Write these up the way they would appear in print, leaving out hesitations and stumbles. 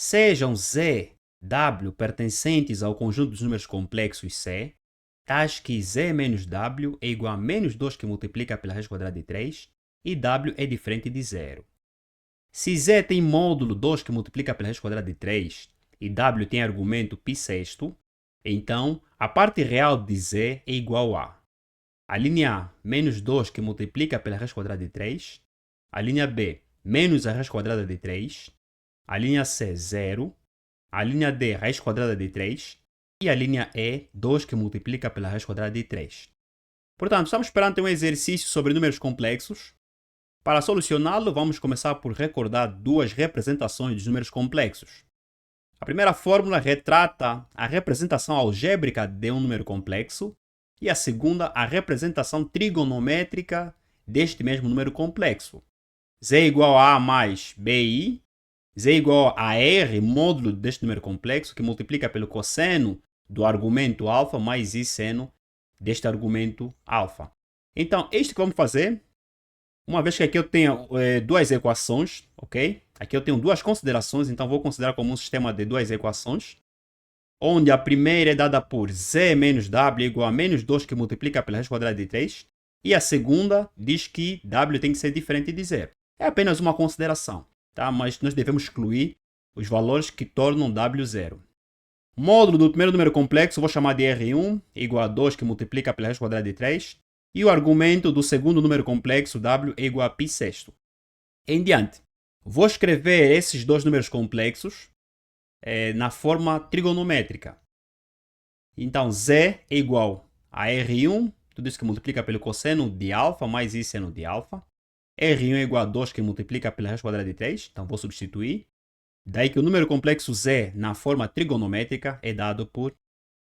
sejam Z, W pertencentes ao conjunto dos números complexos C, tais que Z menos W é igual a menos 2 que multiplica pela raiz quadrada de 3 e W é diferente de zero. Se Z tem módulo 2 que multiplica pela raiz quadrada de 3 e W tem argumento π sexto, então a parte real de Z é igual a linha A, menos 2 que multiplica pela raiz quadrada de 3, a linha B, menos a raiz quadrada de 3, a linha C, 0, a linha D, raiz quadrada de 3 e a linha E, 2 que multiplica pela raiz quadrada de 3. Portanto, estamos perante um exercício sobre números complexos. Para solucioná-lo, vamos começar por recordar duas representações dos números complexos. A primeira fórmula retrata a representação algébrica de um número complexo e a segunda, a representação trigonométrica deste mesmo número complexo. Z é igual a mais BI, Z é igual a R, módulo deste número complexo, que multiplica pelo cosseno do argumento alfa mais I seno deste argumento alfa. Então, isto que vamos fazer, uma vez que aqui eu tenho duas equações, ok? Aqui eu tenho duas considerações, então vou considerar como um sistema de duas equações, onde a primeira é dada por Z menos W igual a menos 2 que multiplica pela raiz quadrada de 3, e a segunda diz que W tem que ser diferente de zero. É apenas uma consideração, tá? Mas nós devemos excluir os valores que tornam W zero. Módulo do primeiro número complexo, vou chamar de R1, igual a 2 que multiplica pela raiz quadrada de 3, e o argumento do segundo número complexo, W, é igual a π sexto. Em diante, vou escrever esses dois números complexos na forma trigonométrica. Então, Z é igual a R1, tudo isso que multiplica pelo cosseno de alfa, mais I seno de alfa. R1 é igual a 2 que multiplica pela raiz quadrada de 3, então vou substituir. Daí que o número complexo Z, na forma trigonométrica, é dado por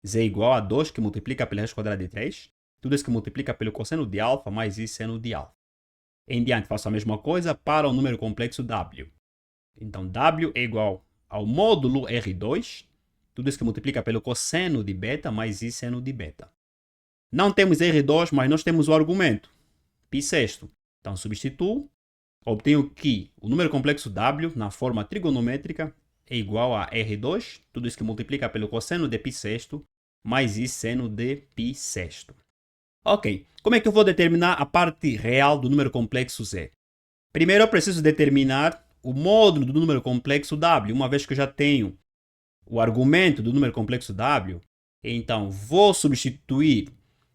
Z igual a 2 que multiplica pela raiz quadrada de 3. Tudo isso que multiplica pelo cosseno de alfa mais I seno de alfa. Em diante, faço a mesma coisa para o número complexo W. Então, W é igual ao módulo R2, tudo isso que multiplica pelo cosseno de beta mais I seno de beta. Não temos R2, mas nós temos o argumento, π sexto. Então, substituo, obtenho que o número complexo W, na forma trigonométrica, é igual a R2, tudo isso que multiplica pelo cosseno de π sexto mais I seno de π sexto. Ok, como é que eu vou determinar a parte real do número complexo Z? Primeiro eu preciso determinar o módulo do número complexo W, uma vez que eu já tenho o argumento do número complexo W, então vou substituir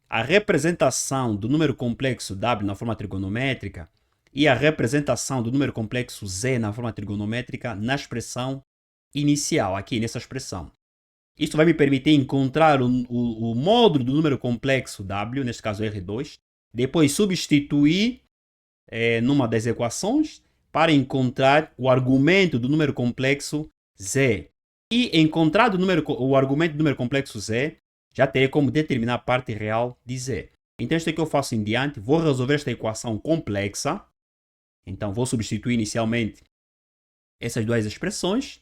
a representação do número complexo W na forma trigonométrica e a representação do número complexo Z na forma trigonométrica na expressão inicial, aqui nessa expressão. Isto vai me permitir encontrar o módulo do número complexo W, neste caso R2, depois substituir numa das equações para encontrar o argumento do número complexo Z. E encontrado o argumento do número complexo Z, já terei como determinar a parte real de Z. Então, isto é que eu faço em diante. Vou resolver esta equação complexa. Então, vou substituir inicialmente essas duas expressões.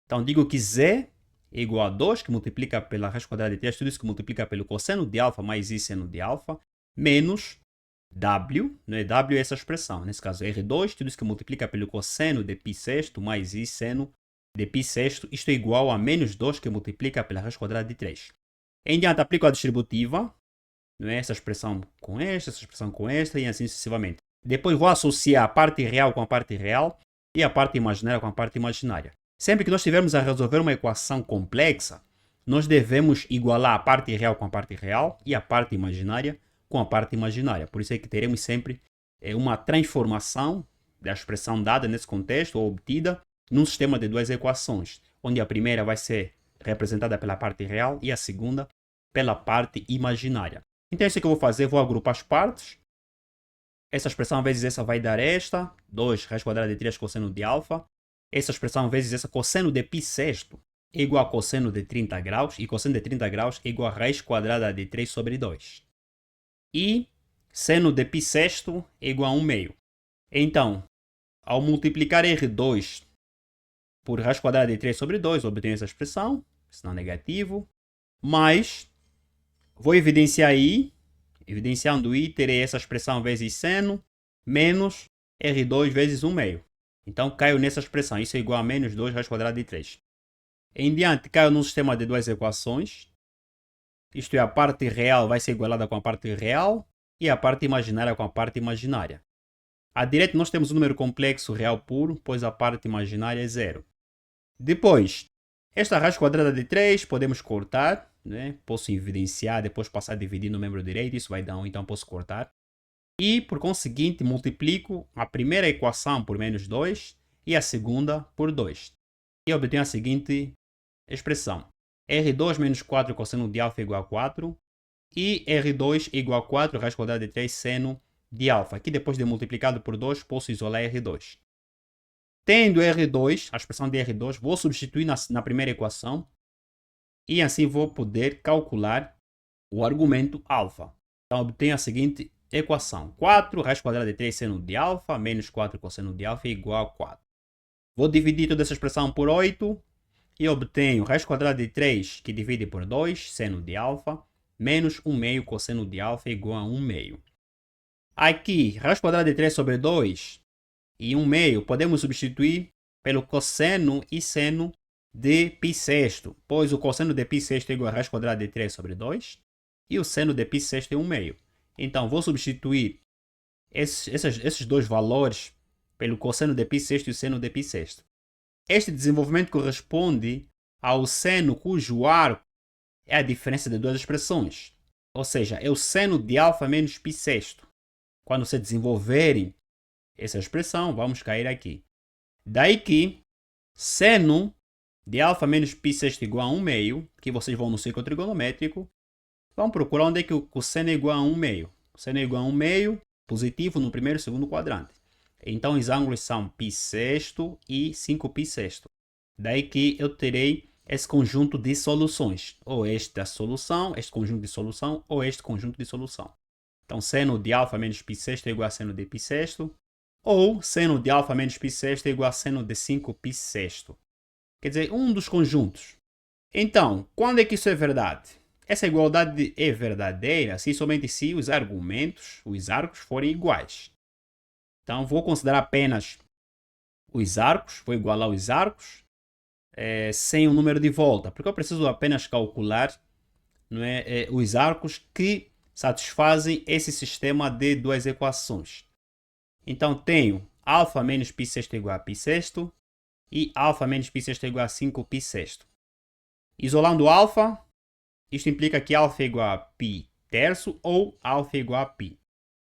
Então, digo que Z é igual a 2, que multiplica pela raiz quadrada de 3, tudo isso que multiplica pelo cosseno de alfa mais I seno de alfa, menos W, né? W é essa expressão, nesse caso R2, tudo isso que multiplica pelo cosseno de π sexto mais I seno de π sexto, isto é igual a menos 2 que multiplica pela raiz quadrada de 3. Em diante, aplico a distributiva, não é? Essa expressão com esta, essa expressão com esta e assim sucessivamente. Depois vou associar a parte real com a parte real e a parte imaginária com a parte imaginária. Sempre que nós estivermos a resolver uma equação complexa, nós devemos igualar a parte real com a parte real e a parte imaginária com a parte imaginária. Por isso é que teremos sempre uma transformação da expressão dada nesse contexto ou obtida num sistema de duas equações, onde a primeira vai ser representada pela parte real e a segunda pela parte imaginária. Então, isso que eu vou fazer, vou agrupar as partes. Essa expressão vezes essa vai dar esta, 2 raiz quadrada de 3 cosseno de alfa. Essa expressão vezes essa cosseno de π sexto é igual a cosseno de 30 graus, e cosseno de 30 graus é igual a raiz quadrada de 3 sobre 2. E seno de π sexto é igual a 1 meio. Então, ao multiplicar R2 por raiz quadrada de 3 sobre 2, obtenho essa expressão, sinal negativo, mas vou evidenciar I, evidenciando I, terei essa expressão vezes seno, menos R2 vezes 1 meio. Então caio nessa expressão. Isso é igual a menos 2 raiz quadrada de 3. Em diante, caio num sistema de duas equações. Isto é, a parte real vai ser igualada com a parte real e a parte imaginária com a parte imaginária. À direita nós temos o número complexo real puro, pois a parte imaginária é zero. Depois, esta raiz quadrada de 3 podemos cortar, né? Posso evidenciar, depois passar a dividir no membro direito, isso vai dar 1, então posso cortar. E, por conseguinte, multiplico a primeira equação por menos 2 e a segunda por 2. E obtenho a seguinte expressão. R2 menos 4 cosseno de alfa igual a 4 e R2 igual a 4 raiz quadrada de 3 seno de alfa. Aqui, depois de multiplicado por 2, posso isolar R2. Tendo R2, a expressão de R2, vou substituir na primeira equação e assim vou poder calcular o argumento alfa. Então, obtenho a seguinte equação. 4 raiz quadrada de 3 seno de alfa menos 4 cosseno de alfa é igual a 4. Vou dividir toda essa expressão por 8 e obtenho raiz quadrada de 3 que divide por 2 seno de alfa menos 1 meio cosseno de alfa é igual a 1 meio. Aqui, raiz quadrada de 3 sobre 2 e 1 meio podemos substituir pelo cosseno e seno de π sexto, pois o cosseno de π sexto é igual a raiz quadrada de 3 sobre 2 e o seno de π sexto é 1 meio. Então, vou substituir esses dois valores pelo cosseno de π sexto e o seno de π sexto. Este desenvolvimento corresponde ao seno cujo arco é a diferença de duas expressões. Ou seja, é o seno de alfa menos π sexto. Quando se desenvolverem essa expressão, vamos cair aqui. Daí que seno de alfa menos π sexto igual a 1 meio, que vocês vão no círculo trigonométrico, vão procurar onde é que o seno é igual a 1 meio. O seno é igual a 1 meio, positivo no primeiro e segundo quadrante. Então, os ângulos são π sexto e 5π sexto. Daí que eu terei esse conjunto de soluções. Ou esta solução, este conjunto de solução, ou este conjunto de solução. Então, seno de alfa menos π sexto é igual a seno de π sexto. Ou seno de alfa menos π sexto é igual a seno de 5π sexto. Quer dizer, um dos conjuntos. Então, quando é que isso é verdade? Essa igualdade é verdadeira se somente se os argumentos, os arcos, forem iguais. Então, vou considerar apenas os arcos, vou igualar os arcos, sem o número de volta, porque eu preciso apenas calcular, não é, os arcos que satisfazem esse sistema de duas equações. Então, tenho alfa menos π sexto igual a π sexto e alfa menos π sexto igual a 5π sexto. Isolando alfa, isto implica que alfa é igual a π terço ou alfa é igual a π.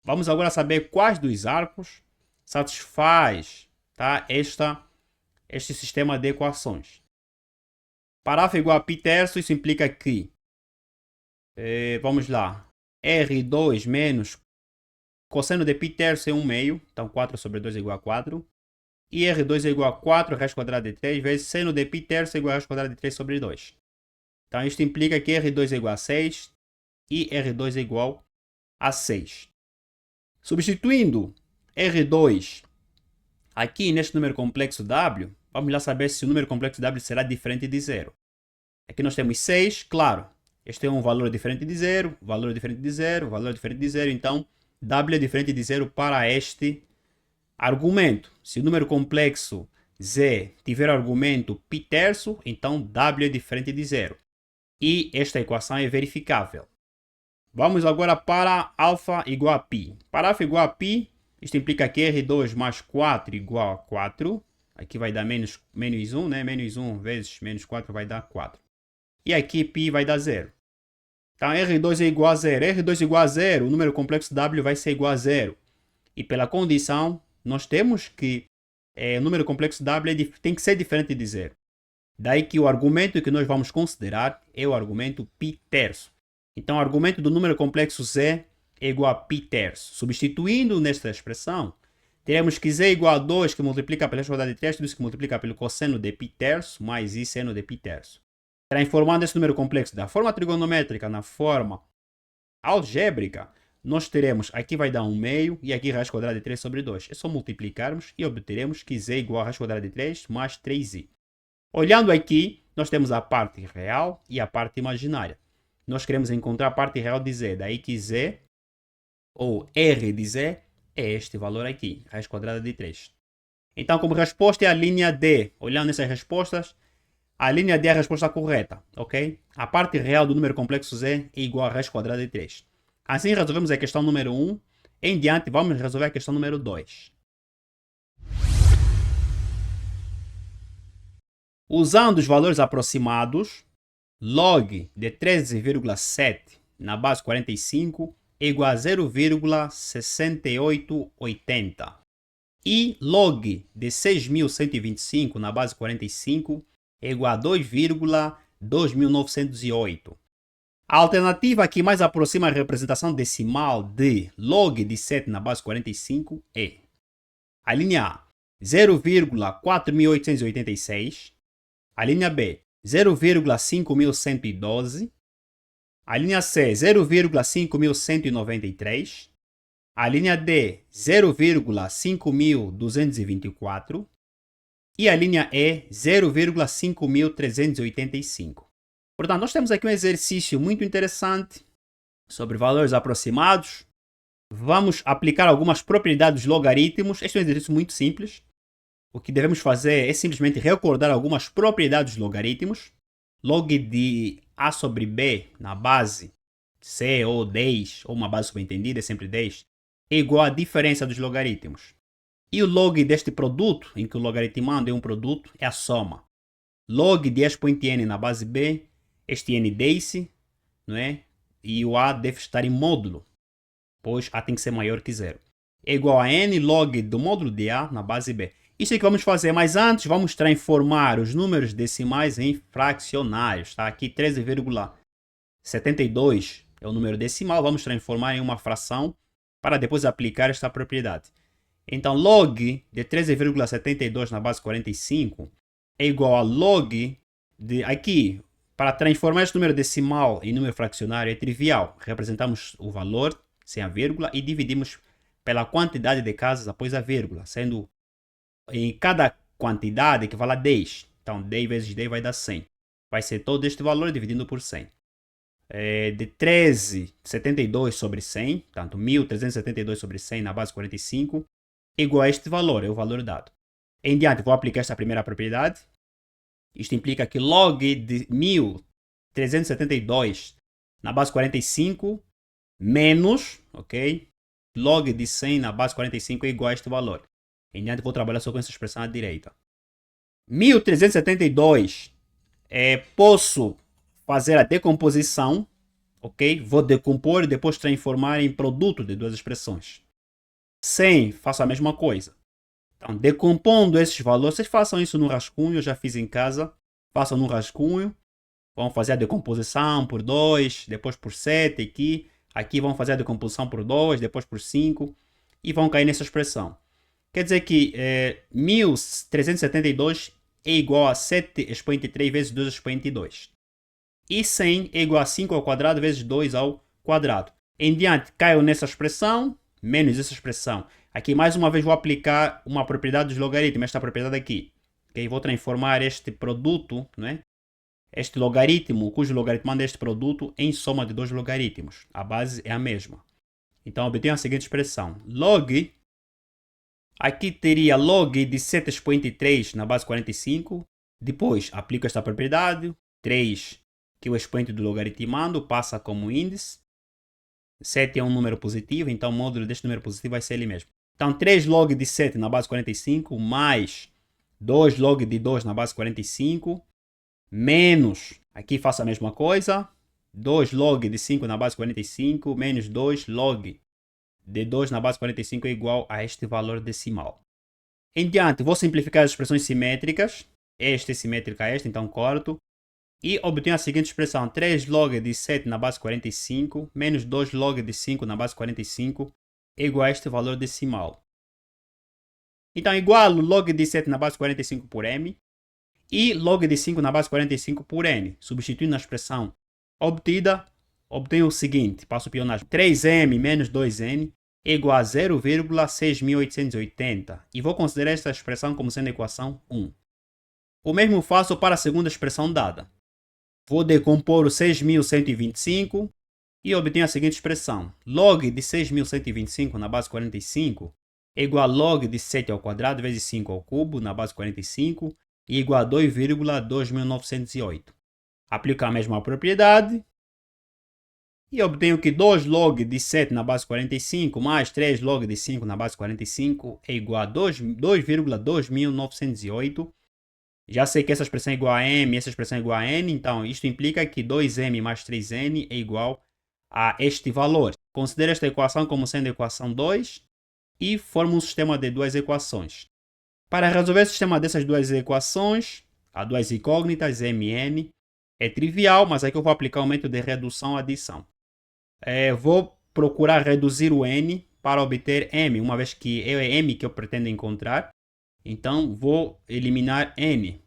Vamos agora saber quais dos arcos satisfaz, tá, este sistema de equações. Para alfa igual a π terço, isso implica que, vamos lá, R2 menos cosseno de π terço é 1 meio, então 4 sobre 2 é igual a 4. E R2 é igual a 4 raiz quadrada de 3 vezes seno de π terço é igual a raiz quadrada de 3 sobre 2. Então, isto implica que R2 é igual a 6 e R2 é igual a 6. Substituindo R2 aqui neste número complexo W, vamos lá saber se o número complexo W será diferente de zero. Aqui nós temos 6, claro. Este é um valor diferente de zero, valor diferente de zero, valor diferente de zero. Então, W é diferente de zero para este argumento. Se o número complexo Z tiver argumento π terço, então W é diferente de zero. E esta equação é verificável. Vamos agora para alfa igual a π. Para alfa igual a π, isto implica que R2 mais 4 igual a 4. Aqui vai dar menos 1, né? Menos 1 vezes menos 4 vai dar 4. E aqui π vai dar 0. Então, R2 é igual a 0. R2 igual a 0, o número complexo W vai ser igual a 0. E pela condição, nós temos que o número complexo W tem que ser diferente de 0. Daí que o argumento que nós vamos considerar é o argumento π terço. Então, o argumento do número complexo Z é igual a π terço. Substituindo nesta expressão, teremos que Z é igual a 2, que multiplica pela quadrada de 3, tudo isso que multiplica pelo cosseno de π terço, mais I seno de π terço. Transformando esse número complexo da forma trigonométrica na forma algébrica, nós teremos, aqui vai dar 1 meio e aqui raiz quadrada de 3 sobre 2. É só multiplicarmos e obteremos que Z é igual a raiz quadrada de 3 mais 3i. Olhando aqui, nós temos a parte real e a parte imaginária. Nós queremos encontrar a parte real de Z, daí que Z, ou R de Z, é este valor aqui, raiz quadrada de 3. Então, como resposta é a linha D. Olhando essas respostas, a linha D é a resposta correta, ok? A parte real do número complexo Z é igual a raiz quadrada de 3. Assim resolvemos a questão número 1. Em diante, vamos resolver a questão número 2. Usando os valores aproximados, log de 13,7 na base 45 é igual a 0,6880. E log de 6.125 na base 45 é igual a 2,2908. A alternativa que mais aproxima a representação decimal de log de 7 na base 45 é a linha A, 0,4886, a linha B, 0,5112, a linha C, 0,5193, a linha D, 0,5224 e a linha E, 0,5385. Portanto, nós temos aqui um exercício muito interessante sobre valores aproximados. Vamos aplicar algumas propriedades dos logaritmos. Este é um exercício muito simples. O que devemos fazer é simplesmente recordar algumas propriedades dos logaritmos. Log de A sobre B na base C ou 10, ou uma base subentendida, é sempre 10, é igual à diferença dos logaritmos. E o log deste produto, em que o logaritmando é um produto, é a soma. Log de expoente n na base B, este n desse, não é? E o A deve estar em módulo, pois A tem que ser maior que 0. É igual a n log do módulo de A na base B. Isso é que vamos fazer, mas antes vamos transformar os números decimais em fracionários. Tá? Aqui 13,72 é o número decimal, vamos transformar em uma fração para depois aplicar esta propriedade. Então, log de 13,72 na base 45 é igual a log de... Aqui, para transformar este número decimal em número fracionário é trivial. Representamos o valor sem a vírgula e dividimos pela quantidade de casas após a vírgula, sendo em cada quantidade equivale a 10. Então, 10 vezes 10 vai dar 100. Vai ser todo este valor dividido por 100. De 13,72 sobre 100, portanto, 1.372 sobre 100 na base 45, igual a este valor, é o valor dado. Em diante, vou aplicar esta primeira propriedade. Isto implica que log de 1.372 na base 45 menos, ok? Log de 100 na base 45 é igual a este valor. Em diante, vou trabalhar só com essa expressão à direita. 1.372, posso fazer a decomposição, ok? Vou decompor e depois transformar em produto de duas expressões. 100, faço a mesma coisa. Então, decompondo esses valores, vocês façam isso no rascunho, eu já fiz em casa. Façam no rascunho. Vamos fazer a decomposição por 2, depois por 7 aqui. Aqui vão fazer a decomposição por 2, depois por 5. E vão cair nessa expressão. Quer dizer que 1.372 é igual a 7 expoente 3 vezes 2 expoente 2. E 100 é igual a 5 ao quadrado vezes 2 ao quadrado. Em diante, caio nessa expressão, menos essa expressão. Aqui, mais uma vez, vou aplicar uma propriedade dos logaritmos, esta propriedade aqui. Okay? Vou transformar este produto, né? Este logaritmo, cujo logaritmando é este produto, em soma de dois logaritmos. A base é a mesma. Então, obtenho a seguinte expressão. Log, aqui teria log de 7 expoente 3 na base 45. Depois, aplico esta propriedade. 3, que é o expoente do logaritmando, passa como índice. 7 é um número positivo, então o módulo deste número positivo vai ser ele mesmo. Então, 3 log de 7 na base 45, mais 2 log de 2 na base 45, menos, aqui faço a mesma coisa, 2 log de 5 na base 45, menos 2 log de 2 na base 45 é igual a este valor decimal. Em diante, vou simplificar as expressões simétricas. Esta é simétrica a esta, então corto. E obtenho a seguinte expressão, 3 log de 7 na base 45, menos 2 log de 5 na base 45, é igual a este valor decimal. Então, igualo log de 7 na base 45 por m, e log de 5 na base 45 por n. Substituindo a expressão obtida, obtenho o seguinte, passo o pionagem, 3m menos 2n é igual a 0,6880, e vou considerar esta expressão como sendo a equação 1. O mesmo faço para a segunda expressão dada. Vou decompor o 6.125 e obtenho a seguinte expressão. Log de 6.125 na base 45 é igual a log de 7 ao quadrado vezes 5 ao cubo, na base 45, e igual a 2,2908. Aplico a mesma propriedade e obtenho que 2 log de 7 na base 45 mais 3 log de 5 na base 45 é igual a 2,2908. Já sei que essa expressão é igual a m, essa expressão é igual a n, então isto implica que 2m mais 3n é igual a este valor. Considere esta equação como sendo a equação 2 e forma um sistema de duas equações. Para resolver o sistema dessas duas equações, há duas incógnitas, m e n, é trivial, mas aqui eu vou aplicar o método de redução-adição. Vou procurar reduzir o n para obter m, uma vez que é m que eu pretendo encontrar. Então, vou eliminar n.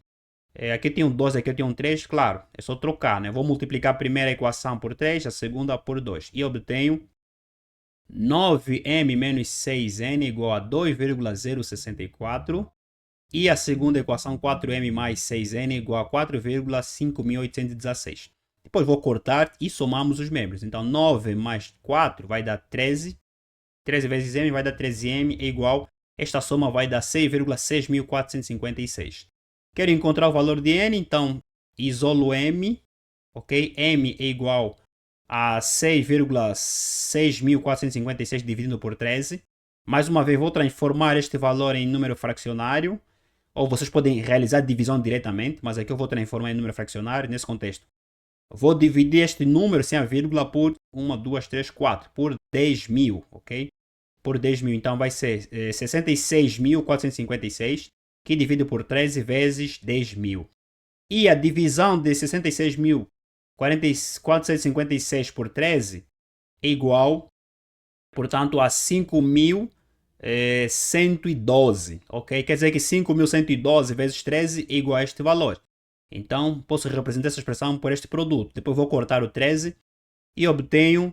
Aqui eu tenho 2, aqui eu tenho 3, claro, é só trocar, né? Vou multiplicar a primeira equação por 3, a segunda por 2. E obtenho 9m menos 6n igual a 2,064. E a segunda equação, 4m mais 6n igual a 4,5816. Depois vou cortar e somamos os membros. Então, 9 mais 4 vai dar 13. 13 vezes m vai dar 13m é igual, esta soma vai dar 6,6456. Quero encontrar o valor de n, então isolo m, ok? M é igual a 6,6456 dividido por 13. Mais uma vez, vou transformar este valor em número fracionário. Ou vocês podem realizar divisão diretamente, mas aqui eu vou transformar em número fracionário nesse contexto. Vou dividir este número sem a vírgula por 1, 2, 3, 4, por 10.000, ok? Por 10.000, então vai ser 66.456, que divide por 13 vezes 10.000. E a divisão de 66.456 por 13 é igual, portanto, a 5.112, ok? Quer dizer que 5.112 vezes 13 é igual a este valor. Então, posso representar essa expressão por este produto. Depois vou cortar o 13 e obtenho,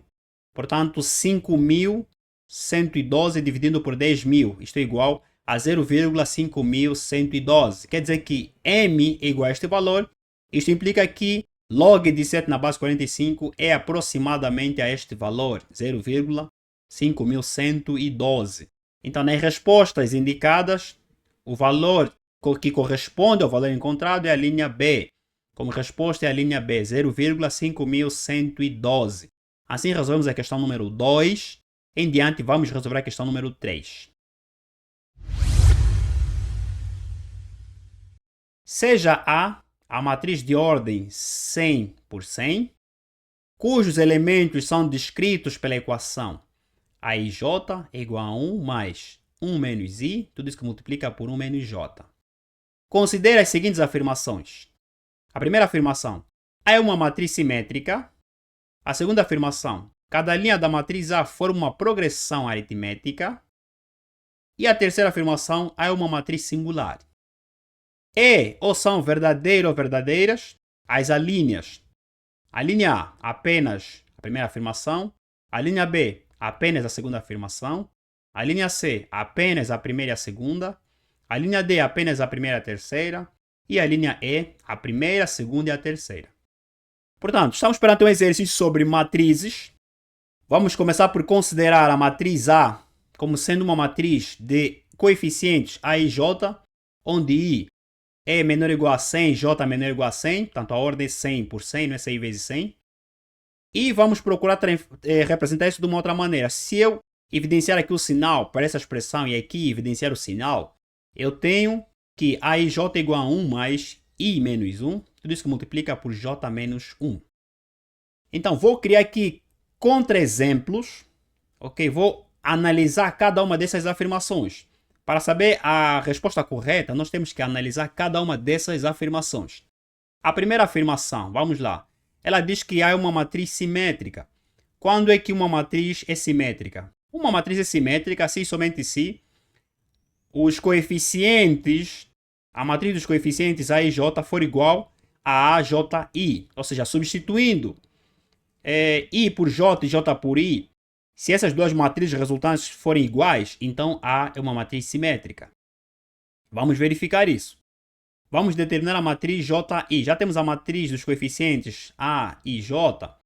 portanto, 5.112 dividido por 10.000. Isto é igual a 0,5112. Quer dizer que m é igual a este valor. Isto implica que log de 7 na base 45 é aproximadamente a este valor, 0,5112. Então, nas respostas indicadas, o valor que corresponde ao valor encontrado é a linha B. Como resposta é a linha B, 0,5112. Assim resolvemos a questão número 2. Em diante, vamos resolver a questão número 3. Seja a matriz de ordem 100 por 100, cujos elementos são descritos pela equação a i j é igual a 1 mais 1 menos i, tudo isso que multiplica por 1 menos j. Considere as seguintes afirmações. A primeira afirmação, A é uma matriz simétrica. A segunda afirmação, cada linha da matriz A forma uma progressão aritmética. E a terceira afirmação, A é uma matriz singular. Ou são verdadeiro ou verdadeiras as alíneas. A linha A, apenas a primeira afirmação. A linha B, apenas a segunda afirmação. A linha C, apenas a primeira e a segunda. A linha D, apenas a primeira e a terceira. E a linha E, a primeira, a segunda e a terceira. Portanto, estamos perante um exercício sobre matrizes. Vamos começar por considerar a matriz A como sendo uma matriz de coeficientes A e J, onde I é menor ou igual a 100, J menor ou igual a 100. Portanto, a ordem é 100 por 100, não é 100 vezes 100. E vamos procurar representar isso de uma outra maneira. Se eu evidenciar aqui o sinal para essa expressão e aqui evidenciar o sinal, eu tenho que a i j é igual a 1 mais i menos 1. Tudo isso que multiplica por j menos 1. Então, vou criar aqui contra-exemplos. Ok? Vou analisar cada uma dessas afirmações. Para saber a resposta correta, nós temos que analisar cada uma dessas afirmações. A primeira afirmação, vamos lá. Ela diz que A é uma matriz simétrica. Quando é que uma matriz é simétrica? Uma matriz é simétrica se e somente se os coeficientes, a matriz dos coeficientes A e J for igual a AJI. Ou seja, substituindo I por J e J por I, se essas duas matrizes resultantes forem iguais, então A é uma matriz simétrica. Vamos verificar isso. Vamos determinar a matriz JI. Já temos a matriz dos coeficientes A e J.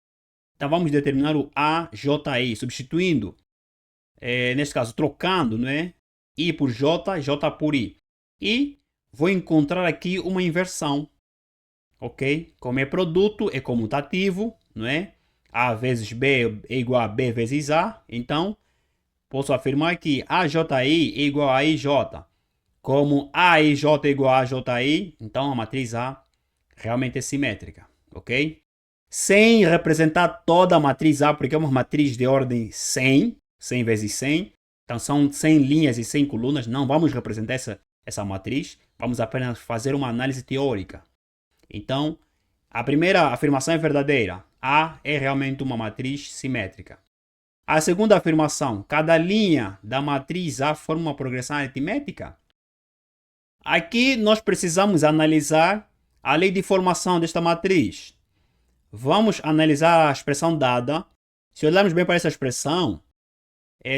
Então vamos determinar o AJI, substituindo, neste caso, trocando, não é? I por J, J por I. E vou encontrar aqui uma inversão, ok? Como é produto, é comutativo, não é? A vezes B é igual a B vezes A, então posso afirmar que AJI é igual a IJ. Como AIJ é igual a AJI, então a matriz A realmente é simétrica, ok? Sem representar toda a matriz A, porque é uma matriz de ordem 100, 100 vezes 100, então são 100 linhas e 100 colunas, não vamos representar essa matriz, vamos apenas fazer uma análise teórica. Então, a primeira afirmação é verdadeira, A é realmente uma matriz simétrica. A segunda afirmação, cada linha da matriz A forma uma progressão aritmética. Aqui nós precisamos analisar a lei de formação desta matriz. Vamos analisar a expressão dada. Se olharmos bem para essa expressão,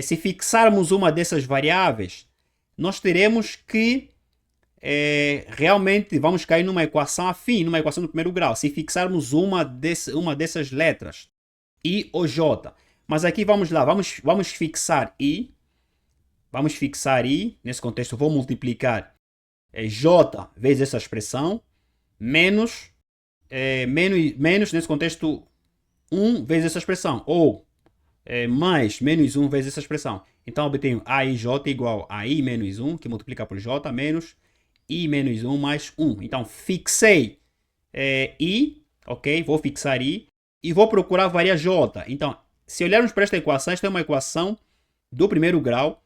se fixarmos uma dessas variáveis, nós teremos que realmente vamos cair numa equação afim, numa equação do primeiro grau, se fixarmos uma dessas letras, I ou J. Mas aqui vamos lá, vamos fixar I. Vamos fixar I, nesse contexto vou multiplicar J vezes essa expressão, menos, nesse contexto 1 vezes essa expressão, ou mais menos 1 vezes essa expressão. Então obtenho AIJ igual a I menos 1, que multiplica por J, menos I menos 1 mais 1. Então fixei I, ok? Vou fixar I e vou procurar variar J. Então, se olharmos para esta equação, esta é uma equação do primeiro grau,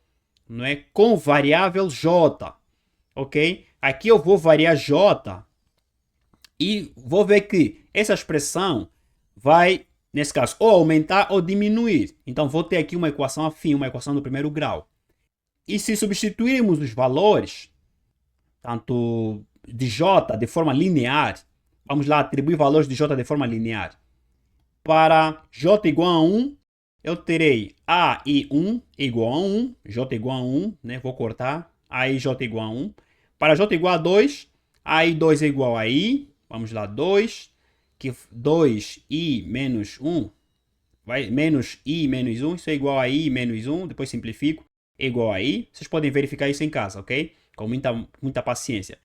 não é? Com variável J, ok? Aqui eu vou variar J e vou ver que essa expressão vai, nesse caso, ou aumentar ou diminuir. Então vou ter aqui uma equação afim, uma equação do primeiro grau. E se substituirmos os valores, tanto de J de forma linear, vamos lá atribuir valores de J de forma linear. Para J igual a 1, eu terei A e 1 igual a 1, J igual a 1, né? Vou cortar, A e J igual a 1. Para J igual a 2, A e 2 é igual a I, vamos lá, 2, que 2I menos 1, vai, menos I menos 1, isso é igual a I menos 1, depois simplifico, é igual a I. Vocês podem verificar isso em casa, ok? Com muita paciência.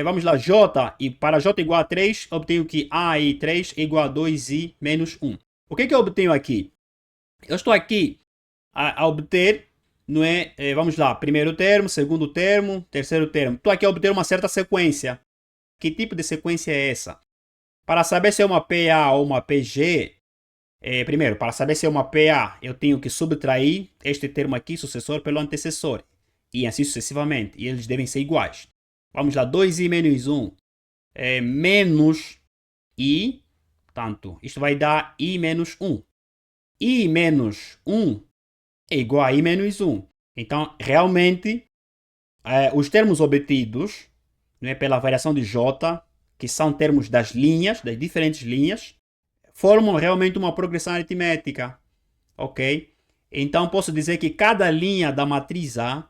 Vamos lá, J, e para J igual a 3, obtenho que A e 3 é igual a 2I menos 1. O que eu obtenho aqui? Eu estou aqui a obter, não é? Vamos lá, primeiro termo, segundo termo, terceiro termo. Estou aqui a obter uma certa sequência. Que tipo de sequência é essa? Para saber se é uma PA ou uma PG, primeiro, para saber se é uma PA, eu tenho que subtrair este termo aqui, sucessor, pelo antecessor. E assim sucessivamente. E eles devem ser iguais. Vamos lá, 2i menos 1 menos i, portanto, isto vai dar i menos 1. I menos 1 é igual a i menos 1. Então, realmente, os termos obtidos, não é, pela variação de J, que são termos das linhas, das diferentes linhas, formam realmente uma progressão aritmética, ok? Então, posso dizer que cada linha da matriz A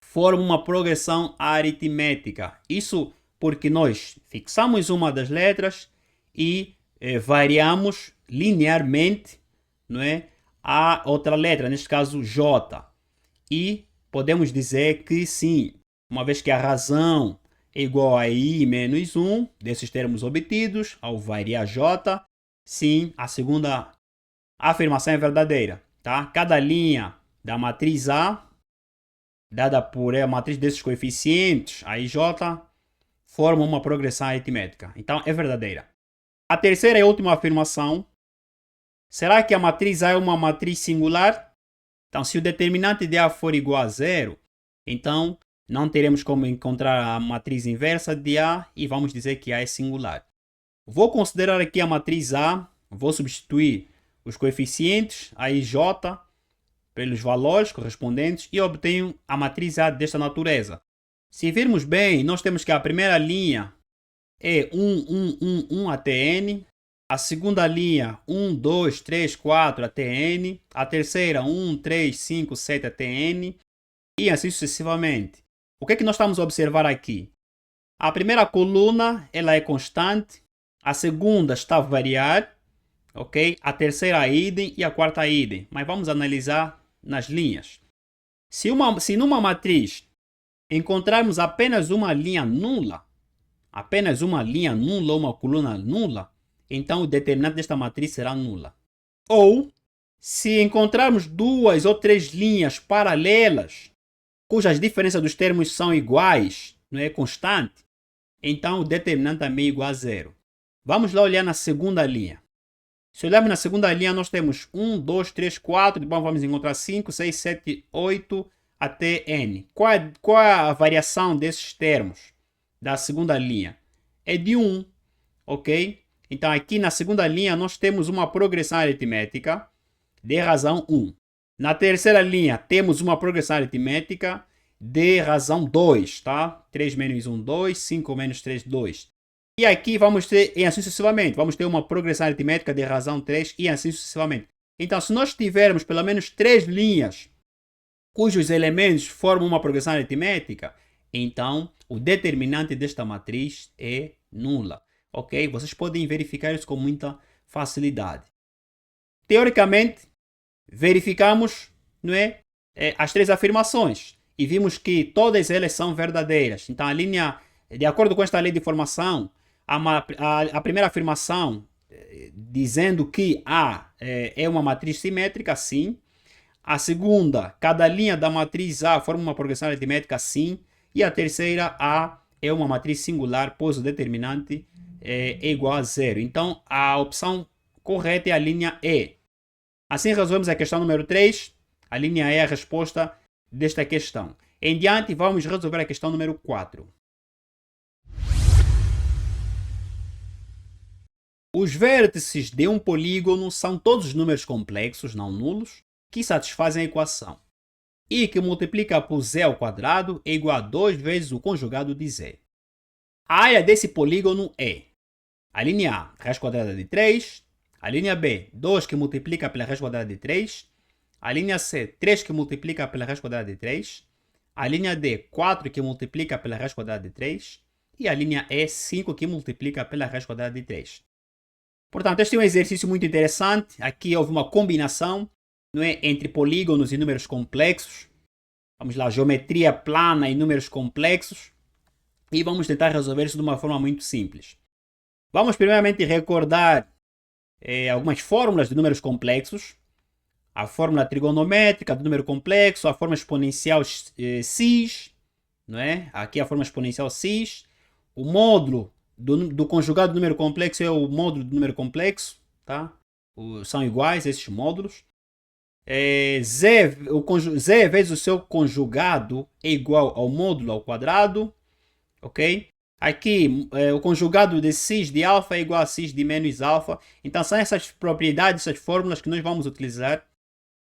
forma uma progressão aritmética. Isso porque nós fixamos uma das letras e variamos linearmente, não é, a outra letra, neste caso J. E podemos dizer que sim, uma vez que a razão é igual a I menos 1 desses termos obtidos, ao variar J, sim, a segunda afirmação é verdadeira. Tá? Cada linha da matriz A, dada por a matriz desses coeficientes, a IJ, forma uma progressão aritmética. Então, é verdadeira. A terceira e última afirmação. Será que a matriz A é uma matriz singular? Então, se o determinante de A for igual a 0, então não teremos como encontrar a matriz inversa de A e vamos dizer que A é singular. Vou considerar aqui a matriz A, vou substituir os coeficientes, a IJ, pelos valores correspondentes e obtenho a matriz A desta natureza. Se virmos bem, nós temos que a primeira linha é 1, 1, 1, 1 até n, a segunda linha 1, 2, 3, 4 até n, a terceira 1, 3, 5, 7 até n e assim sucessivamente. O que é que nós estamos a observar aqui? A primeira coluna ela é constante, a segunda está a variar, ok? A terceira idem e a quarta idem, mas vamos analisar nas linhas. Se numa matriz encontrarmos apenas uma linha nula, uma coluna nula, então o determinante desta matriz será nula. Ou, se encontrarmos duas ou três linhas paralelas, cujas diferenças dos termos são iguais, não é constante, então o determinante também é igual a zero. Vamos lá olhar na segunda linha. Se olharmos na segunda linha, nós temos 1, 2, 3, 4, depois vamos encontrar 5, 6, 7, 8, até n. Qual é a variação desses termos da segunda linha? É de 1, ok? Então aqui na segunda linha nós temos uma progressão aritmética de razão 1. Na terceira linha temos uma progressão aritmética de razão 2, tá? 3 menos 1, 2, 5 menos 3, 2. E aqui vamos ter, e assim sucessivamente, vamos ter uma progressão aritmética de razão 3 e assim sucessivamente. Então, se nós tivermos pelo menos 3 linhas cujos elementos formam uma progressão aritmética, então o determinante desta matriz é nula. Ok? Vocês podem verificar isso com muita facilidade. Teoricamente, verificamos, não é, as três afirmações e vimos que todas elas são verdadeiras. Então, a linha, de acordo com esta lei de formação, a primeira afirmação dizendo que A é uma matriz simétrica, sim. A segunda, cada linha da matriz A forma uma progressão aritmética, sim. E a terceira, A é uma matriz singular, pois o determinante é igual a zero. Então, a opção correta é a linha E. Assim, resolvemos a questão número 3. A linha E é a resposta desta questão. Em diante, vamos resolver a questão número 4. Os vértices de um polígono são todos números complexos, não nulos, que satisfazem a equação. I que multiplica por z ao quadrado é igual a 2 vezes o conjugado de z. A área desse polígono é a linha A, raiz quadrada de 3, a linha B, 2 que multiplica pela raiz quadrada de 3, a linha C, 3 que multiplica pela raiz quadrada de 3, a linha D, 4 que multiplica pela raiz quadrada de 3 e a linha E, 5 que multiplica pela raiz quadrada de 3. Portanto, este é um exercício muito interessante. Aqui houve uma combinação, não é, entre polígonos e números complexos. Vamos lá, geometria plana e números complexos. E vamos tentar resolver isso de uma forma muito simples. Vamos primeiramente recordar algumas fórmulas de números complexos. A fórmula trigonométrica do número complexo, a fórmula exponencial cis, não é? Aqui a fórmula exponencial cis. O módulo do conjugado do número complexo é o módulo do número complexo, tá? São iguais esses módulos. Z vezes o seu conjugado é igual ao módulo ao quadrado, ok? Aqui, o conjugado de cis de alfa é igual a cis de menos alfa. Então, são essas propriedades, essas fórmulas que nós vamos utilizar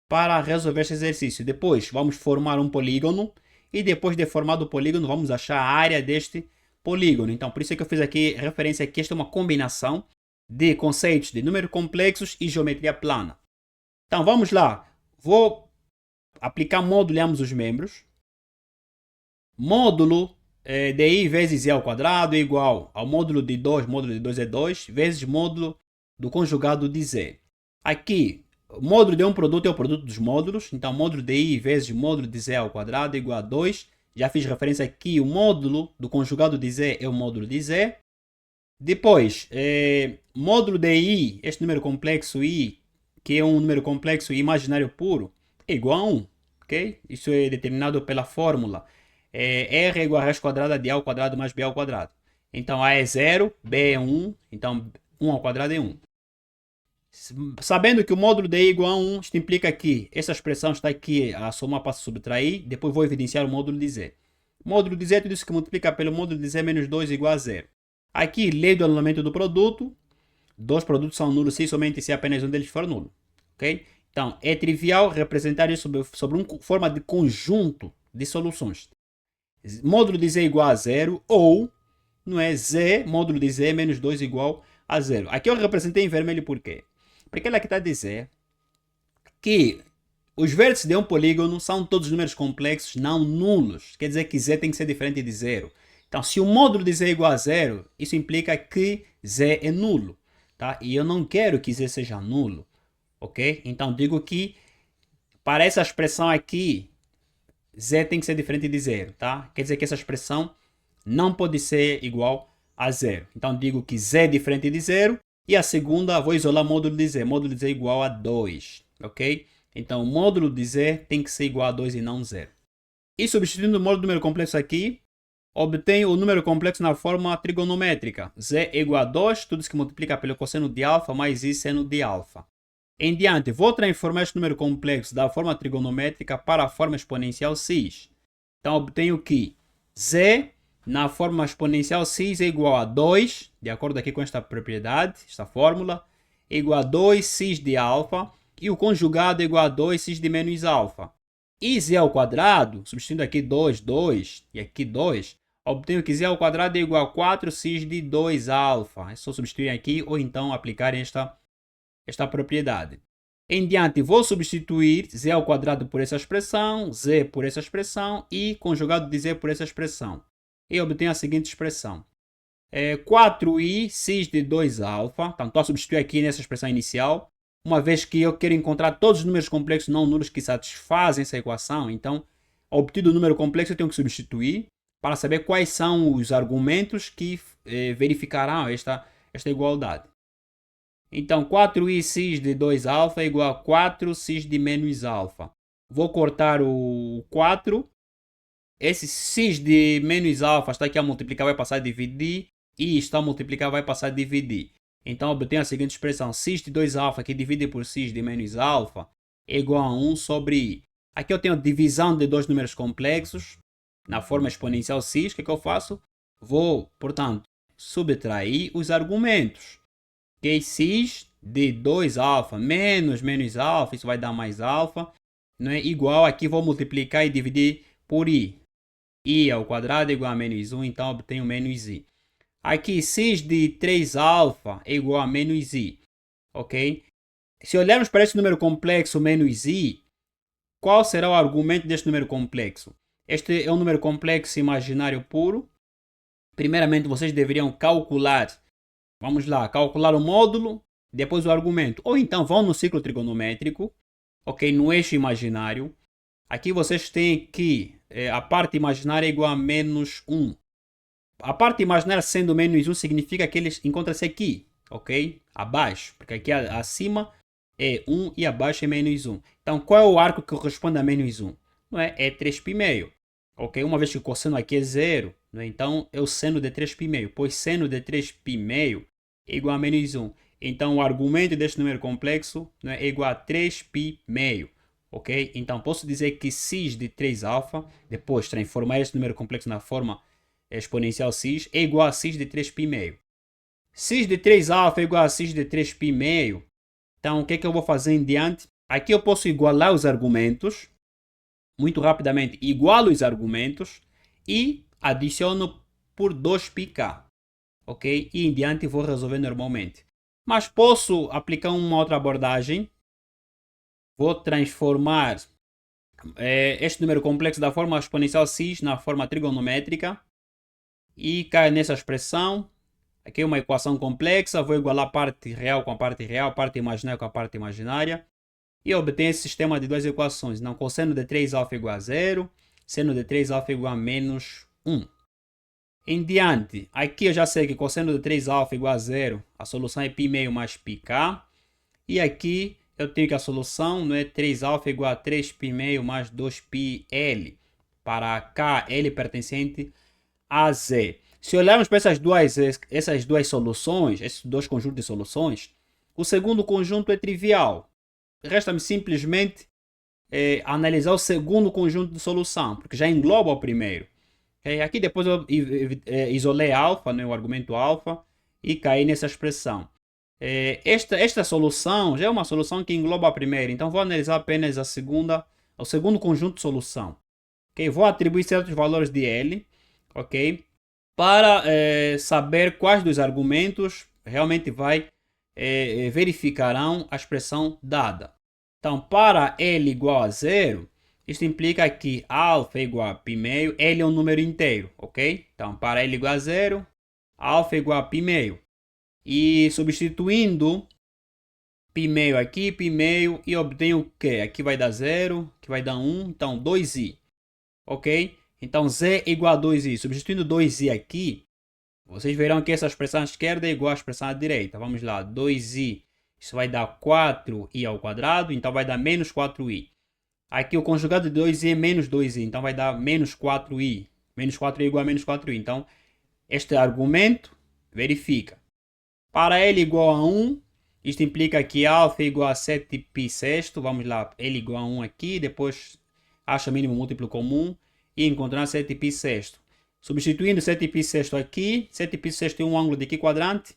para resolver esse exercício. Depois, vamos formar um polígono e depois de formado o polígono, vamos achar a área deste polígono. Então, por isso é que eu fiz aqui referência que esta é uma combinação de conceitos de números complexos e geometria plana. Então, vamos lá. Vou aplicar módulo em ambos os membros. Módulo de i vezes i ao quadrado é igual ao módulo de 2 é 2, vezes módulo do conjugado de z. Aqui, o módulo de um produto é o produto dos módulos. Então, módulo de i vezes módulo de z ao quadrado é igual a 2. Já fiz referência aqui, o módulo do conjugado de z é o módulo de z. Depois, módulo de i, este número complexo i, que é um número complexo imaginário puro, é igual a 1. Okay? Isso é determinado pela fórmula. R é igual a raiz quadrada de a ao quadrado mais b ao quadrado. Então, a é 0, b é 1, então 1 ao quadrado é 1. Sabendo que o módulo de i é igual a 1, isto implica que essa expressão está aqui a somar para subtrair. Depois vou evidenciar o módulo de z. O módulo de z é tudo isso que multiplica pelo módulo de z menos 2 igual a 0. Aqui, lei do anulamento do produto. Dois produtos são nulos se somente se apenas um deles for nulo. Okay? Então, é trivial representar isso sobre uma forma de conjunto de soluções. Módulo de z igual a 0 ou, não é, z, módulo de z menos 2 igual a 0. Aqui eu representei em vermelho por quê? Porque ela aqui está a dizer que os vértices de um polígono são todos números complexos não nulos. Quer dizer que z tem que ser diferente de 0. Então, se o módulo de z é igual a 0, isso implica que z é nulo. Tá? E eu não quero que z seja nulo. Ok? Então, digo que para essa expressão aqui, z tem que ser diferente de zero, tá? Quer dizer que essa expressão não pode ser igual a zero. Então digo que z é diferente de zero e a segunda vou isolar módulo de z. Módulo de z é igual a 2, ok? Então o módulo de z tem que ser igual a 2 e não 0. E substituindo o módulo do número complexo aqui, obtenho o número complexo na forma trigonométrica. Z é igual a 2, tudo isso que multiplica pelo cosseno de alfa mais i seno de alfa. Em diante, vou transformar este número complexo da forma trigonométrica para a forma exponencial x. Então, obtenho que z na forma exponencial x é igual a 2, de acordo aqui com esta propriedade, esta fórmula, é igual a 2x de alfa, e o conjugado é igual a 2x de menos alfa. E z ao quadrado, substituindo aqui 2, 2 e aqui 2, obtenho que z ao quadrado é igual a 4x de 2 alfa. É só substituir aqui ou então aplicar esta propriedade. Em diante, vou substituir z ao quadrado por essa expressão, z por essa expressão e conjugado de z por essa expressão. E obtenho a seguinte expressão. 4i x de 2 alfa, então estou a substituir aqui nessa expressão inicial, uma vez que eu quero encontrar todos os números complexos não nulos que satisfazem essa equação, então, obtido o número complexo, eu tenho que substituir para saber quais são os argumentos que verificarão esta igualdade. Então, 4x de 2 alfa é igual a 4x de menos alfa. Vou cortar o 4. Esse x de menos alfa está aqui a multiplicar, vai passar a dividir. E está a multiplicar, vai passar a dividir. Então, obtenho a seguinte expressão. X de 2 alfa que divide por x de menos alfa é igual a 1 sobre i. Aqui eu tenho a divisão de dois números complexos na forma exponencial x. O que eu faço? Vou, portanto, subtrair os argumentos. Que x de 2 alfa menos alfa, isso vai dar mais alfa, não é igual, aqui vou multiplicar e dividir por i. I ao quadrado é igual a menos 1, então obtenho menos i. Aqui x de 3 alfa é igual a menos i, ok? Se olharmos para este número complexo menos i, qual será o argumento deste número complexo? Este é um número complexo imaginário puro. Primeiramente, vocês deveriam calcular. Vamos lá, calcular o módulo, depois o argumento. Ou então vão no ciclo trigonométrico, ok? No eixo imaginário. Aqui vocês têm que a parte imaginária é igual a menos 1. A parte imaginária sendo menos 1 significa que eles encontram-se aqui, ok? Abaixo, porque aqui acima é 1 e abaixo é menos 1. Então qual é o arco que corresponde a menos 1? Não é? É 3π, ok? Uma vez que o cosseno aqui é 0, não é? Então é o seno de 3π, pois seno de 3π é igual a menos 1. Então, o argumento deste número complexo, né, é igual a 3π, ok? Então, posso dizer que x de 3 alfa, depois transformar este número complexo na forma exponencial x, é igual a x de 3π. X de 3 alfa é igual a x de 3π. Então, o que é que eu vou fazer em diante? Aqui eu posso igualar os argumentos, muito rapidamente, igualo os argumentos e adiciono por 2πk. Ok? E em diante vou resolver normalmente. Mas posso aplicar uma outra abordagem. Vou transformar este número complexo da forma exponencial x na forma trigonométrica. E cai nessa expressão. Aqui é uma equação complexa. Vou igualar a parte real com a parte real, a parte imaginária com a parte imaginária. E obtenho esse sistema de duas equações. Então, cosseno de 3 alfa é igual a 0. Seno de 3 alfa é igual a menos 1. Em diante, aqui eu já sei que cosseno de 3 alfa é igual a 0. A solução é π mais πk. E aqui eu tenho que a solução, não é, 3 alfa é igual a 3π mais 2πl. Para k, l pertencente a z. Se olharmos para essas duas soluções, esses dois conjuntos de soluções, o segundo conjunto é trivial. Resta-me simplesmente analisar o segundo conjunto de solução, porque já engloba o primeiro. Aqui depois eu isolei alfa, né, o argumento alfa, e caí nessa expressão. Esta solução já é uma solução que engloba a primeira, então vou analisar apenas o segundo conjunto de solução. Okay? Vou atribuir certos valores de L, okay? Para saber quais dos argumentos realmente verificarão a expressão dada. Então, para L igual a 0, isso implica que alfa é igual a π meio, L é um número inteiro, ok? Então, para L igual a 0, alfa é igual a π meio. E substituindo π meio aqui, π meio, e obtenho o quê? Aqui vai dar 0, aqui vai dar 1, então 2i. ok? Então z é igual a 2i. Substituindo 2i aqui, vocês verão que essa expressão à esquerda é igual à expressão à direita. Vamos lá, 2i, isso vai dar 4i ao quadrado, então vai dar menos 4i. Aqui o conjugado de 2i é menos 2i, então vai dar menos 4i. Menos 4i é igual a menos 4i. Então, este argumento verifica. Para L igual a 1, isto implica que α é igual a 7π sexto. Vamos lá, L igual a 1 aqui, depois acha o mínimo múltiplo comum e encontrar 7π sexto. Substituindo 7π sexto aqui, 7π sexto é um ângulo de que quadrante?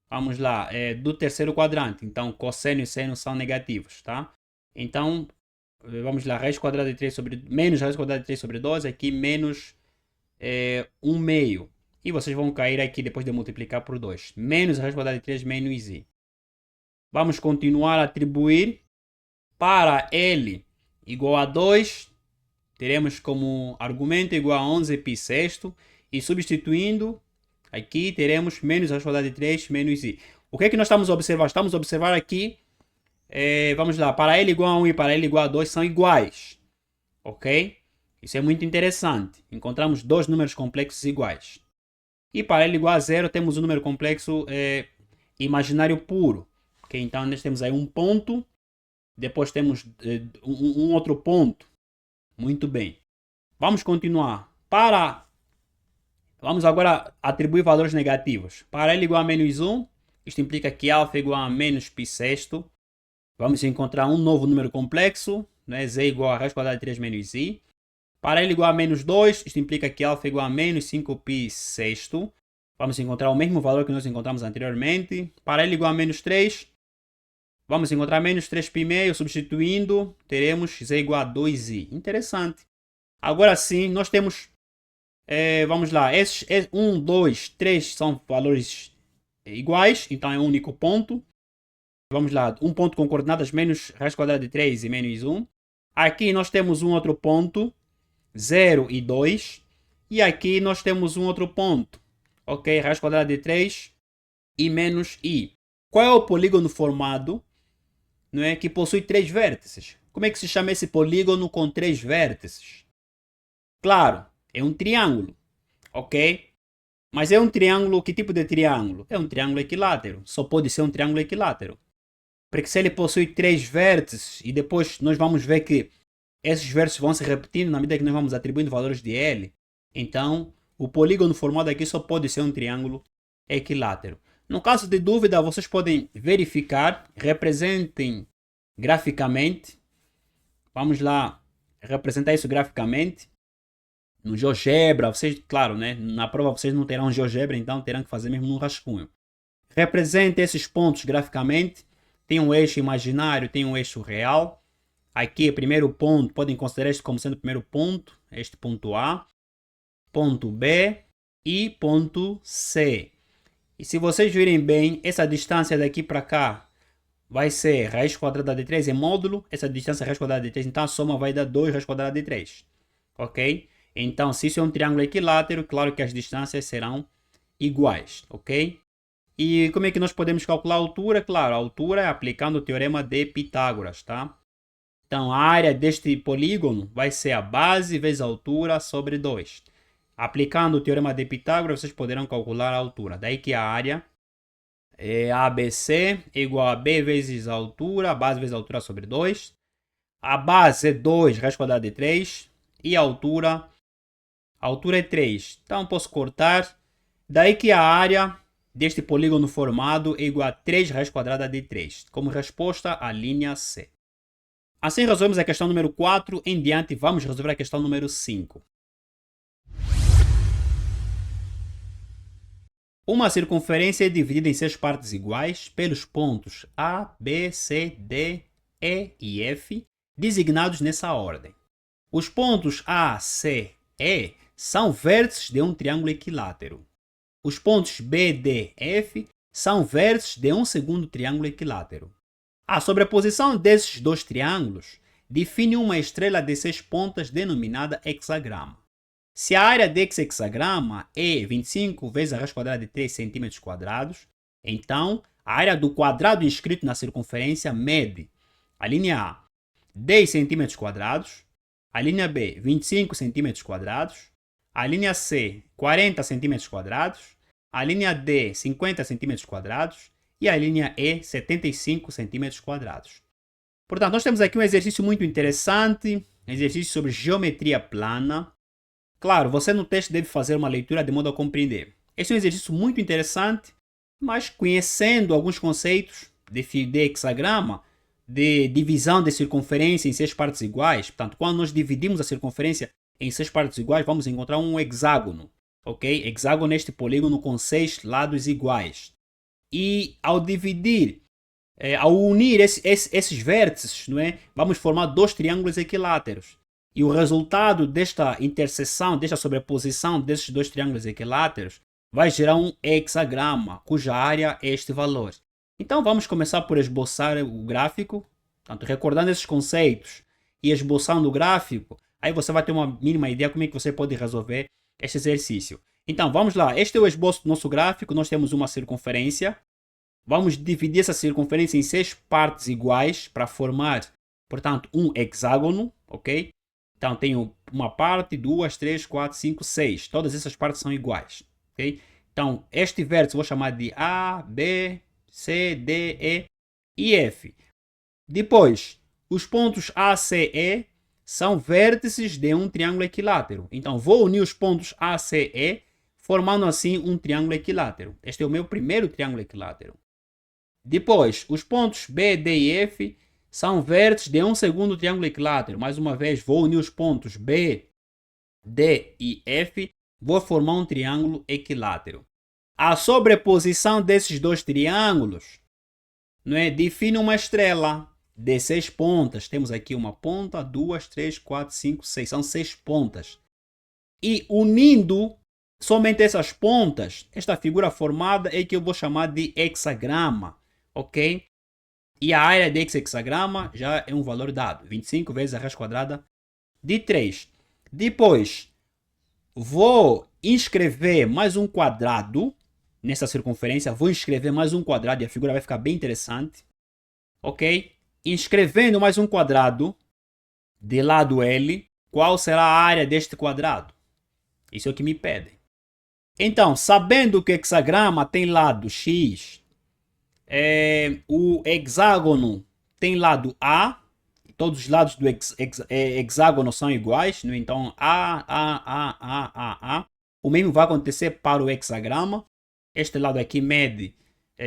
Vamos lá, é do terceiro quadrante. Então, cosseno e seno são negativos, tá? Então, vamos lá, raiz quadrada de 3 sobre... menos raiz quadrada de 3 sobre 2, aqui menos 1 meio. E vocês vão cair aqui depois de multiplicar por 2. Menos raiz quadrada de 3 menos i. Vamos continuar a atribuir. Para L igual a 2, teremos como argumento igual a 11π sexto. E substituindo, aqui teremos menos raiz quadrada de 3 menos i. O que é que nós estamos a observar? Estamos a observar aqui, vamos lá, para L igual a 1 e para L igual a 2 são iguais. Ok? Isso é muito interessante. Encontramos dois números complexos iguais. E para L igual a 0 temos um número complexo imaginário puro. Okay? Então nós temos aí um ponto, depois temos um outro ponto. Muito bem. Vamos continuar. Vamos agora atribuir valores negativos. Para L igual a menos 1, isto implica que α é igual a menos π sexto. Vamos encontrar um novo número complexo, né? Z igual a raiz quadrada de 3 menos i. Para L igual a menos 2, isto implica que α é igual a menos 5π sexto. Vamos encontrar o mesmo valor que nós encontramos anteriormente. Para L igual a menos 3, vamos encontrar menos 3π meio. Substituindo, teremos Z igual a 2i. Interessante. Agora sim, nós temos, vamos lá, esses 1, 2, 3 são valores iguais, então é um único ponto. Vamos lá, um ponto com coordenadas menos raiz quadrada de 3 e menos 1. Aqui nós temos um outro ponto, 0 e 2. E aqui nós temos um outro ponto, ok? Raiz quadrada de 3 e menos i. Qual é o polígono formado, não é, que possui 3 vértices? Como é que se chama esse polígono com 3 vértices? Claro, é um triângulo, ok? Mas é um triângulo, que tipo de triângulo? É um triângulo equilátero. Só pode ser um triângulo equilátero. Porque se ele possui 3 vértices e depois nós vamos ver que esses vértices vão se repetindo na medida que nós vamos atribuindo valores de L, então o polígono formado aqui só pode ser um triângulo equilátero. No caso de dúvida, vocês podem verificar, representem graficamente. Vamos lá representar isso graficamente. No GeoGebra, vocês, claro, né? Na prova vocês não terão GeoGebra, então terão que fazer mesmo no rascunho. Represente esses pontos graficamente. Tem um eixo imaginário, tem um eixo real. Aqui, primeiro ponto, podem considerar este como sendo o primeiro ponto. Este ponto A, ponto B e ponto C. E se vocês virem bem, essa distância daqui para cá vai ser raiz quadrada de 3 em módulo. Essa distância é raiz quadrada de 3, então a soma vai dar 2 raiz quadrada de 3. Ok? Então, se isso é um triângulo equilátero, claro que as distâncias serão iguais, ok? E como é que nós podemos calcular a altura? Claro, a altura é aplicando o teorema de Pitágoras, tá? Então, a área deste polígono vai ser a base vezes a altura sobre 2. Aplicando o teorema de Pitágoras, vocês poderão calcular a altura. Daí que a área é ABC é igual a B vezes a altura, a base vezes a altura sobre 2. A base é 2 raiz quadrada de 3 e a altura é 3. Então, posso cortar. Daí que a área deste polígono formado é igual a 3 raiz quadrada de 3. Como resposta, a linha C. Assim resolvemos a questão número 4. Em diante, vamos resolver a questão número 5. Uma circunferência é dividida em 6 partes iguais pelos pontos A, B, C, D, E e F, designados nessa ordem. Os pontos A, C, E são vértices de um triângulo equilátero. Os pontos B, D, F são vértices de um segundo triângulo equilátero. A sobreposição desses dois triângulos define uma estrela de 6 pontas denominada hexagrama. Se a área desse hexagrama é 25 vezes a raiz quadrada de 3 cm², então a área do quadrado inscrito na circunferência mede, a linha A, 10 cm², A linha B, 25 centímetros quadrados. A linha C, 40 centímetros quadrados. A linha D, 50 centímetros quadrados. E a linha E, 75 centímetros quadrados. Portanto, nós temos aqui um exercício muito interessante, exercício sobre geometria plana. Claro, você no teste deve fazer uma leitura de modo a compreender. Esse é um exercício muito interessante, mas conhecendo alguns conceitos de hexagrama, de divisão de circunferência em 6 partes iguais. Portanto, quando nós dividimos a circunferência em 6 partes iguais, vamos encontrar um hexágono. Ok? Hexágono é este polígono com 6 lados iguais. E ao dividir, ao unir esses vértices, não é? Vamos formar dois triângulos equiláteros. E o resultado desta interseção, desta sobreposição desses dois triângulos equiláteros, vai gerar um hexagrama, cuja área é este valor. Então vamos começar por esboçar o gráfico. Portanto, recordando esses conceitos e esboçando o gráfico, aí você vai ter uma mínima ideia como é que você pode resolver este exercício. Então vamos lá, este é o esboço do nosso gráfico. Nós temos uma circunferência. Vamos dividir essa circunferência em 6 partes iguais para formar, portanto, um hexágono, ok? Então tenho uma parte, 2, 3, 4, 5, 6. Todas essas partes são iguais, ok? Então este vértice vou chamar de A, B, C, D, E e F. Depois, os pontos A, C, E são vértices de um triângulo equilátero. Então vou unir os pontos A, C, E, formando assim um triângulo equilátero. Este é o meu primeiro triângulo equilátero. Depois, os pontos B, D e F são vértices de um segundo triângulo equilátero. Mais uma vez, vou unir os pontos B, D e F, vou formar um triângulo equilátero. A sobreposição desses dois triângulos, não é, define uma estrela de 6 pontas. Temos aqui uma ponta, 2, 3, 4, 5, 6. São 6 pontas. E unindo somente essas pontas, esta figura formada é que eu vou chamar de hexagrama. Ok? E a área desse hexagrama já é um valor dado. 25 vezes a raiz quadrada de 3. Depois, vou inscrever mais um quadrado nessa circunferência. Vou inscrever mais um quadrado e a figura vai ficar bem interessante. Ok? Inscrevendo mais um quadrado de lado L, qual será a área deste quadrado? Isso é o que me pedem. Então, sabendo que o hexagrama tem lado X, o hexágono tem lado A, todos os lados do hexágono são iguais, né? Então A. O mesmo vai acontecer para o hexagrama. Este lado aqui mede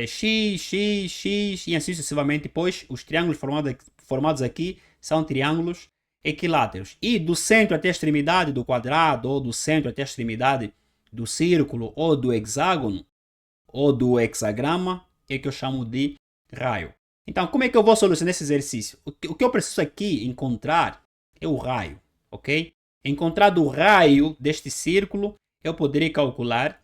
X e assim sucessivamente, pois os triângulos formados aqui são triângulos equiláteros. E do centro até a extremidade do quadrado, ou do centro até a extremidade do círculo, ou do hexágono, ou do hexagrama, é que eu chamo de raio. Então, como é que eu vou solucionar esse exercício? O que eu preciso aqui encontrar é o raio, ok? Encontrado o raio deste círculo, eu poderia calcular,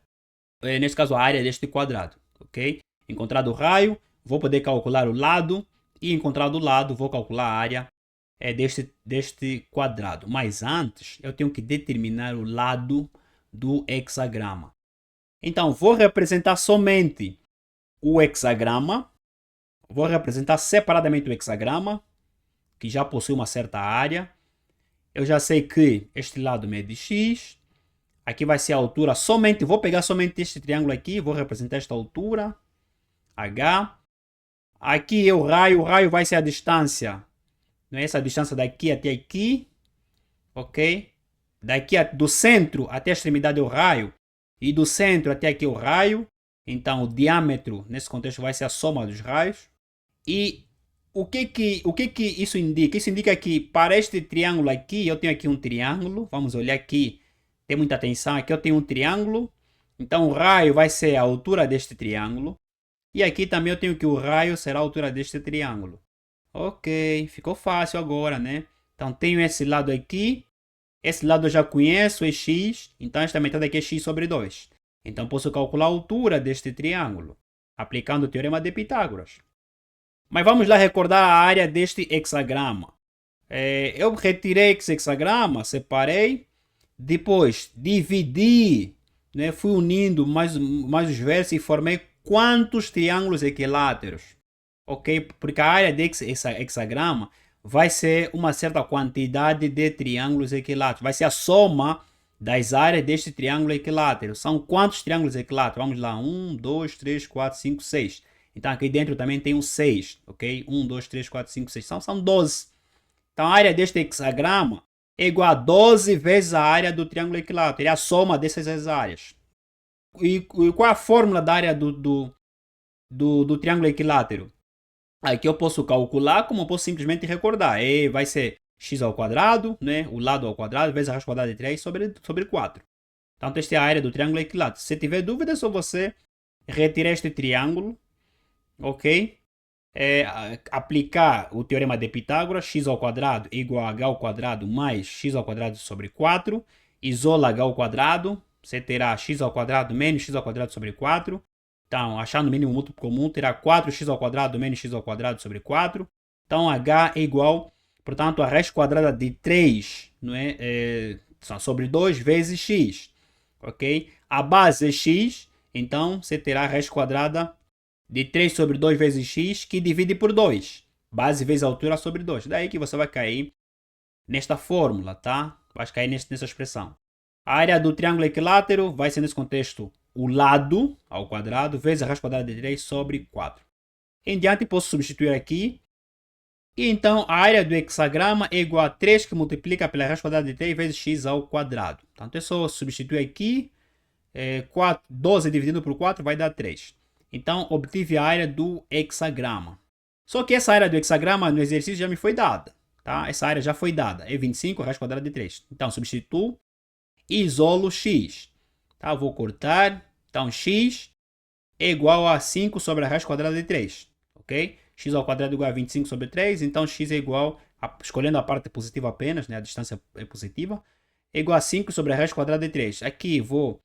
nesse caso, a área deste quadrado, ok? Encontrado o raio, vou poder calcular o lado, e encontrado o lado, vou calcular a área deste quadrado. Mas antes, eu tenho que determinar o lado do hexagrama. Então, vou representar somente o hexagrama. Vou representar separadamente o hexagrama, que já possui uma certa área. Eu já sei que este lado mede X. Aqui vai ser a altura somente, vou pegar somente este triângulo aqui, vou representar esta altura, H. Aqui é o raio vai ser a distância, não é essa distância daqui até aqui, ok? Do centro até a extremidade é o raio, e do centro até aqui é o raio. Então o diâmetro nesse contexto vai ser a soma dos raios. E o que isso indica? Isso indica que para este triângulo aqui, eu tenho aqui um triângulo. Vamos olhar aqui, tem muita atenção. Aqui eu tenho um triângulo. Então o raio vai ser a altura deste triângulo. E aqui também eu tenho que o raio será a altura deste triângulo. Ok, ficou fácil agora, né? Então tenho esse lado aqui. Esse lado eu já conheço, é x. Então esta metade aqui é x sobre 2. Então posso calcular a altura deste triângulo, aplicando o teorema de Pitágoras. Mas vamos lá recordar a área deste hexagrama. Eu retirei esse hexagrama, separei, depois dividi, né, fui unindo mais os vértices e formei quantos triângulos equiláteros. Ok? Porque a área desse hexagrama vai ser uma certa quantidade de triângulos equiláteros. Vai ser a soma das áreas deste triângulo equilátero. São quantos triângulos equiláteros? Vamos lá. 1, 2, 3, 4, 5, 6. Então aqui dentro também tem um 6, ok? 1, 2, 3, 4, 5, 6. São 12. Então a área deste hexagrama é igual a 12 vezes a área do triângulo equilátero. É a soma dessas áreas. E qual é a fórmula da área do triângulo equilátero? Aqui eu posso calcular, como eu posso simplesmente recordar. Vai ser x ao quadrado, né? O lado ao quadrado, vezes a raiz quadrada de 3 sobre 4. Então, esta é a área do triângulo equilátero. Se tiver dúvida, é só você retirar este triângulo, ok? Aplicar o teorema de Pitágoras, x ao quadrado igual a h ao quadrado mais x ao quadrado sobre 4. Isola h ao quadrado, você terá x ao quadrado menos x ao quadrado sobre 4. Então, achando o mínimo múltiplo comum, terá 4x ao quadrado menos x ao quadrado sobre 4. Então, h é igual, portanto, a raiz quadrada de 3, não é? Sobre 2 vezes x, ok? A base é x, então você terá a raiz quadrada de 3 sobre 2 vezes x, que divide por 2. Base vezes altura sobre 2. Daí que você vai cair nesta fórmula, tá? Vai cair nessa expressão. A área do triângulo equilátero vai ser, nesse contexto, o lado ao quadrado vezes a raiz quadrada de 3 sobre 4. Em diante, posso substituir aqui. E então, a área do hexagrama é igual a 3 que multiplica pela raiz quadrada de 3 vezes x ao quadrado. Então, é só substituir aqui. 12 dividido por 4 vai dar 3. Então, obtive a área do hexagrama. Só que essa área do hexagrama no exercício já me foi dada. Tá? Essa área já foi dada. É 25 raiz quadrada de 3. Então, substituo e isolo x. Tá? Vou cortar. Então, x é igual a 5 sobre a raiz quadrada de 3. Ok? X ao quadrado é igual a 25 sobre 3. Então, x é igual, escolhendo a parte positiva apenas, né? A distância é positiva, é igual a 5 sobre a raiz quadrada de 3. Aqui vou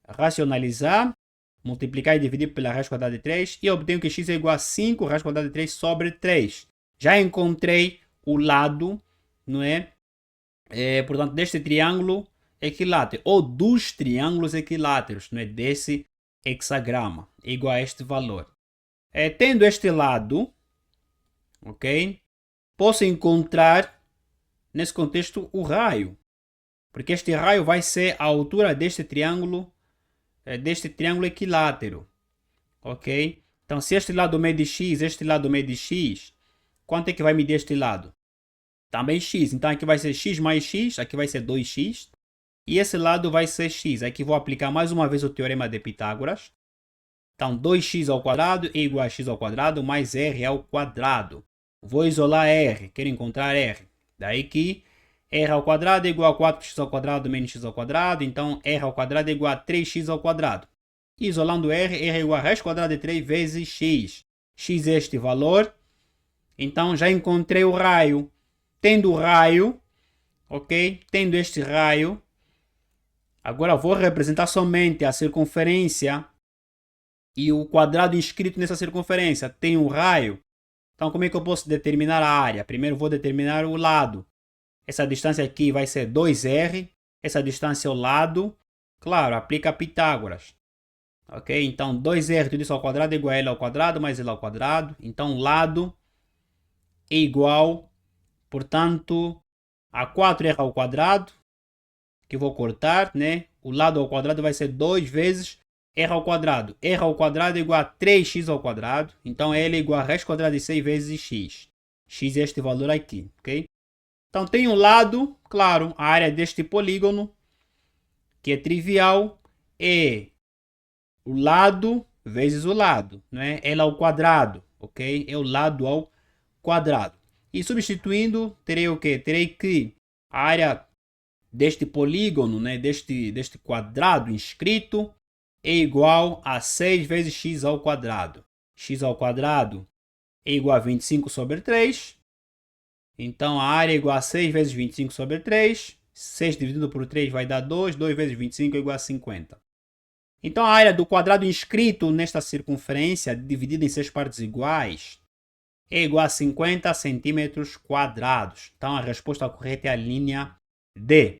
racionalizar, multiplicar e dividir pela raiz quadrada de 3 e obtenho que x é igual a 5 raiz quadrada de 3 sobre 3. Já encontrei o lado, não é? Portanto, deste triângulo equilátero, ou dos triângulos equiláteros, não é? Desse hexagrama, igual a este valor. Tendo este lado, ok? Posso encontrar, nesse contexto, o raio. Porque este raio vai ser a altura deste triângulo equilátero, ok? Então, se este lado mede x, este lado mede x, quanto é que vai medir este lado? Também x. Então, aqui vai ser x mais x, aqui vai ser 2x. E esse lado vai ser x. Aqui vou aplicar mais uma vez o teorema de Pitágoras. Então, 2x ao quadrado é igual a x ao quadrado mais r ao quadrado. Vou isolar r, quero encontrar r. Daí que r ao quadrado é igual a 4x ao quadrado menos x ao quadrado. Então, r ao quadrado é igual a 3x ao quadrado. Isolando r, r é igual a raiz quadrada de 3 vezes x. X é este valor. Então, já encontrei o raio. Tendo o raio, ok? Tendo este raio, agora vou representar somente a circunferência e o quadrado inscrito nessa circunferência. Tem um raio. Então, como é que eu posso determinar a área? Primeiro vou determinar o lado. Essa distância aqui vai ser 2r. Essa distância é o lado. Claro, aplica Pitágoras. Ok? Então, 2r tudo isso ao quadrado é igual a l ao quadrado mais l ao quadrado. Então, lado é igual, portanto, a 4r ao quadrado, que eu vou cortar, né? O lado ao quadrado vai ser 2 vezes r ao quadrado. R ao quadrado é igual a 3x ao quadrado. Então, L é igual a raiz quadrada de 6 vezes x. X é este valor aqui, ok? Então, tem um lado, claro, a área deste polígono, que é trivial, é o lado vezes o lado, né? L ao quadrado, ok? É o lado ao quadrado. E substituindo, terei o quê? Terei que a área deste polígono, né? Deste quadrado inscrito, é igual a 6 vezes x ao quadrado. X ao quadrado é igual a 25 sobre 3. Então, a área é igual a 6 vezes 25 sobre 3. 6 dividido por 3 vai dar 2. 2 vezes 25 é igual a 50. Então, a área do quadrado inscrito nesta circunferência, dividida em 6 partes iguais, é igual a 50 centímetros quadrados. Então, a resposta correta é a linha D.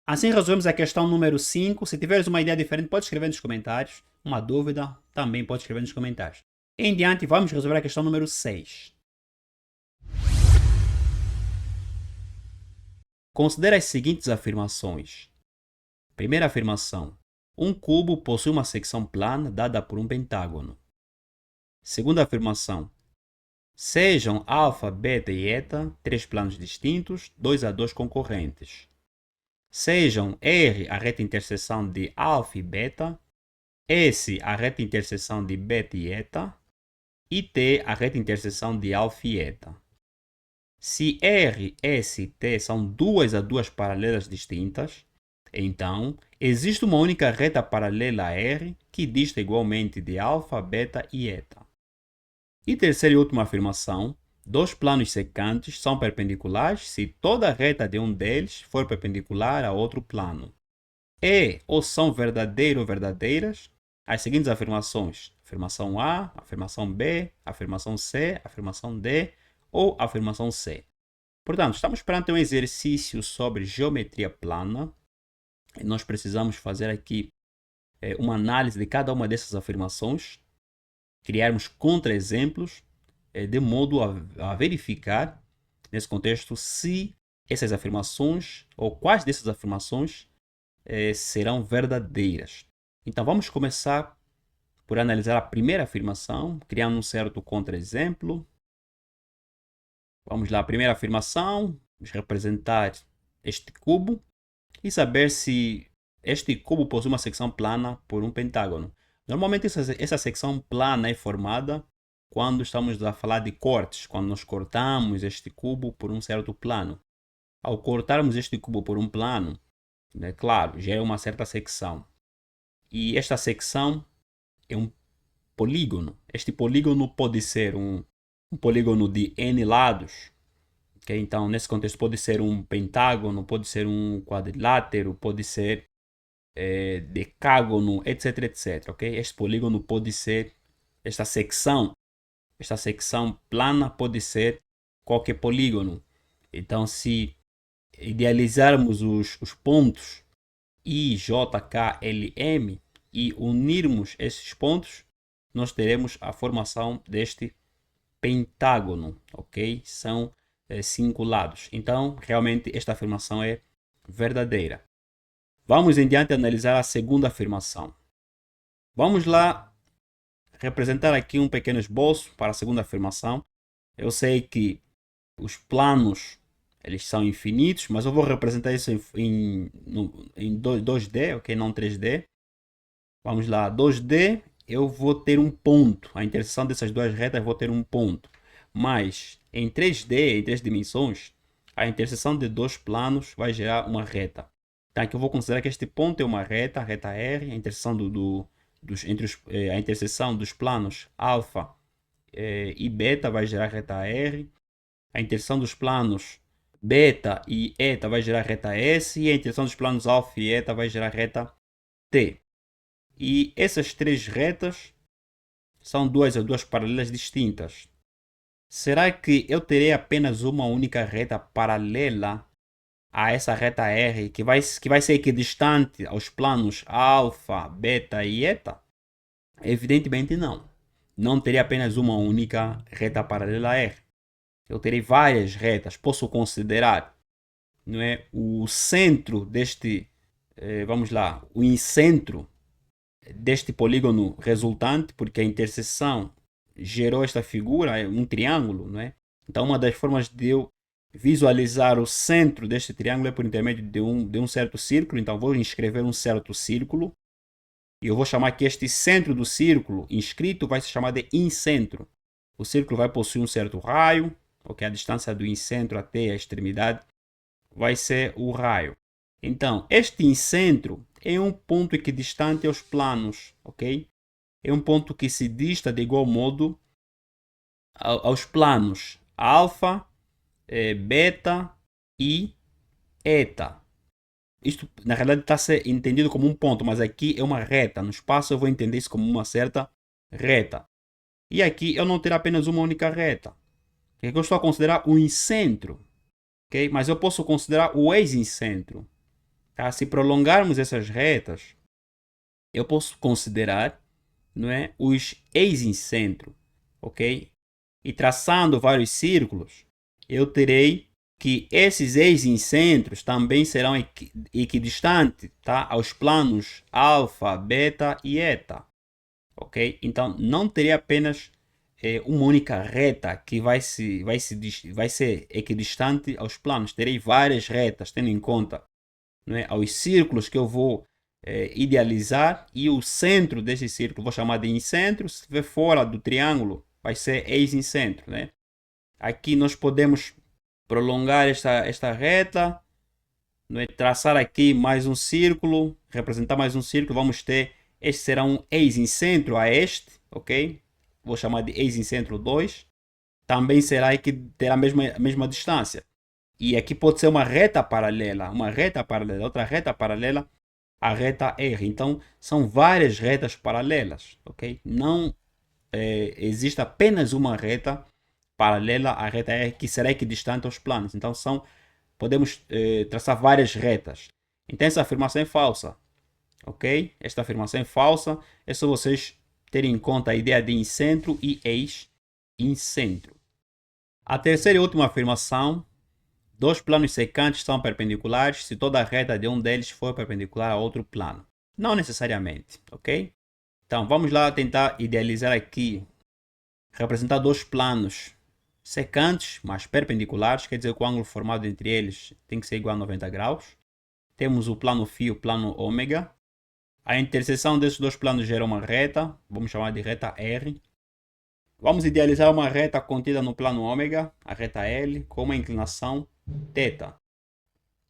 Assim resolvemos a questão número 5. Se tiveres uma ideia diferente, pode escrever nos comentários. Uma dúvida, também pode escrever nos comentários. Em diante, vamos resolver a questão número 6. Considere as seguintes afirmações. Primeira afirmação. Um cubo possui uma secção plana dada por um pentágono. Segunda afirmação. Sejam alfa, beta e eta três planos distintos, 2 a 2 concorrentes. Sejam R a reta interseção de alfa e beta, S a reta interseção de beta e eta, e T a reta interseção de alfa e eta. Se R, S e T são 2 a 2 paralelas distintas, então existe uma única reta paralela a R que dista igualmente de alfa, beta e eta. E terceira e última afirmação, dois planos secantes são perpendiculares se toda reta de um deles for perpendicular a outro plano. E ou são verdadeiro ou verdadeiras as seguintes afirmações: afirmação A, afirmação B, afirmação C, afirmação D ou afirmação C. Portanto, estamos perante um exercício sobre geometria plana. E nós precisamos fazer aqui uma análise de cada uma dessas afirmações, criarmos contra-exemplos, de modo a verificar, nesse contexto, se essas afirmações ou quais dessas afirmações serão verdadeiras. Então, vamos começar por analisar a primeira afirmação, criando um certo contra-exemplo. Vamos lá, a primeira afirmação, vamos representar este cubo e saber se este cubo possui uma secção plana por um pentágono. Normalmente essa secção plana é formada quando estamos a falar de cortes, quando nós cortamos este cubo por um certo plano. Ao cortarmos este cubo por um plano, claro, gera uma certa secção. E esta secção é um polígono. Este polígono pode ser um polígono de N lados. Okay? Então, nesse contexto, pode ser um pentágono, pode ser um quadrilátero, pode ser decágono, etc, etc. Okay? Este polígono pode ser, esta secção plana pode ser qualquer polígono. Então, se idealizarmos os pontos I, J, K, L, M e unirmos esses pontos, nós teremos a formação deste pentágono, ok? São 5 lados. Então, realmente, esta afirmação é verdadeira. Vamos em diante analisar a segunda afirmação. Vamos lá representar aqui um pequeno esboço para a segunda afirmação. Eu sei que os planos eles são infinitos, mas eu vou representar isso em 2D, ok? Não 3D. Vamos lá, 2D, eu vou ter um ponto. A interseção dessas duas retas vou ter um ponto. Mas em 3D, em 3 dimensões, a interseção de dois planos vai gerar uma reta. Então aqui eu vou considerar que este ponto é uma reta, a reta R, a interseção, a interseção dos planos alfa e beta vai gerar reta R. A interseção dos planos beta e eta vai gerar reta S. E a interseção dos planos alfa e eta vai gerar reta T. E essas três retas são duas paralelas distintas. Será que eu terei apenas uma única reta paralela a essa reta R que vai ser equidistante aos planos alfa, beta e eta? Evidentemente não. Não teria apenas uma única reta paralela a R. Eu terei várias retas. Posso considerar, não é, o centro deste, vamos lá, o incentro deste polígono resultante, porque a interseção gerou esta figura, um triângulo, não é? Então, uma das formas de eu visualizar o centro deste triângulo é por intermédio de um certo círculo. Então, vou inscrever um certo círculo e eu vou chamar que este centro do círculo inscrito vai se chamar de incentro. O círculo vai possuir um certo raio, ok? A distância do incentro até a extremidade vai ser o raio. Então, este incentro é um ponto equidistante aos planos, ok? É um ponto que se dista de igual modo aos planos alfa, beta e eta. Isto, na realidade, está a ser entendido como um ponto, mas aqui é uma reta. No espaço, eu vou entender isso como uma certa reta. E aqui, eu não terei apenas uma única reta. Que eu estou a considerar o incentro, ok? Mas eu posso considerar o ex-incentro. Tá? Se prolongarmos essas retas, eu posso considerar, não é, os ex-incentro, ok? E traçando vários círculos, eu terei que esses ex-incentros também serão equidistantes, tá, aos planos alfa, beta e eta. Ok? Então, não teria apenas uma única reta que vai ser equidistante aos planos. Terei várias retas, tendo em conta, não é, aos círculos que eu vou idealizar, e o centro desse círculo vou chamar de incentro. Se estiver fora do triângulo, vai ser ex-incentro. Né? Aqui nós podemos prolongar esta reta, não é? Traçar aqui mais um círculo, representar mais um círculo. Vamos ter, este será um ex-incentro a este, ok? Vou chamar de ex-incentro 2. Também será que terá a mesma distância. E aqui pode ser uma reta paralela, outra reta paralela, a reta R. Então, são várias retas paralelas, ok? Não existe apenas uma reta paralela à reta R que será equidistante aos planos. Então, podemos traçar várias retas. Então, essa afirmação é falsa, ok? Esta afirmação é falsa. É só vocês terem em conta a ideia de incentro e ex-incentro. A terceira e última afirmação: dois planos secantes são perpendiculares se toda a reta de um deles for perpendicular a outro plano. Não necessariamente, ok? Então, vamos lá tentar idealizar aqui, representar dois planos secantes, mas perpendiculares, quer dizer que o ângulo formado entre eles tem que ser igual a 90 graus. Temos o plano φ e o plano ômega. A interseção desses dois planos gera uma reta, vamos chamar de reta R. Vamos idealizar uma reta contida no plano ômega, a reta L, com uma inclinação θ.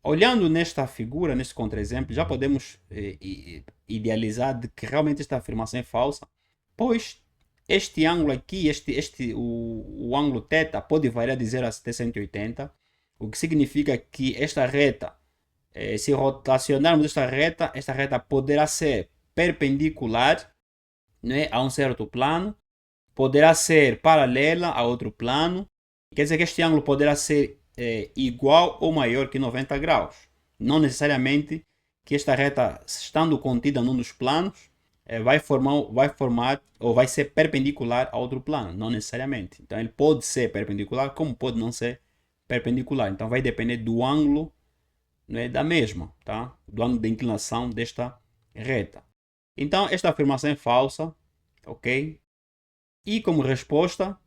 Olhando nesta figura, neste contra-exemplo, já podemos idealizar de que realmente esta afirmação é falsa, pois este ângulo aqui, o ângulo θ, pode variar de 0 até 180, o que significa que esta reta, se rotacionarmos esta reta poderá ser perpendicular, né, a um certo plano, poderá ser paralela a outro plano. Quer dizer que este ângulo poderá ser igual ou maior que 90 graus. Não necessariamente que esta reta, estando contida num dos planos, vai formar ou vai ser perpendicular a outro plano. Não necessariamente. Então ele pode ser perpendicular, como pode não ser perpendicular. Então vai depender do ângulo, né, da mesma, tá? Do ângulo de inclinação desta reta. Então esta afirmação é falsa, ok? E como resposta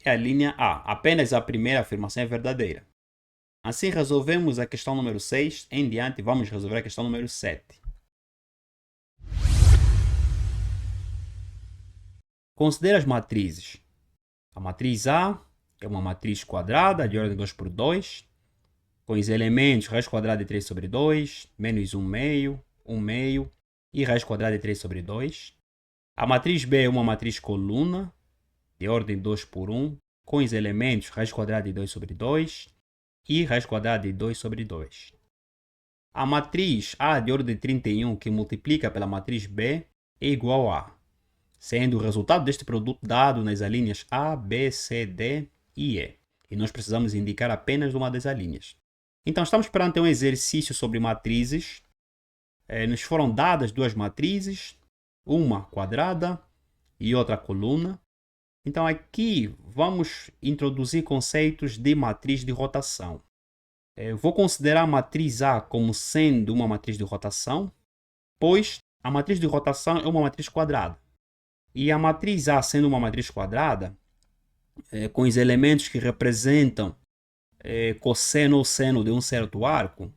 é a linha A. Apenas a primeira afirmação é verdadeira. Assim resolvemos a questão número 6. Em diante vamos resolver a questão número 7. Considere as matrizes. A matriz A é uma matriz quadrada de ordem 2 por 2, com os elementos raiz quadrada de 3 sobre 2, menos 1 meio, 1 meio e raiz quadrada de 3 sobre 2. A matriz B é uma matriz coluna de ordem 2 por 1, com os elementos raiz quadrada de 2 sobre 2 e raiz quadrada de 2 sobre 2. A matriz A de ordem 31 que multiplica pela matriz B é igual a, sendo o resultado deste produto dado nas alíneas A, B, C, D e E. E nós precisamos indicar apenas uma das alíneas. Então, estamos perante um exercício sobre matrizes. Nos foram dadas duas matrizes, uma quadrada e outra coluna. Então, aqui vamos introduzir conceitos de matriz de rotação. Vou considerar a matriz A como sendo uma matriz de rotação, pois a matriz de rotação é uma matriz quadrada. E a matriz A sendo uma matriz quadrada, com os elementos que representam cosseno ou seno de um certo arco,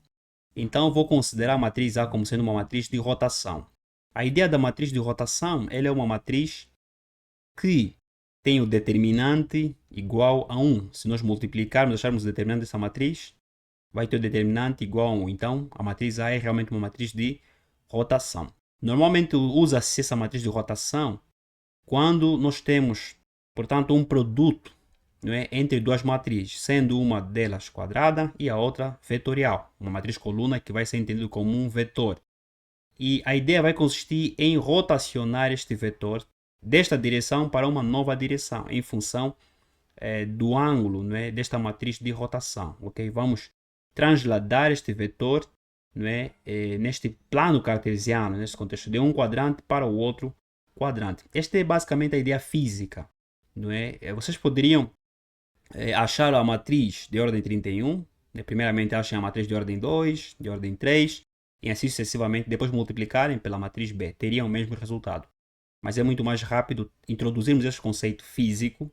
então vou considerar a matriz A como sendo uma matriz de rotação. A ideia da matriz de rotação, ela é uma matriz que tem o determinante igual a 1. Se nós multiplicarmos, acharmos o determinante dessa matriz, vai ter o determinante igual a 1. Então, a matriz A é realmente uma matriz de rotação. Normalmente usa-se essa matriz de rotação quando nós temos, portanto, um produto, não é, entre duas matrizes, sendo uma delas quadrada e a outra vetorial. Uma matriz coluna que vai ser entendido como um vetor. E a ideia vai consistir em rotacionar este vetor desta direção para uma nova direção, em função do ângulo, não é, desta matriz de rotação. Okay? Vamos transladar este vetor, não é, neste plano cartesiano, neste contexto, de um quadrante para o outro quadrante. Esta é basicamente a ideia física. Não é? Vocês poderiam achar a matriz de ordem 31, Primeiramente achem a matriz de ordem 2, de ordem 3, e assim sucessivamente, depois multiplicarem pela matriz B. Teriam o mesmo resultado. Mas é muito mais rápido introduzirmos esse conceito físico,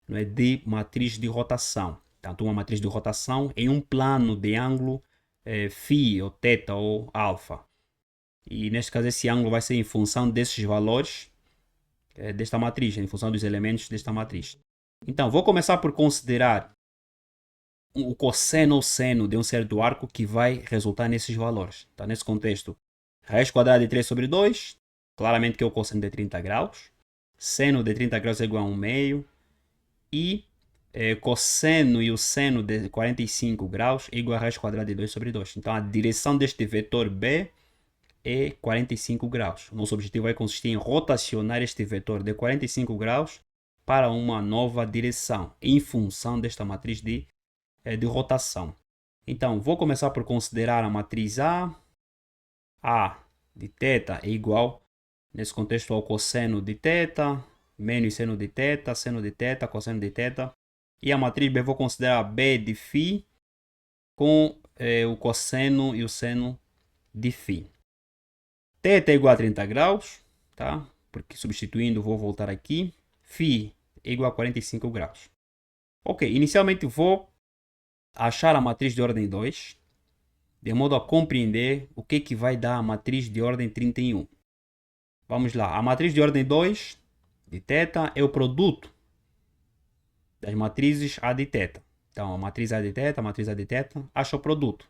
não é, de matriz de rotação. Tanto uma matriz de rotação em um plano de ângulo φ, ou θ, ou alfa. E neste caso esse ângulo vai ser em função desses valores desta matriz, em função dos elementos desta matriz. Então, vou começar por considerar o cosseno ou seno de um certo arco que vai resultar nesses valores. Então, nesse contexto, raiz quadrada de 3 sobre 2, claramente que é o cosseno de 30 graus. Seno de 30 graus é igual a 1 meio. E cosseno e o seno de 45 graus é igual a raiz quadrada de 2 sobre 2. Então, a direção deste vetor B é 45 graus. Nosso objetivo vai consistir em rotacionar este vetor de 45 graus para uma nova direção, em função desta matriz de rotação. Então, vou começar por considerar a matriz A de θ é igual, nesse contexto, ao cosseno de θ, menos seno de θ, seno de θ, cosseno de θ. E a matriz B vou considerar B de φ com o cosseno e o seno de φ. θ é igual a 30 graus, tá? Porque substituindo vou voltar aqui. φ é igual a 45 graus. Ok, inicialmente vou achar a matriz de ordem 2, de modo a compreender o que vai dar a matriz de ordem 31. Vamos lá, a matriz de ordem 2 de θ é o produto das matrizes A de θ. Então, a matriz A de θ, a matriz A de θ, acha o produto.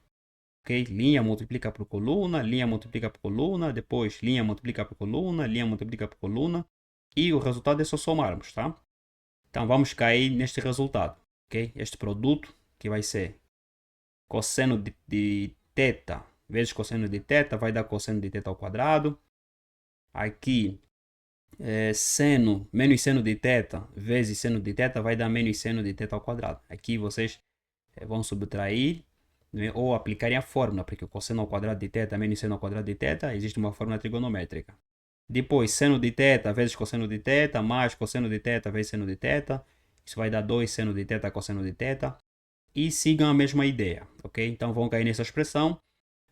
Okay? Linha multiplica por coluna, linha multiplica por coluna, depois linha multiplica por coluna, linha multiplica por coluna, e o resultado é só somarmos, tá? Então vamos cair neste resultado, ok? Este produto que vai ser cosseno de θ vezes cosseno de θ vai dar cosseno de θ ao quadrado. Aqui seno menos seno de θ vezes seno de θ vai dar menos seno de θ ao quadrado. Aqui vocês vão subtrair, né, ou aplicarem a fórmula, porque o cosseno ao quadrado de θ menos seno ao quadrado de θ, existe uma fórmula trigonométrica. Depois, seno de θ vezes cosseno de θ, mais cosseno de θ vezes seno de θ. Isso vai dar 2 seno de θ cosseno de θ. E sigam a mesma ideia, ok? Então vão cair nessa expressão.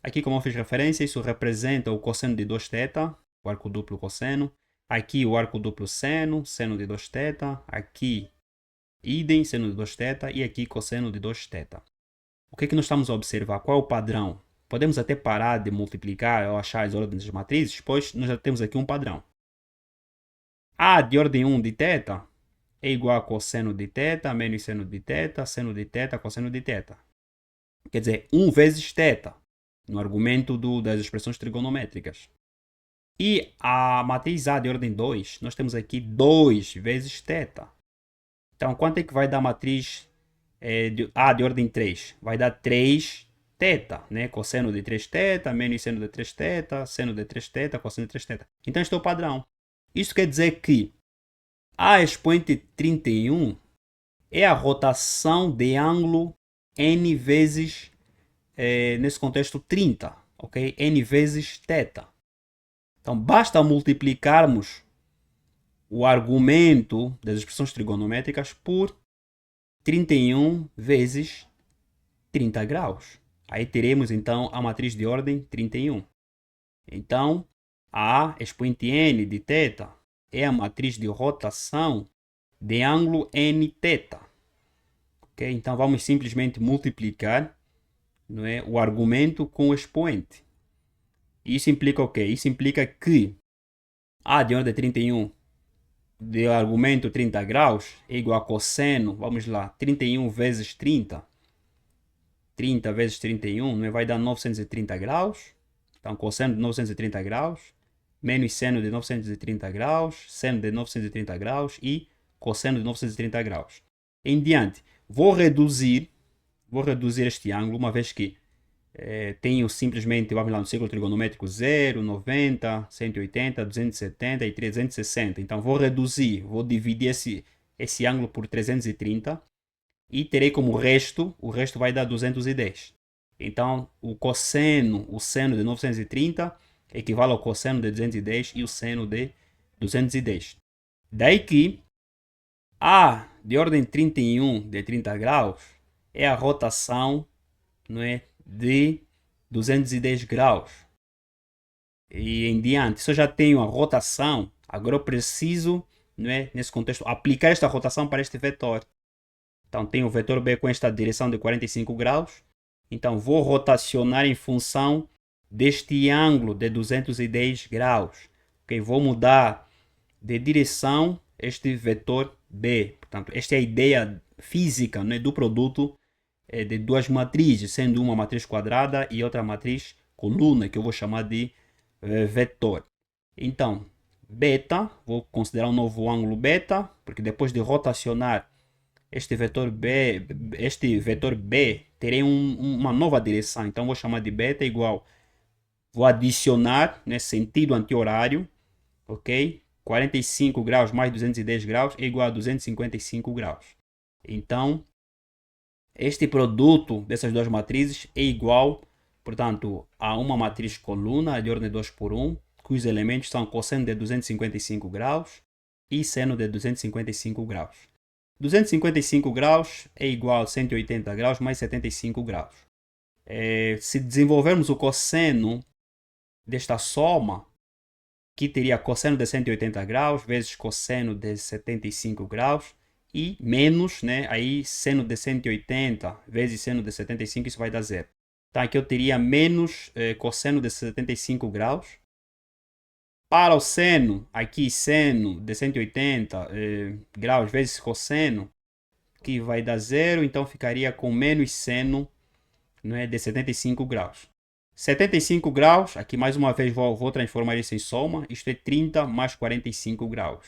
Aqui, como eu fiz referência, isso representa o cosseno de 2θ, o arco duplo cosseno. Aqui o arco duplo seno, seno de 2θ. Aqui, idem, seno de 2θ. E aqui, cosseno de 2θ. O que nós estamos a observar? Qual é o padrão? Podemos até parar de multiplicar ou achar as ordens das matrizes, pois nós já temos aqui um padrão. A de ordem 1 de θ é igual a cosseno de θ menos seno de θ, seno de θ, cosseno de θ. Quer dizer, 1 vezes θ, no argumento das expressões trigonométricas. E a matriz A de ordem 2, nós temos aqui 2 vezes θ. Então, quanto é que vai dar a matriz A de ordem 3? Vai dar 3θ, né? Cosseno de 3θ, menos seno de 3θ, seno de 3θ, cosseno de 3θ. Então, este é o padrão. Isso quer dizer que a expoente 31 é a rotação de ângulo n vezes, nesse contexto, 30, ok? N vezes θ. Então, basta multiplicarmos o argumento das expressões trigonométricas por 31 vezes 30 graus. Aí teremos, então, a matriz de ordem 31. Então, a expoente n de θ é a matriz de rotação de ângulo nθ. Okay? Então, vamos simplesmente multiplicar, não é, o argumento com o expoente. Isso implica o quê? Isso implica que A de ordem 31 de argumento 30 graus é igual a cosseno, vamos lá, 31 vezes 30. 30 vezes 31, não é? Vai dar 930 graus. Então, cosseno de 930 graus, menos seno de 930 graus, seno de 930 graus e cosseno de 930 graus. Em diante, vou reduzir este ângulo, uma vez que tenho simplesmente, vamos lá, no círculo trigonométrico 0, 90, 180, 270 e 360. Então, vou dividir esse ângulo por 330 e terei como resto, o resto vai dar 210. Então, o seno de 930 equivale ao cosseno de 210 e o seno de 210. Daí que A de ordem 31 de 30 graus é a rotação não é, de 210 graus e em diante. Se eu já tenho a rotação, agora eu preciso, não é, nesse contexto, aplicar esta rotação para este vetor. Então, tenho o vetor B com esta direção de 45 graus. Então, vou rotacionar em função deste ângulo de 210 graus. Okay? Vou mudar de direção este vetor B. Portanto, esta é a ideia física, né, do produto de duas matrizes, sendo uma matriz quadrada e outra matriz coluna, que eu vou chamar de vetor. Então, beta, vou considerar um novo ângulo beta, porque depois de rotacionar este vetor B terei uma nova direção. Então, vou chamar de beta igual, vou adicionar nesse sentido anti-horário, ok? 45 graus mais 210 graus é igual a 255 graus. Então, este produto dessas duas matrizes é igual, portanto, a uma matriz coluna de ordem 2 por 1, cujos elementos são cosseno de 255 graus e seno de 255 graus. 255 graus é igual a 180 graus mais 75 graus. Se desenvolvermos o cosseno desta soma, que teria cosseno de 180 graus vezes cosseno de 75 graus e menos, né, aí seno de 180 vezes seno de 75, isso vai dar zero. Então aqui eu teria menos cosseno de 75 graus. Para o seno, aqui seno de 180 graus vezes cosseno, que vai dar zero, então ficaria com menos seno, não é, de 75 graus. 75 graus, aqui mais uma vez vou transformar isso em soma, isto é 30 mais 45 graus.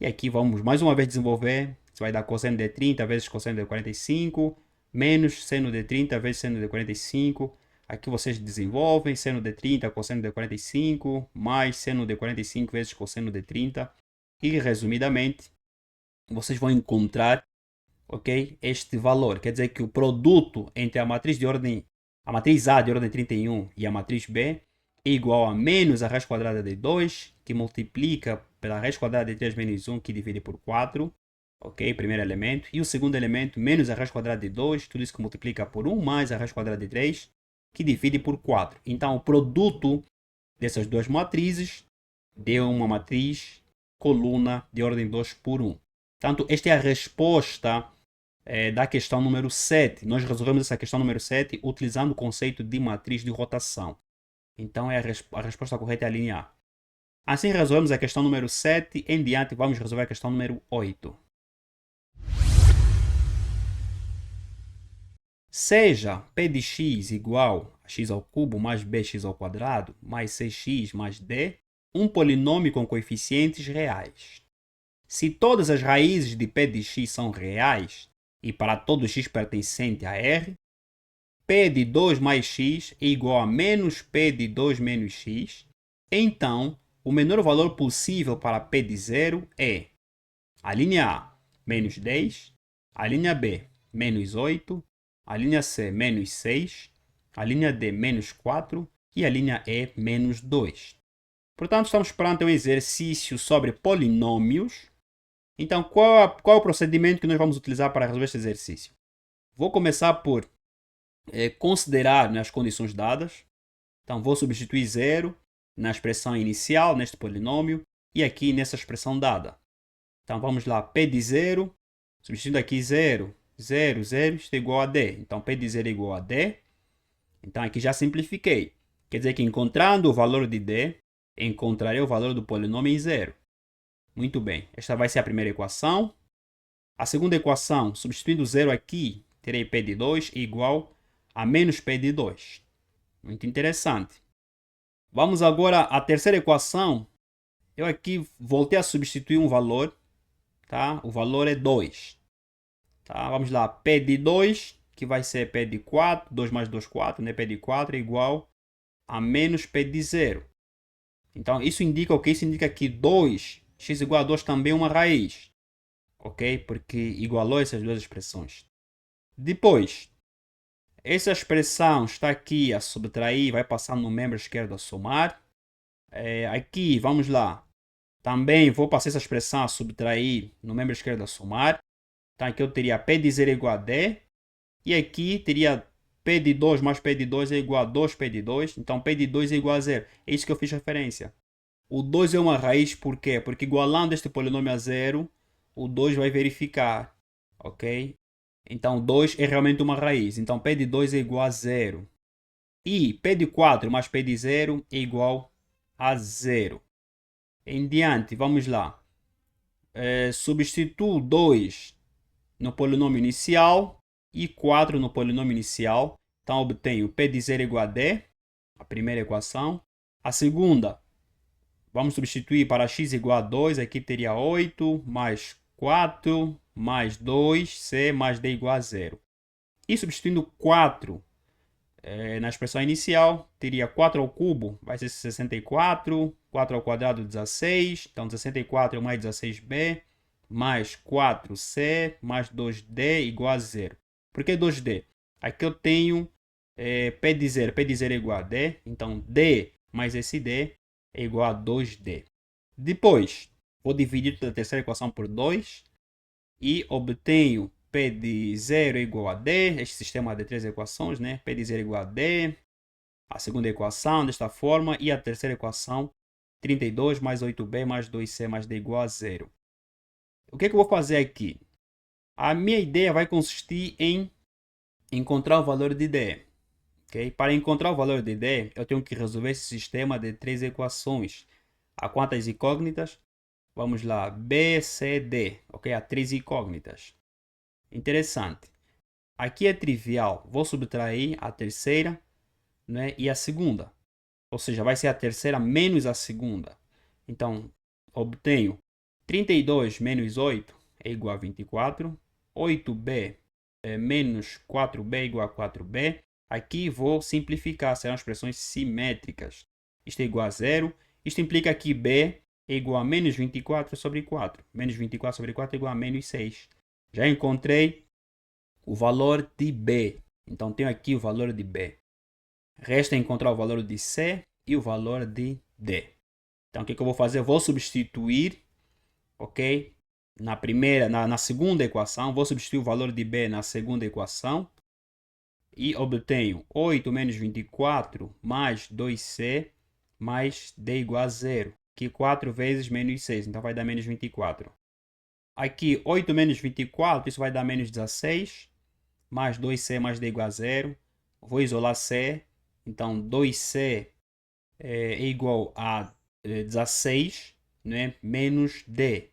E aqui vamos mais uma vez desenvolver, isso vai dar cosseno de 30 vezes cosseno de 45, menos seno de 30 vezes seno de 45. Aqui vocês desenvolvem seno de 30, cosseno de 45, mais seno de 45 vezes cosseno de 30. E, resumidamente, vocês vão encontrar, ok, este valor. Quer dizer que o produto entre a matriz A de ordem 31 e a matriz B é igual a menos a raiz quadrada de 2, que multiplica pela raiz quadrada de 3 menos 1, que divide por 4. Ok, primeiro elemento. E o segundo elemento, menos a raiz quadrada de 2, tudo isso que multiplica por 1, mais a raiz quadrada de 3, que divide por 4. Então, o produto dessas duas matrizes deu uma matriz coluna de ordem 2 por 1. Portanto, esta é a resposta da questão número 7. Nós resolvemos essa questão número 7 utilizando o conceito de matriz de rotação. Então, a resposta correta é a linha A. Assim, resolvemos a questão número 7. Em diante, vamos resolver a questão número 8. Seja P de x igual a x ao cubo mais bx ao quadrado mais 6x mais d um polinômio com coeficientes reais. Se todas as raízes de P de x são reais e para todo x pertencente a R, P de 2 mais x é igual a menos P de 2 menos x, então o menor valor possível para P de 0 é a linha A, menos 10, a linha B, menos 8, a linha C, menos 6, a linha D, menos 4 e a linha E, menos 2. Portanto, estamos perante um exercício sobre polinômios. Então, qual é o procedimento que nós vamos utilizar para resolver este exercício? Vou começar por considerar as condições dadas. Então, vou substituir 0 na expressão inicial, neste polinômio, e aqui nessa expressão dada. Então, vamos lá, P de 0, substituindo aqui 0, 0, 0, isto é igual a D. Então, P de 0 é igual a D. Então, aqui já simplifiquei. Quer dizer que encontrando o valor de D, encontrarei o valor do polinômio em 0. Muito bem, esta vai ser a primeira equação. A segunda equação, substituindo 0 aqui, terei P de 2 igual a menos P de 2. Muito interessante. Vamos agora à terceira equação. Eu aqui voltei a substituir um valor. Tá? O valor é 2. Tá? Vamos lá, P de 2, que vai ser P de 4, 2 mais 2, 4, né? P de 4 é igual a menos P de 0. Então, isso indica o que? Isso indica que 2, x igual a 2 também é uma raiz. Ok? Porque igualou essas duas expressões. Depois, essa expressão está aqui a subtrair, vai passar no membro esquerdo a somar. Aqui, vamos lá. Também vou passar essa expressão a subtrair no membro esquerdo a somar. Então, aqui eu teria P de 0 igual a D. E aqui teria P de 2 mais P de 2 é igual a 2P de 2. Então, P de 2 é igual a 0. É isso que eu fiz referência. O 2 é uma raiz, por quê? Porque igualando este polinômio a 0, o 2 vai verificar. Ok? Então, 2 é realmente uma raiz. Então, P de 2 é igual a 0. E P de 4 mais P de 0 é igual a 0. Em diante, vamos lá. Substituo 2 no polinômio inicial e 4 no polinômio inicial. Então, obtenho P de 0 igual a D, a primeira equação. A segunda, vamos substituir para x igual a 2. Aqui teria 8 mais 4 mais 2c mais d igual a 0. E substituindo 4 na expressão inicial, teria 4 ao cubo, vai ser 64, 4 ao quadrado 16, então 64 mais 16b, mais 4c, mais 2d igual a 0. Por que 2d? Aqui eu tenho P de 0 é igual a d, então d mais esse d é igual a 2d. Depois, vou dividir a terceira equação por 2 e obtenho P de 0 é igual a D, este sistema de três equações, né? P de 0 é igual a D, a segunda equação desta forma, e a terceira equação, 32 mais 8B mais 2C mais D igual a 0. O que é que eu vou fazer aqui? A minha ideia vai consistir em encontrar o valor de D. Okay? Para encontrar o valor de D, eu tenho que resolver esse sistema de três equações. Há quantas incógnitas? Vamos lá, B, C, D. Ok? Há três incógnitas. Interessante. Aqui é trivial. Vou subtrair a terceira, né, e a segunda. Ou seja, vai ser a terceira menos a segunda. Então, obtenho 32 menos 8 é igual a 24. 8b menos 4b é igual a 4b. Aqui vou simplificar, serão expressões simétricas. Isto é igual a 0. Isto implica que b é igual a menos 24 sobre 4. Menos 24 sobre 4 é igual a menos 6. Já encontrei o valor de B. Então, tenho aqui o valor de B. Resta encontrar o valor de C e o valor de D. Então, o que eu vou fazer? Eu vou substituir, ok? Na segunda equação, vou substituir o valor de B na segunda equação. E obtenho 8 menos 24 mais 2C mais D igual a 0. Que 4 vezes menos 6, então vai dar menos 24. Aqui, 8 menos 24, isso vai dar menos 16. Mais 2C mais D igual a 0. Vou isolar C. Então, 2C é igual a 16, né? Menos D.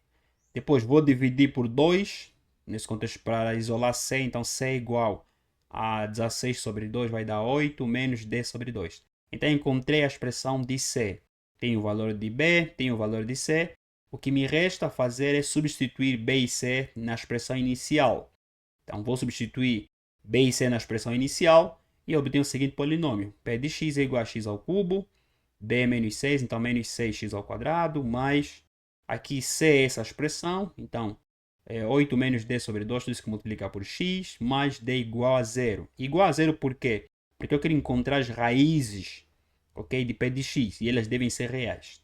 Depois, vou dividir por 2. Nesse contexto, para isolar C. Então, C é igual a 16 sobre 2 vai dar 8 menos D sobre 2. Então, encontrei a expressão de C. Tenho o valor de B, tenho o valor de C. O que me resta fazer é substituir B e C na expressão inicial. Então, vou substituir B e C na expressão inicial e obtenho o seguinte polinômio. P de x é igual a x ao cubo, D é menos 6, então menos 6x ao quadrado, mais aqui C é essa expressão, então 8 menos D sobre 2, tudo isso que multiplicar por x, mais D igual a 0. Igual a 0 por quê? Porque eu quero encontrar as raízes, ok, de P de x, e elas devem ser reais.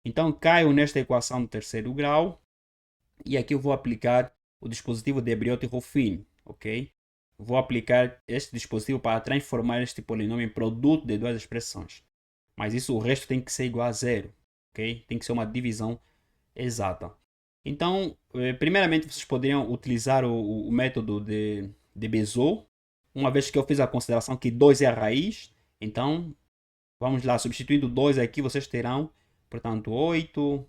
Então, caio nesta equação do terceiro grau, e aqui eu vou aplicar o dispositivo de Briot-Ruffin, ok? Vou aplicar este dispositivo para transformar este polinômio em produto de duas expressões. Mas isso, o resto tem que ser igual a zero, ok? Tem que ser uma divisão exata. Então, primeiramente, vocês poderiam utilizar o método de Bezout, uma vez que eu fiz a consideração que 2 é a raiz. Então, vamos lá, substituindo 2 aqui, vocês terão, portanto, 8,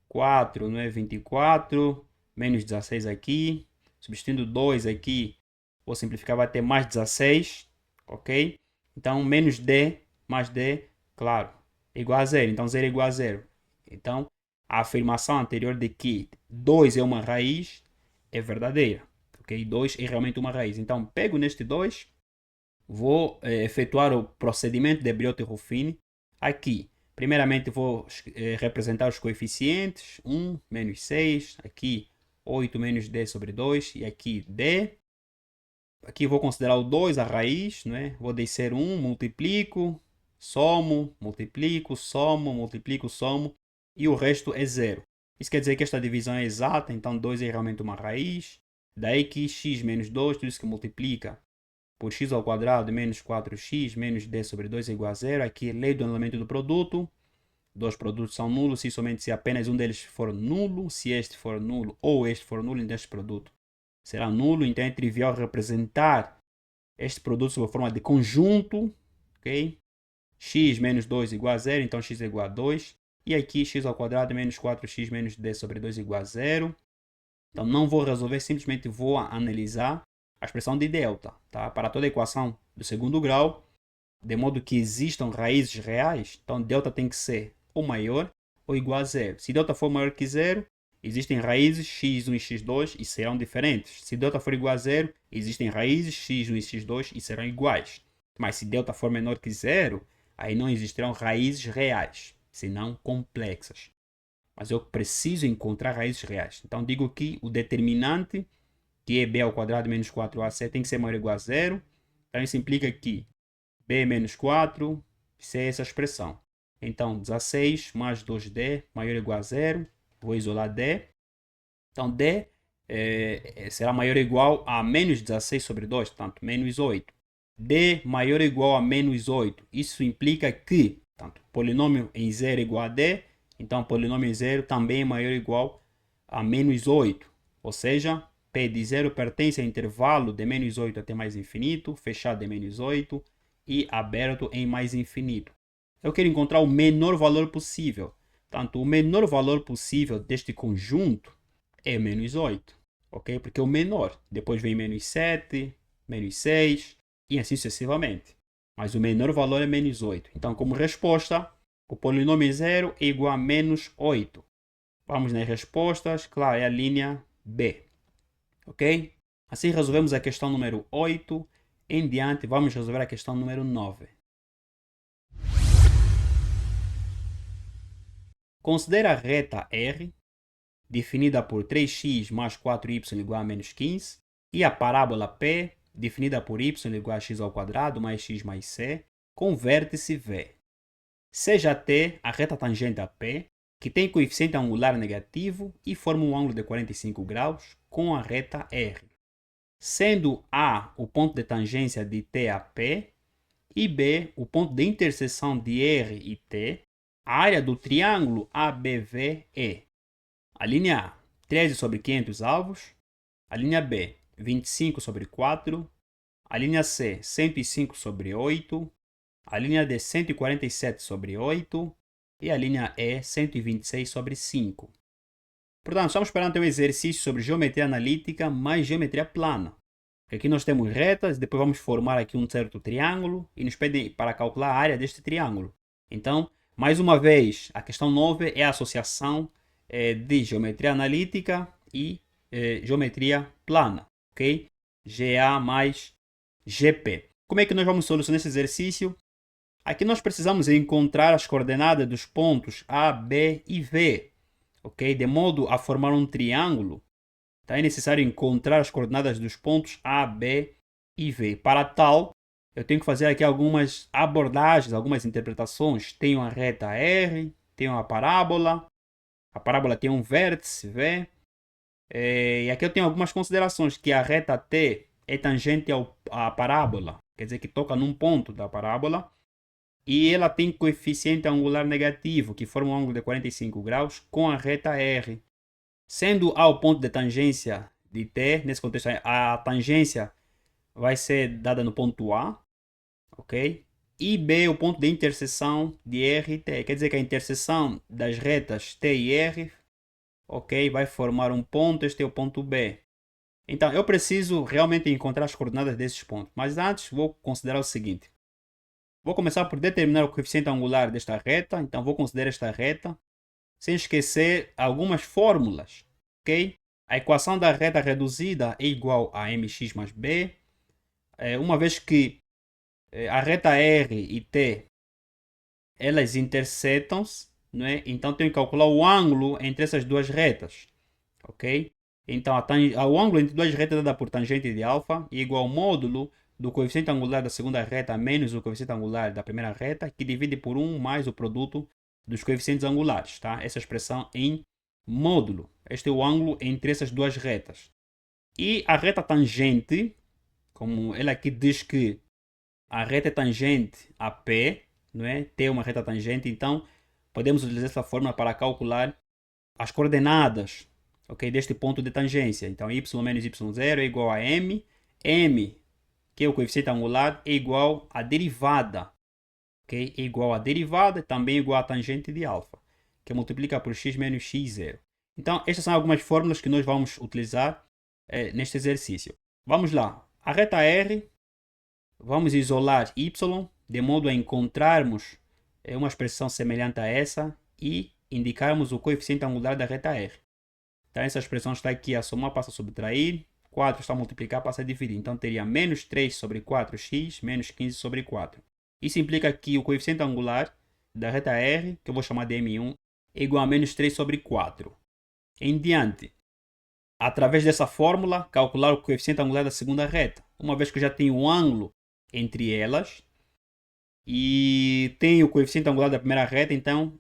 4, não é? 24, menos 16 aqui. Substituindo 2 aqui, vou simplificar, vai ter mais 16, ok? Então, menos D mais D, claro, é igual a 0. Então, 0 é igual a 0. Então, a afirmação anterior de que 2 é uma raiz é verdadeira, ok? 2 é realmente uma raiz. Então, pego neste 2, vou efetuar o procedimento de Briot-Ruffin aqui. Primeiramente, vou representar os coeficientes. 1 menos 6, aqui 8 menos D sobre 2 e aqui D. Aqui vou considerar o 2 a raiz, né? Vou descer 1, multiplico, somo, multiplico, somo, multiplico, somo e o resto é 0. Isso quer dizer que esta divisão é exata, então 2 é realmente uma raiz. Daí que x menos 2, tudo isso que multiplica, por x ao quadrado menos 4x menos d sobre 2 é igual a zero. Aqui, lei do anulamento do produto. Dois produtos são nulos se apenas um deles for nulo. Se este for nulo ou este for nulo, então este produto será nulo. Então é trivial representar este produto sob a forma de conjunto. Ok? X menos 2 igual a zero, então x é igual a 2. E aqui x ao quadrado menos 4x menos d sobre 2 igual a zero. Então não vou resolver, simplesmente vou analisar a expressão de delta. Tá? Para toda equação do segundo grau, de modo que existam raízes reais, então delta tem que ser ou maior ou igual a zero. Se delta for maior que zero, existem raízes x1 e x2 e serão diferentes. Se delta for igual a zero, existem raízes x1 e x2 e serão iguais. Mas se delta for menor que zero, aí não existirão raízes reais, senão complexas. Mas eu preciso encontrar raízes reais. Então digo que o determinante, que é b ao quadrado menos 4ac, tem que ser maior ou igual a zero. Então isso implica que b menos 4, isso é essa expressão. Então 16 mais 2d maior ou igual a zero. Vou isolar d. Então d será maior ou igual a menos 16 sobre 2, portanto menos 8. D maior ou igual a menos 8. Isso implica que, portanto, polinômio em 0 é igual a d, então polinômio em 0 também é maior ou igual a menos 8. Ou seja, P de 0 pertence ao intervalo de menos 8 até mais infinito, fechado em menos 8 e aberto em mais infinito. Eu quero encontrar o menor valor possível. Portanto, o menor valor possível deste conjunto é menos 8. Ok? Porque é o menor. Depois vem menos 7, menos 6 e assim sucessivamente. Mas o menor valor é menos 8. Então, como resposta, o polinômio 0 é igual a menos 8. Vamos nas respostas. Claro, é a linha B. Ok? Assim resolvemos a questão número 8. Em diante, vamos resolver a questão número 9. Considera a reta R, definida por 3x mais 4y igual a menos 15, e a parábola P, definida por y igual a x ao quadrado mais x mais c, com vértice V. Seja T a reta tangente a P, que tem coeficiente angular negativo e forma um ângulo de 45 graus com a reta R. Sendo A o ponto de tangência de T a P e B o ponto de interseção de R e T, a área do triângulo ABVE. A linha A, 13 sobre 500 avos. A linha B, 25 sobre 4. A linha C, 105 sobre 8. A linha D, 147 sobre 8. E a linha E, 126 sobre 5. Portanto, estamos perante um exercício sobre geometria analítica mais geometria plana. Aqui nós temos retas, depois vamos formar aqui um certo triângulo e nos pedem para calcular a área deste triângulo. Então, mais uma vez, a questão 9 é a associação de geometria analítica e geometria plana, ok? GA mais GP. Como é que nós vamos solucionar esse exercício? Aqui nós precisamos encontrar as coordenadas dos pontos A, B e V, ok? De modo a formar um triângulo, tá? É necessário encontrar as coordenadas dos pontos A, B e V. Para tal, eu tenho que fazer aqui algumas abordagens, algumas interpretações. Tenho a reta R, tenho a parábola tem um vértice V, e aqui eu tenho algumas considerações, que a reta T é tangente à parábola, quer dizer que toca num ponto da parábola, e ela tem coeficiente angular negativo, que forma um ângulo de 45 graus, com a reta R. Sendo A o ponto de tangência de T, nesse contexto a tangência vai ser dada no ponto A, ok? E B o ponto de interseção de R e T. Quer dizer que a interseção das retas T e R, ok, vai formar um ponto, este é o ponto B. Então, eu preciso realmente encontrar as coordenadas desses pontos. Mas antes, vou considerar o seguinte. Vou começar por determinar o coeficiente angular desta reta. Então, vou considerar esta reta, sem esquecer algumas fórmulas, ok? A equação da reta reduzida é igual a mx mais b, uma vez que a reta R e T, elas intersetam-se, não é? Então tenho que calcular o ângulo entre essas duas retas, ok? Então o ângulo entre duas retas dada por tangente de alfa é igual ao módulo do coeficiente angular da segunda reta menos o coeficiente angular da primeira reta, que divide por 1 mais o produto dos coeficientes angulares, tá? Essa expressão em módulo. Este é o ângulo entre essas duas retas. E a reta tangente como ele aqui diz que a reta é tangente a P, não é? T é uma reta tangente, então podemos utilizar essa fórmula para calcular as coordenadas, ok, deste ponto de tangência. Então, y menos y0 é igual a m. M, que é o coeficiente angular, é igual à derivada. Ok? É igual à derivada, também é igual à tangente de alfa, que multiplica por x menos x0. Então, estas são algumas fórmulas que nós vamos utilizar neste exercício. Vamos lá. A reta R, vamos isolar y, de modo a encontrarmos uma expressão semelhante a essa e indicarmos o coeficiente angular da reta R. Então, essa expressão está aqui a somar, passa a subtrair. 4 está a multiplicar, passa a dividir. Então, teria menos 3 sobre 4x, menos 15 sobre 4. Isso implica que o coeficiente angular da reta R, que eu vou chamar de M1, é igual a menos 3 sobre 4. Em diante, através dessa fórmula, calcular o coeficiente angular da segunda reta. Uma vez que eu já tenho um ângulo entre elas e tenho o coeficiente angular da primeira reta, então,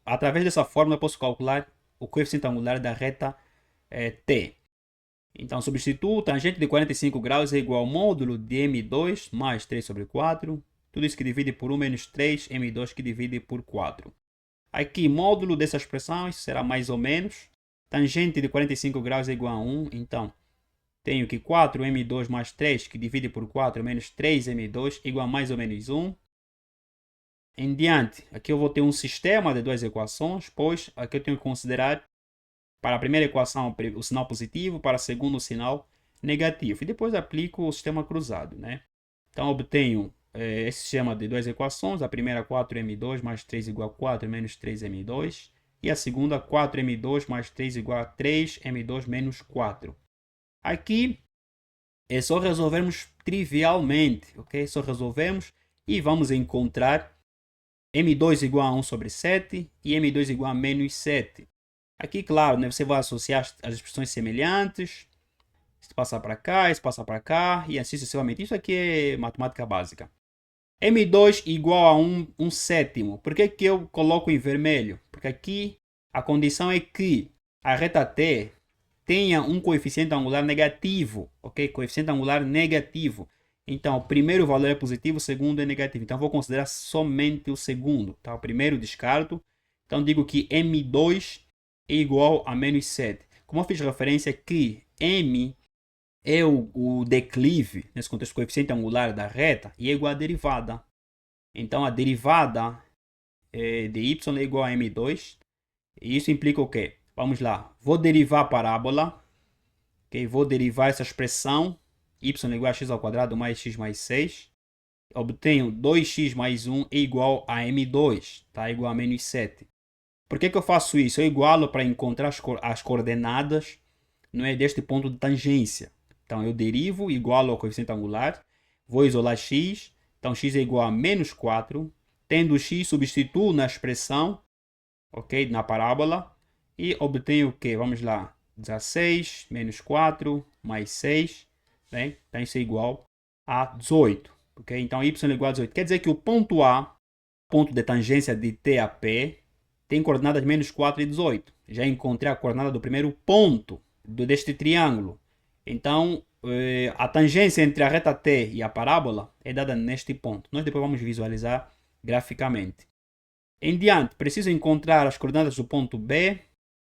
através dessa fórmula, eu posso calcular o coeficiente angular da reta T. Então, substituo tangente de 45 graus é igual ao módulo de M2 mais 3 sobre 4. Tudo isso que divide por 1 menos 3, M2 que divide por 4. Aqui, módulo dessa expressão, isso será mais ou menos. Tangente de 45 graus é igual a 1. Então, tenho que 4M2 mais 3, que divide por 4, menos 3M2, igual a mais ou menos 1. Em diante, aqui eu vou ter um sistema de duas equações, pois aqui eu tenho que considerar para a primeira equação o sinal positivo, para a segunda o sinal negativo. E depois aplico o sistema cruzado, né? Então, obtenho esse sistema de duas equações. A primeira 4M2 mais 3 igual a 4 menos 3M2. E a segunda 4M2 mais 3 igual a 3M2 menos 4. Aqui é só resolvermos trivialmente, ok? Só resolvemos e vamos encontrar M2 igual a 1 sobre 7 e M2 igual a menos 7. Aqui, claro, né, você vai associar as expressões semelhantes. Isso passa para cá, isso passa para cá e assim sucessivamente. Isso aqui é matemática básica. M2 igual a 1 sétimo. Por que eu coloco em vermelho? Porque aqui a condição é que a reta T tenha um coeficiente angular negativo. Ok? Coeficiente angular negativo. Então, o primeiro valor é positivo, o segundo é negativo. Então, vou considerar somente o segundo. Tá? O primeiro descarto. Então, digo que M2 é igual a menos 7. Como eu fiz referência que M é o declive, nesse contexto, coeficiente angular da reta, e é igual à derivada. Então, a derivada de y é igual a m2. E isso implica o quê? Vamos lá. Vou derivar a parábola. Okay? Vou derivar essa expressão. Y é igual a x ao quadrado mais x mais 6. Obtenho 2x mais 1 é igual a m2. Tá? Igual a menos 7. Por que eu faço isso? Eu igualo para encontrar as coordenadas, não é, deste ponto de tangência. Então, eu derivo, igualo ao coeficiente angular, vou isolar x, então x é igual a menos 4, tendo x, substituo na expressão, ok, na parábola, e obtenho o quê? Vamos lá, 16 menos 4 mais 6, bem? Então isso é igual a 18, ok? Então y é igual a 18. Quer dizer que o ponto A, ponto de tangência de T a P, tem coordenadas menos 4 e 18. Já encontrei a coordenada do primeiro ponto deste triângulo. Então, a tangência entre a reta T e a parábola é dada neste ponto. Nós depois vamos visualizar graficamente. Em diante, preciso encontrar as coordenadas do ponto B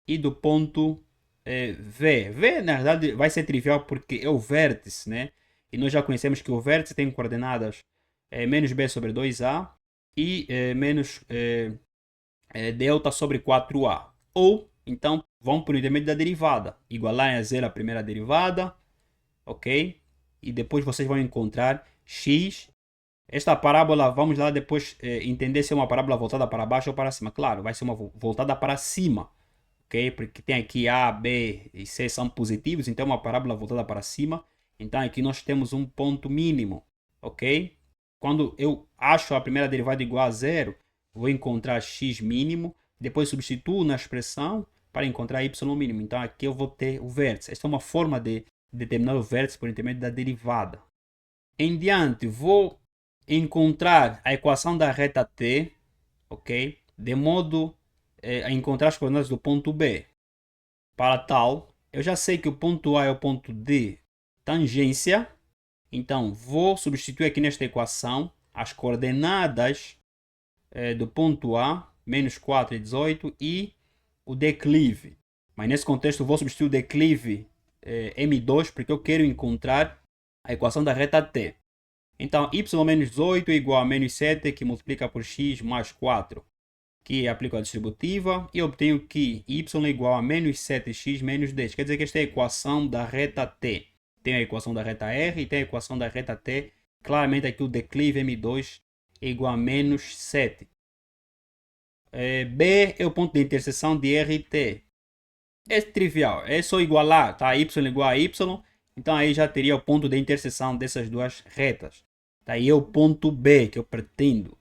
e do ponto V. V, na verdade, vai ser trivial porque é o vértice, né? E nós já conhecemos que o vértice tem coordenadas menos B sobre 2A e menos delta sobre 4A. Ou, então, vamos para o intermédio da derivada. Igualar a zero a primeira derivada, ok? E depois vocês vão encontrar x. Esta parábola, vamos lá depois entender se é uma parábola voltada para baixo ou para cima. Claro, vai ser uma voltada para cima, ok? Porque tem aqui A, B e C são positivos, então é uma parábola voltada para cima. Então aqui nós temos um ponto mínimo, ok? Quando eu acho a primeira derivada igual a zero, vou encontrar x mínimo, depois substituo na expressão para encontrar y mínimo. Então aqui eu vou ter o vértice. Esta é uma forma de determinar o vértice por intermédio da derivada. Em diante, vou encontrar a equação da reta T, ok? De modo a encontrar as coordenadas do ponto B. Para tal, eu já sei que o ponto A é o ponto de tangência, Então, vou substituir aqui nesta equação as coordenadas do ponto A, menos 4 e 18, e o declive. Mas nesse contexto, vou substituir o declive M2, porque eu quero encontrar a equação da reta T. Então, y menos 18 é igual a menos 7, que multiplica por x mais 4, que aplico a distributiva, e obtenho que y é igual a menos 7x menos 10. Quer dizer que esta é a equação da reta T. Tem a equação da reta R e tem a equação da reta T. Claramente aqui o declive M2 é igual a menos 7. B é o ponto de interseção de R e T. É trivial, é só igualar, tá? Y igual a Y, então aí já teria o ponto de interseção dessas duas retas. Daí é o ponto B que eu pretendo.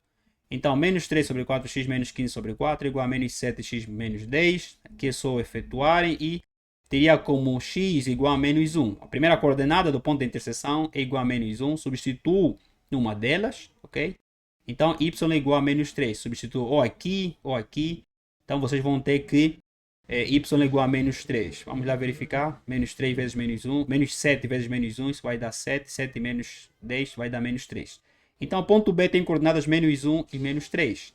Então, menos 3 sobre 4x menos 15 sobre 4 é igual a menos 7x menos 10. Aqui é só efetuarem e teria como x igual a menos 1. A primeira coordenada do ponto de interseção é igual a menos 1. Substituo numa delas, ok? Então, y é igual a menos 3. Substituo ou aqui ou aqui. Então, vocês vão ter que y é igual a menos 3. Vamos lá verificar. Menos 3 vezes menos 1. Menos 7 vezes menos 1. Isso vai dar 7. 7 menos 10 vai dar menos 3. Então, o ponto B tem coordenadas menos 1 e menos 3.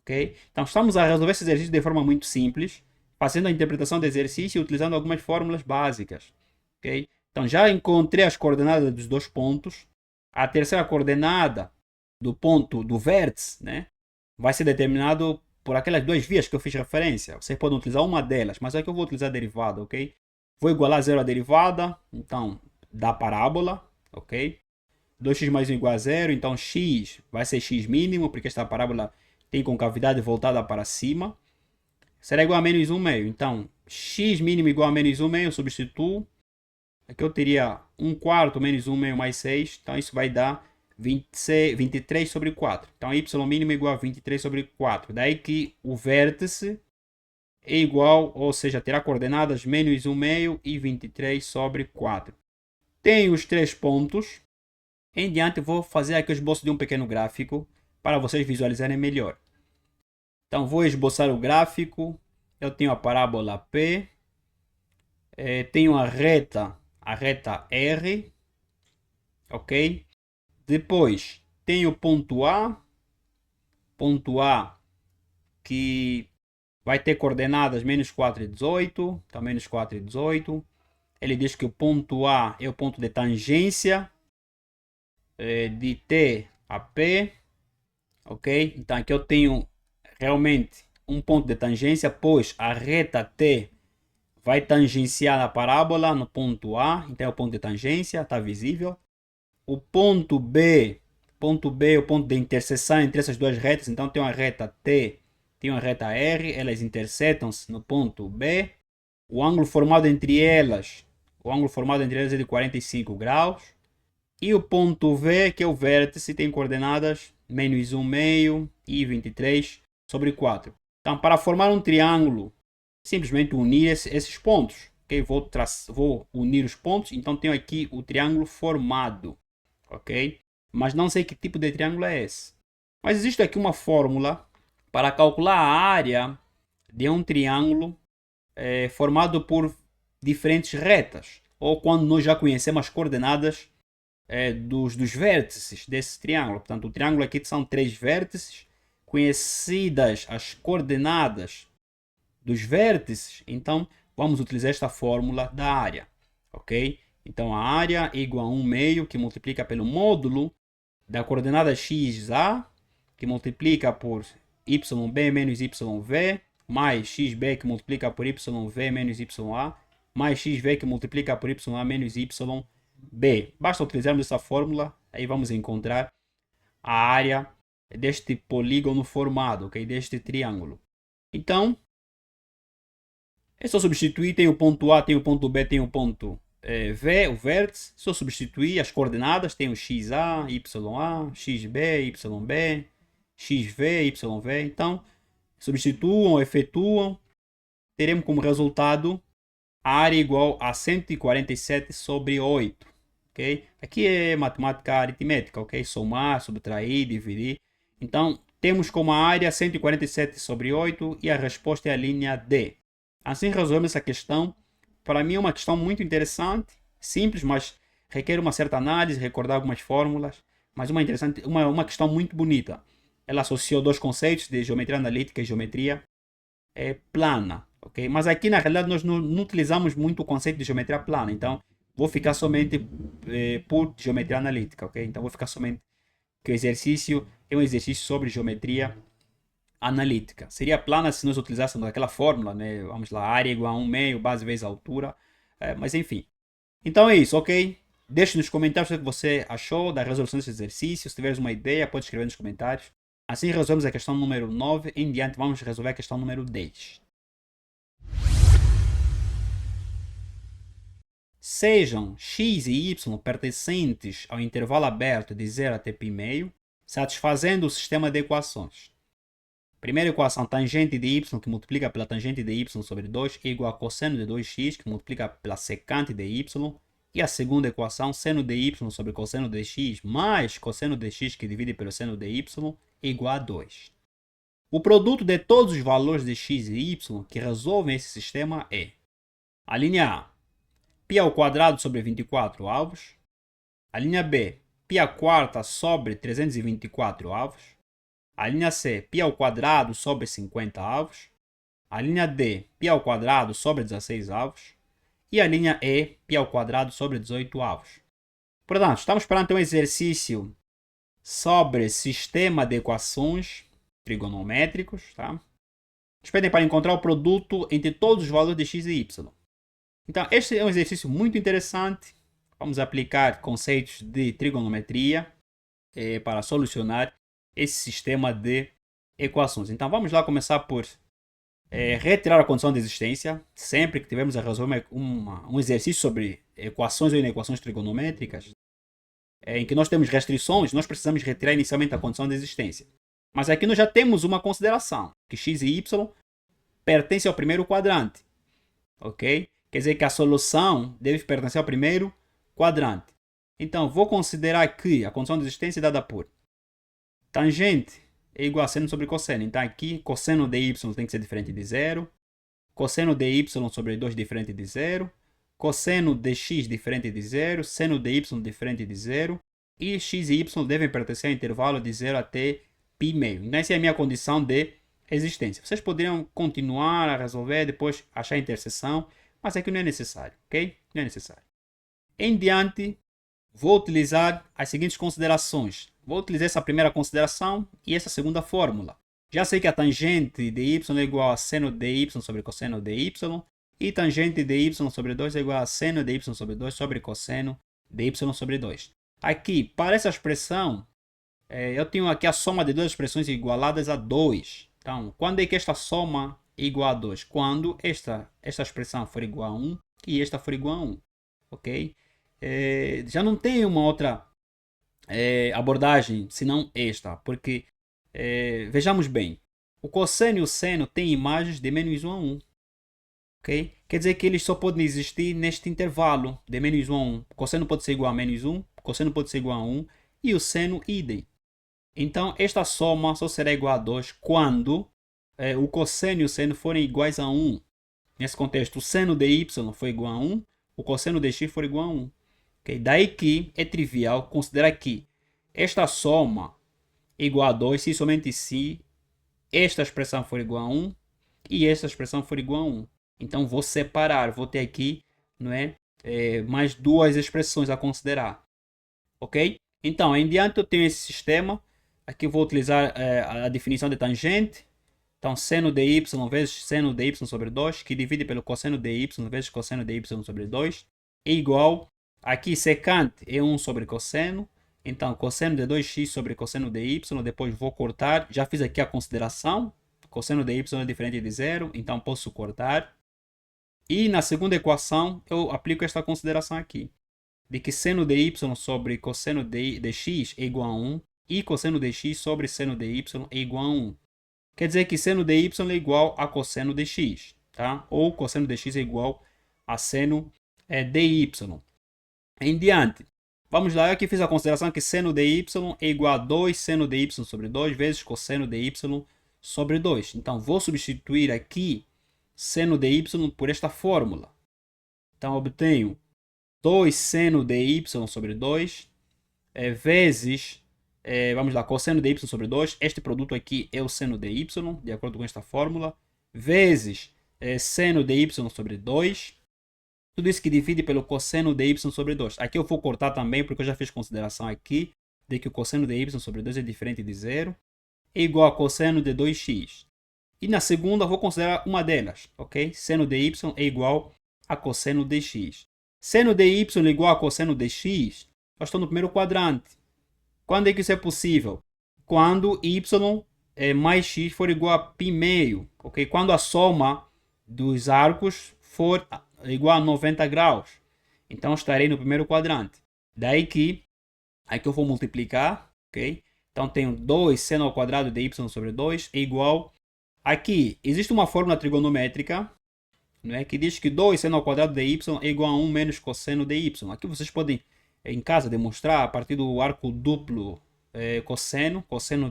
Okay? Então, estamos a resolver esse exercício de forma muito simples, fazendo a interpretação do exercício e utilizando algumas fórmulas básicas. Okay? Então, já encontrei as coordenadas dos dois pontos. A terceira coordenada do ponto do vértice, né, vai ser determinado por aquelas duas vias que eu fiz referência. Vocês podem utilizar uma delas, mas aqui eu vou utilizar a derivada, ok? Vou igualar zero a derivada, então, da parábola, ok? 2x mais 1 igual a 0, então x vai ser x mínimo, porque esta parábola tem concavidade voltada para cima. Será igual a menos 1 meio, então x mínimo igual a menos 1 meio, eu substituo. Aqui eu teria 1 quarto menos 1 meio mais 6, então isso vai dar 23 sobre 4. Então, y mínimo é igual a 23 sobre 4. Daí que o vértice é igual, ou seja, terá coordenadas menos 1 meio e 23 sobre 4. Tenho os três pontos. Em diante, vou fazer aqui o esboço de um pequeno gráfico para vocês visualizarem melhor. Então, vou esboçar o gráfico. Eu tenho a parábola P. Tenho a reta R. Ok? Depois, tem o ponto A que vai ter coordenadas menos 4 e 18, então menos 4 e 18. Ele diz que o ponto A é o ponto de tangência de T a P, ok? Então aqui eu tenho realmente um ponto de tangência, pois a reta T vai tangenciar a parábola no ponto A, então é o ponto de tangência, está visível. O ponto B é o ponto de interseção entre essas duas retas. Então, tem uma reta T, tem uma reta R. Elas intersetam-se no ponto B. O ângulo formado entre elas é de 45 graus. E o ponto V, que é o vértice, tem coordenadas menos 1 meio e 23 sobre 4. Então, para formar um triângulo, simplesmente unir esses pontos. Okay? Vou unir os pontos. Então, tenho aqui o triângulo formado. Ok? Mas não sei que tipo de triângulo é esse. Mas existe aqui uma fórmula para calcular a área de um triângulo formado por diferentes retas, ou quando nós já conhecemos as coordenadas dos vértices desse triângulo. Portanto, o triângulo aqui são 3 vértices, conhecidas as coordenadas dos vértices, então vamos utilizar esta fórmula da área. Ok? Então, a área é igual a 1 meio, que multiplica pelo módulo da coordenada xa, que multiplica por yb menos yv, mais xb, que multiplica por yv menos ya, mais xv, que multiplica por ya menos yb. Basta utilizarmos essa fórmula, aí vamos encontrar a área deste polígono formado, okay? Deste triângulo. Então, é só substituir, tem o ponto A, tem o ponto B, tem o ponto V, o vértice. Só substituir as coordenadas, tem o xa, ya, xb, yb, xv, yv. Então, substituam, efetuam, teremos como resultado a área igual a 147 sobre 8. Okay? Aqui é matemática aritmética, ok? Somar, subtrair, dividir. Então, temos como a área 147 sobre 8 e a resposta é a linha D. Assim resolvemos essa questão. Para mim é uma questão muito interessante, simples, mas requer uma certa análise, recordar algumas fórmulas, mas uma questão muito bonita. Ela associou dois conceitos de geometria analítica e geometria plana, ok? Mas aqui na realidade nós não utilizamos muito o conceito de geometria plana, então vou ficar somente por geometria analítica, ok? Então vou ficar somente que o exercício é um exercício sobre geometria analítica. Seria plana se nós utilizássemos aquela fórmula, né? Vamos lá, área igual a 1 meio, base vezes altura, mas enfim. Então é isso, ok? Deixe nos comentários o que você achou da resolução desse exercício. Se tiveres uma ideia, pode escrever nos comentários. Assim resolvemos a questão número 9. Em diante, vamos resolver a questão número 10. Sejam x e y pertencentes ao intervalo aberto de 0 até π, satisfazendo o sistema de equações. Primeira equação, tangente de y que multiplica pela tangente de y sobre 2 é igual a cosseno de 2x que multiplica pela secante de y. E a segunda equação, seno de y sobre cosseno de x mais cosseno de x que divide pelo seno de y é igual a 2. O produto de todos os valores de x e y que resolvem esse sistema é a linha A, π ao quadrado sobre 24 avos. A linha B, π à quarta sobre 324 avos. A linha C, π ao quadrado sobre 50 avos. A linha D, π ao quadrado sobre 16 avos. E a linha E, π ao quadrado sobre 18 avos. Portanto, estamos perante um exercício sobre sistema de equações trigonométricos. Tá? Pedem para encontrar o produto entre todos os valores de x e y. Então, este é um exercício muito interessante. Vamos aplicar conceitos de trigonometria para solucionar esse sistema de equações. Então, vamos lá começar por retirar a condição de existência. Sempre que tivermos a resolver um exercício sobre equações ou inequações trigonométricas, em que nós temos restrições, nós precisamos retirar inicialmente a condição de existência. Mas aqui nós já temos uma consideração, que x e y pertencem ao primeiro quadrante. Ok? Quer dizer que a solução deve pertencer ao primeiro quadrante. Então, vou considerar que a condição de existência é dada por tangente é igual a seno sobre cosseno. Então, aqui, cosseno de y tem que ser diferente de 0. Cosseno de y sobre 2 diferente de 0. Cosseno de x diferente de 0. Seno de y diferente de 0. E x e y devem pertencer ao intervalo de 0 até π meio. Então, essa é a minha condição de existência. Vocês poderiam continuar a resolver, depois achar a interseção, mas aqui não é necessário, ok? Não é necessário. Em diante, vou utilizar as seguintes considerações. Vou utilizar essa primeira consideração e essa segunda fórmula. Já sei que a tangente de y é igual a seno de y sobre cosseno de y. E tangente de y sobre 2 é igual a seno de y sobre 2 sobre cosseno de y sobre 2. Aqui, para essa expressão, eu tenho aqui a soma de duas expressões igualadas a 2. Então, quando é que esta soma é igual a 2? Quando esta expressão for igual a 1 e esta for igual a 1. Ok? Já não tem uma outra abordagem senão esta, porque vejamos bem, o cosseno e o seno têm imagens de menos 1 a 1. Okay? Quer dizer que eles só podem existir neste intervalo de menos 1 a 1. O cosseno pode ser igual a menos 1, o cosseno pode ser igual a 1 e o seno idem. Então, esta soma só será igual a 2 quando o cosseno e o seno forem iguais a 1. Nesse contexto, o seno de y for igual a 1, o cosseno de x for igual a 1. Okay? Daí que é trivial considerar que esta soma é igual a 2 se somente se esta expressão for igual a 1 e esta expressão for igual a 1. Então, vou separar, vou ter aqui mais duas expressões a considerar. Ok? Então, em diante eu tenho esse sistema. Aqui eu vou utilizar a definição de tangente. Então, seno de y vezes seno de y sobre 2, que divide pelo cosseno de y vezes cosseno de y sobre 2, é igual, aqui secante é 1 sobre cosseno. Então, cosseno de 2x sobre cosseno de y, depois vou cortar. Já fiz aqui a consideração. Cosseno de y é diferente de 0, então posso cortar. E na segunda equação, eu aplico esta consideração aqui, de que seno de y sobre cosseno de x é igual a 1 e cosseno de x sobre seno de y é igual a 1. Quer dizer que seno de y é igual a cosseno de x, tá? Ou cosseno de x é igual a seno de y. Em diante, vamos lá, eu aqui fiz a consideração que seno de y é igual a 2 seno de y sobre 2 vezes cosseno de y sobre 2. Então, vou substituir aqui seno de y por esta fórmula. Então, obtenho 2 seno de y sobre 2 vezes, vamos lá, cosseno de y sobre 2. Este produto aqui é o seno de y, de acordo com esta fórmula, vezes seno de y sobre 2. Tudo isso que divide pelo cosseno de y sobre 2. Aqui eu vou cortar também, porque eu já fiz consideração aqui de que o cosseno de y sobre 2 é diferente de zero. É igual a cosseno de 2x. E na segunda vou considerar uma delas, ok? Seno de y é igual a cosseno de x. Seno de y é igual a cosseno de x. Eu estou no primeiro quadrante. Quando é que isso é possível? Quando y mais x for igual a π meio, ok? Quando a soma dos arcos for igual a 90 graus. Então estarei no primeiro quadrante. Daí que aqui eu vou multiplicar, ok? Então tenho 2 seno ao quadrado de y sobre 2 é igual. Aqui existe uma fórmula trigonométrica, né, que diz que 2 seno ao quadrado de y é igual a 1 menos cosseno de y. Aqui vocês podem em casa demonstrar a partir do arco duplo cosseno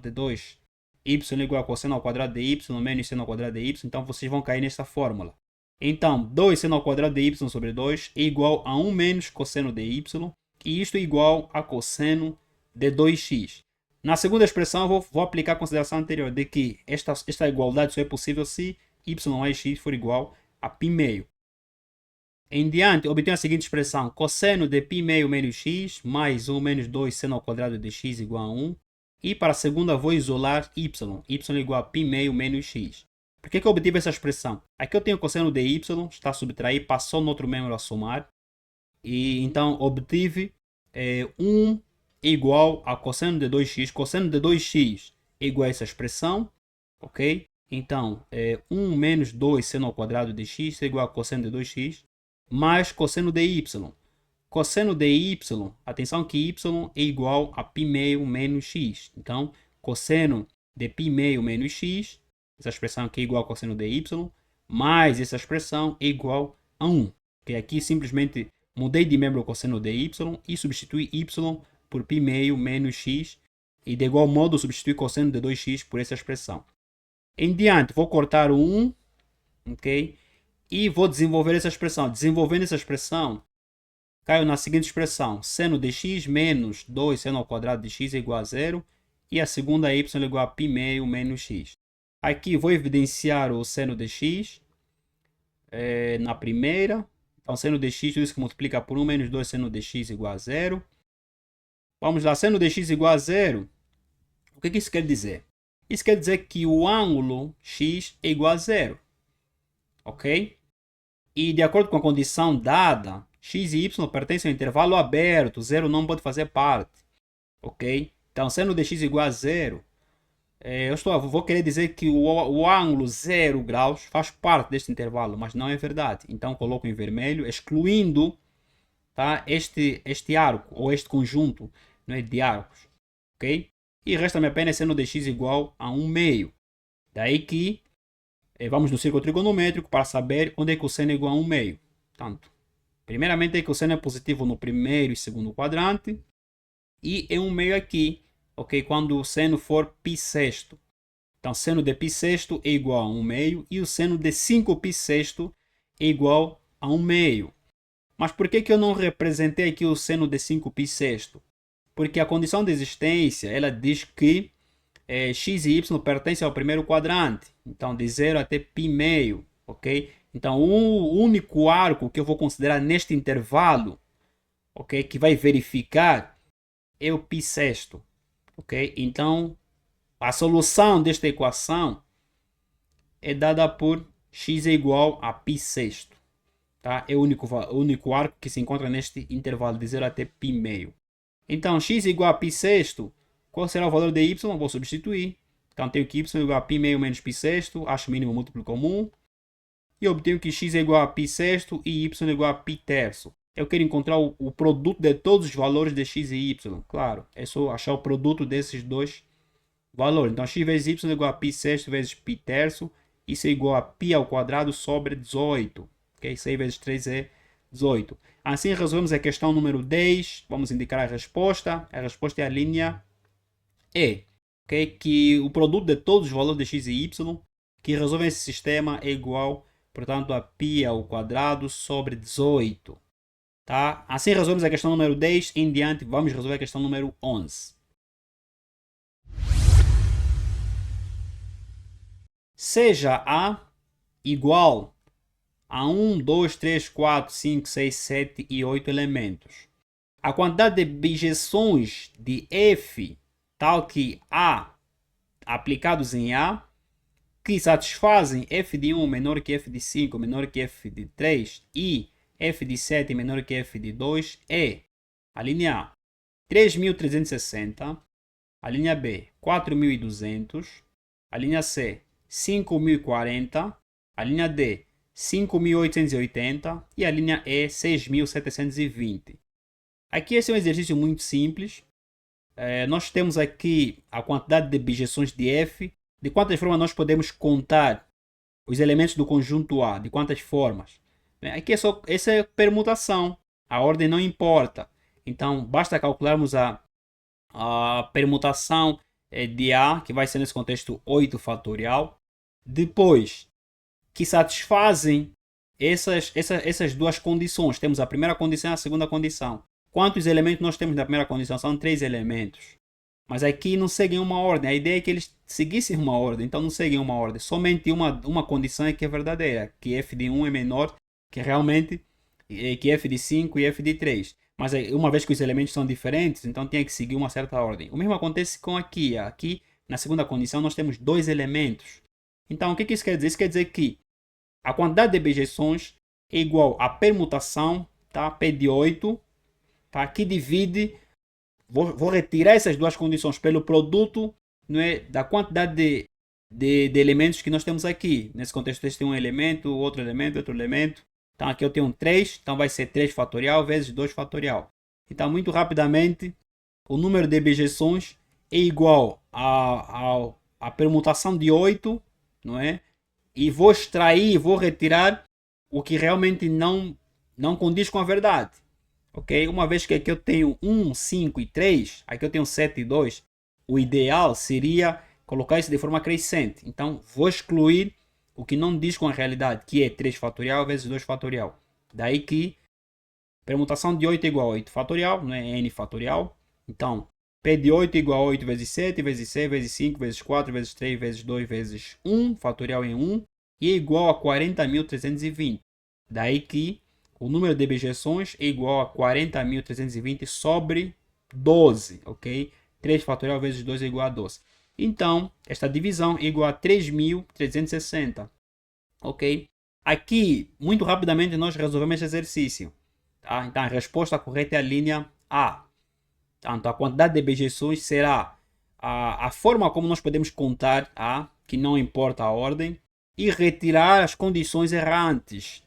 de 2 y é igual a cosseno ao quadrado de y menos seno ao quadrado de y. Então vocês vão cair nesta fórmula. Então 2 seno ao quadrado de y sobre 2 é igual a 1 menos cosseno de y. E isto é igual a cosseno de 2x. Na segunda expressão, eu vou aplicar a consideração anterior de que esta igualdade só é possível se y mais x for igual a π meio. Em diante, obtenho a seguinte expressão: cosseno de π meio menos x mais 1 menos 2 seno ao quadrado de x igual a 1. E para a segunda, vou isolar y. Y é igual a π meio menos x. Por que eu obtive essa expressão? Aqui eu tenho cosseno de y, está a subtrair, passou no outro membro a somar. E então obtive 1 igual a cosseno de 2x. Cosseno de 2x é igual a essa expressão, ok? Então 1 menos 2 seno ao quadrado de x é igual a cosseno de 2x mais cosseno de y. Cosseno de y, atenção que y é igual a π meio menos x. Então cosseno de π meio menos x, essa expressão aqui é igual a cosseno de y, mais essa expressão é igual a 1. Que aqui simplesmente mudei de membro o cosseno de y e substituí y por π meio menos x. E de igual modo substituí cosseno de 2x por essa expressão. Em diante, vou cortar o 1, ok? E vou desenvolver essa expressão. Desenvolvendo essa expressão, caio na seguinte expressão. Seno de x menos 2 seno ao quadrado de x é igual a 0. E a segunda y é igual a π meio menos x. Aqui vou evidenciar o seno de x na primeira. Então, seno de x, tudo isso que multiplica por 1 menos 2 seno de x igual a 0. Vamos lá, seno de x igual a 0. O que isso quer dizer? Isso quer dizer que o ângulo x é igual a 0. Ok? E de acordo com a condição dada, x e y pertencem ao intervalo aberto. 0 não pode fazer parte. Ok? Então, seno de x igual a 0. Vou querer dizer que o ângulo 0 graus faz parte deste intervalo, mas não é verdade. Então coloco em vermelho, excluindo, tá, este arco, ou este conjunto, né, de arcos. Ok? E resta-me apenas seno de x igual a 1 meio. Daí que vamos no círculo trigonométrico para saber onde é que o seno é igual a 1 meio. Portanto, primeiramente é que o seno é positivo no primeiro e segundo quadrante. E é 1 meio aqui. Ok, quando o seno for π sexto. Então, seno de π sexto é igual a 1 meio. E o seno de 5π sexto é igual a 1 meio. Mas por que eu não representei aqui o seno de 5π sexto? Porque a condição de existência, ela diz que x e y pertencem ao primeiro quadrante. Então, de 0 até π meio. Ok? Então, o único arco que eu vou considerar neste intervalo, ok, que vai verificar, é o π sexto. Ok? Então, a solução desta equação é dada por x é igual a π sexto. Tá? É o único arco que se encontra neste intervalo de 0 até π meio. Então, x é igual a π sexto. Qual será o valor de y? Vou substituir. Então, tenho que y é igual a π meio menos π sexto. Acho o mínimo múltiplo comum. E obtenho que x é igual a π sexto e y é igual a π terço. Eu quero encontrar o produto de todos os valores de x e y. Claro, é só achar o produto desses dois valores. Então, x vezes y é igual a π sexto vezes π terço. Isso é igual a π ao quadrado sobre 18. Okay? 6 vezes 3 é 18. Assim, resolvemos a questão número 10. Vamos indicar a resposta. A resposta é a linha E. Okay? Que o produto de todos os valores de x e y que resolvem esse sistema é igual, portanto, a π ao quadrado sobre 18. Tá? Assim resolvemos a questão número 10. Em diante, vamos resolver a questão número 11. Seja A igual a 1, 2, 3, 4, 5, 6, 7 e 8 elementos. A quantidade de bijeções de f, tal que A, aplicados em A, que satisfazem f de 1 menor que f de 5 menor que f de 3 e f de 7 menor que f de 2 é a linha A 3.360, a linha B 4.200, a linha C 5.040, a linha D 5.880 e a linha E 6.720. Aqui esse é um exercício muito simples. Nós temos aqui a quantidade de bijeções de f. De quantas formas nós podemos contar os elementos do conjunto A? De quantas formas? Aqui essa é permutação. A ordem não importa. Então, basta calcularmos a permutação de A, que vai ser nesse contexto 8 fatorial. Depois, que satisfazem essas duas condições. Temos a primeira condição e a segunda condição. Quantos elementos nós temos na primeira condição? São 3 elementos. Mas aqui não seguem uma ordem. A ideia é que eles seguissem uma ordem. Então não seguem uma ordem. Somente uma condição é que é verdadeira. Que f de 1 é menor que realmente que f de 5 e f de 3. Mas uma vez que os elementos são diferentes, então tem que seguir uma certa ordem. O mesmo acontece com aqui. Aqui, na segunda condição, nós temos 2 elementos. Então, o que isso quer dizer? Isso quer dizer que a quantidade de bijeções é igual à permutação, tá? P de 8, tá? Que divide... Vou retirar essas duas condições pelo produto, não é, da quantidade de elementos que nós temos aqui. Nesse contexto, este tem um elemento, outro elemento, outro elemento. Então aqui eu tenho 3, então vai ser 3 fatorial vezes 2 fatorial. Então, muito rapidamente, o número de bijeções é igual à permutação de 8, não é? E vou extrair, vou retirar o que realmente não condiz com a verdade. Ok? Uma vez que aqui eu tenho 1, 5 e 3, aqui eu tenho 7 e 2, o ideal seria colocar isso de forma crescente. Então, vou excluir o que não diz com a realidade, que é 3 fatorial vezes 2 fatorial. Daí que permutação de 8 é igual a 8 fatorial, não é n fatorial. Então, P de 8 é igual a 8 vezes 7, vezes 6, vezes 5, vezes 4, vezes 3, vezes 2, vezes 1, fatorial em 1, e é igual a 40.320. Daí que o número de bijeções é igual a 40.320 sobre 12, ok? 3 fatorial vezes 2 é igual a 12. Então, esta divisão é igual a 3.360, ok? Aqui, muito rapidamente, nós resolvemos esse exercício. Tá? Então, a resposta correta é a linha A. Então, a quantidade de bijeções será a forma como nós podemos contar A, que não importa a ordem, e retirar as condições errantes.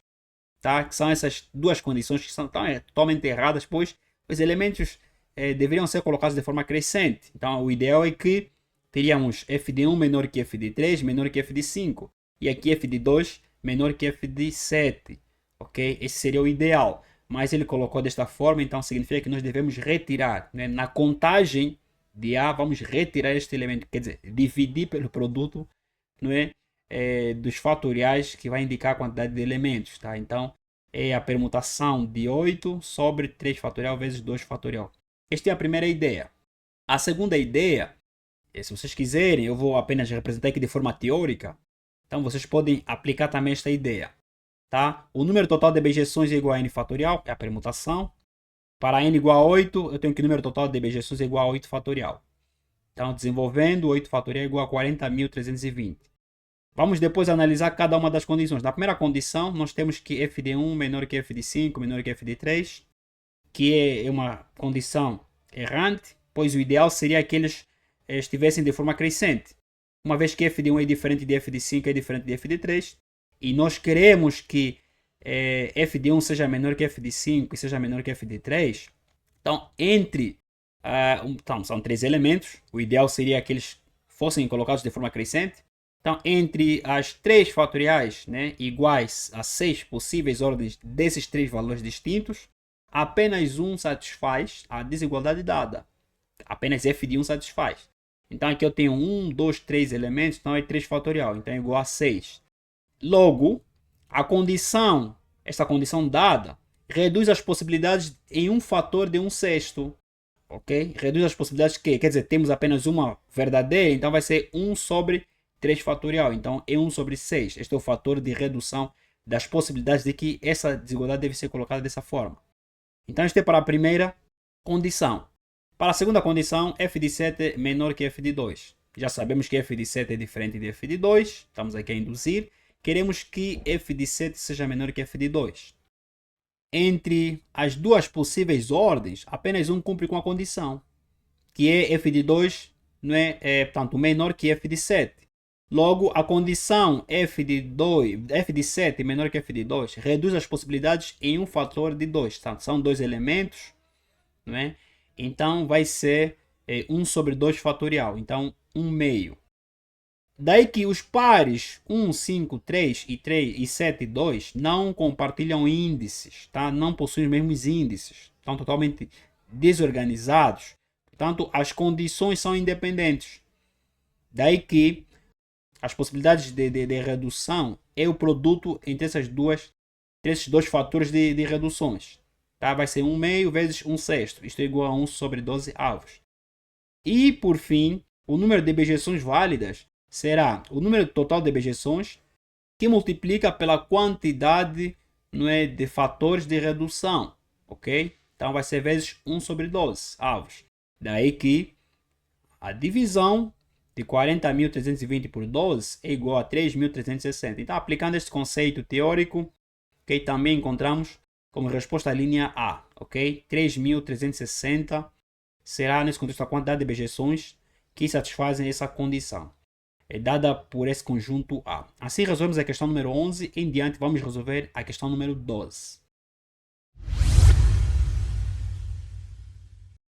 Tá? Que são essas duas condições que são totalmente erradas, pois os elementos deveriam ser colocados de forma crescente. Então, o ideal é que teríamos f de 1 menor que f de 3, menor que f de 5. E aqui f de 2 menor que f de 7. Ok? Esse seria o ideal. Mas ele colocou desta forma, então significa que nós devemos retirar. Né? Na contagem de A, vamos retirar este elemento. Quer dizer, dividir pelo produto, não é? Dos fatoriais, que vai indicar a quantidade de elementos. Tá? Então, é a permutação de 8 sobre 3 fatorial vezes 2 fatorial. Esta é a primeira ideia. A segunda ideia, se vocês quiserem, eu vou apenas representar aqui de forma teórica. Então, vocês podem aplicar também esta ideia. Tá? O número total de bijeções é igual a n fatorial, é a permutação. Para n igual a 8, eu tenho que o número total de bijeções é igual a 8 fatorial. Então, desenvolvendo, 8 fatorial é igual a 40.320. Vamos depois analisar cada uma das condições. Na primeira condição, nós temos que f de 1 menor que f de 5, menor que f de 3, que é uma condição errante, pois o ideal seria que eles estivessem de forma crescente. Uma vez que f de 1 é diferente de f de 5, é diferente de f de 3, e nós queremos que f de 1 seja menor que f de 5 e seja menor que f de 3, então, então são 3 elementos, o ideal seria que eles fossem colocados de forma crescente. Então, entre as 3 fatoriais, né, iguais a 6 possíveis ordens desses 3 valores distintos, apenas um satisfaz a desigualdade dada. Apenas f de 1 satisfaz. Então, aqui eu tenho 1, 2, 3 elementos, então é 3 fatorial, então é igual a 6. Logo, esta condição dada reduz as possibilidades em um fator de 1/6. Ok? Reduz as possibilidades que, quer dizer, temos apenas uma verdadeira, então vai ser 1 sobre 3 fatorial. Então é 1 sobre 6. Este é o fator de redução das possibilidades de que essa desigualdade deve ser colocada dessa forma. Então este é para a primeira condição. Para a segunda condição, f de 7 é menor que f de 2. Já sabemos que f de 7 é diferente de f de 2. Estamos aqui a induzir. Queremos que f de 7 seja menor que f de 2. Entre as duas possíveis ordens, apenas um cumpre com a condição, que é f de 2 não portanto, menor que f de 7. Logo, a condição f de 7 menor que f de 2 reduz as possibilidades em um fator de 2. Portanto, são dois elementos, não é? Então, vai ser 1 sobre 2 fatorial. Então, 1 meio. Daí que os pares 1, 5, 3 e 7 e 2 não compartilham índices, tá? Não possuem os mesmos índices. Estão totalmente desorganizados. Portanto, as condições são independentes. Daí que as possibilidades de redução é o produto entre esses dois fatores de reduções. Tá? Vai ser 1 meio vezes 1/6. Isto é igual a 1 sobre 12 avos. E, por fim, o número de objeções válidas será o número total de objeções que multiplica pela quantidade de fatores de redução. Ok? Então vai ser vezes 1 sobre 12 avos. Daí que a divisão de 40.320 por 12 é igual a 3.360. Então, aplicando este conceito teórico, okay, também encontramos como resposta a linha A. Ok? 3.360 será, nesse contexto, a quantidade de objeções que satisfazem essa condição. É dada por esse conjunto A. Assim resolvemos a questão número 11. Em diante, vamos resolver a questão número 12.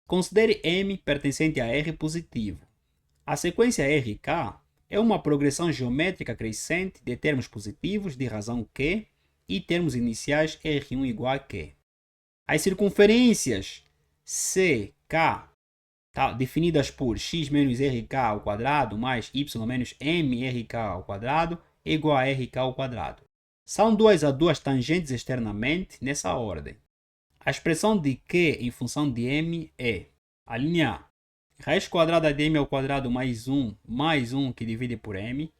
Considere M pertencente a R positivo. A sequência RK é uma progressão geométrica crescente de termos positivos de razão Q e termos iniciais R1 igual a Q. As circunferências CK, definidas por x menos RK ao quadrado mais y menos MRK ao quadrado é igual a RK ao quadrado. São duas a duas tangentes externamente nessa ordem. A expressão de Q em função de M é a linha A, raiz quadrada de M ao quadrado mais 1 que divide por M.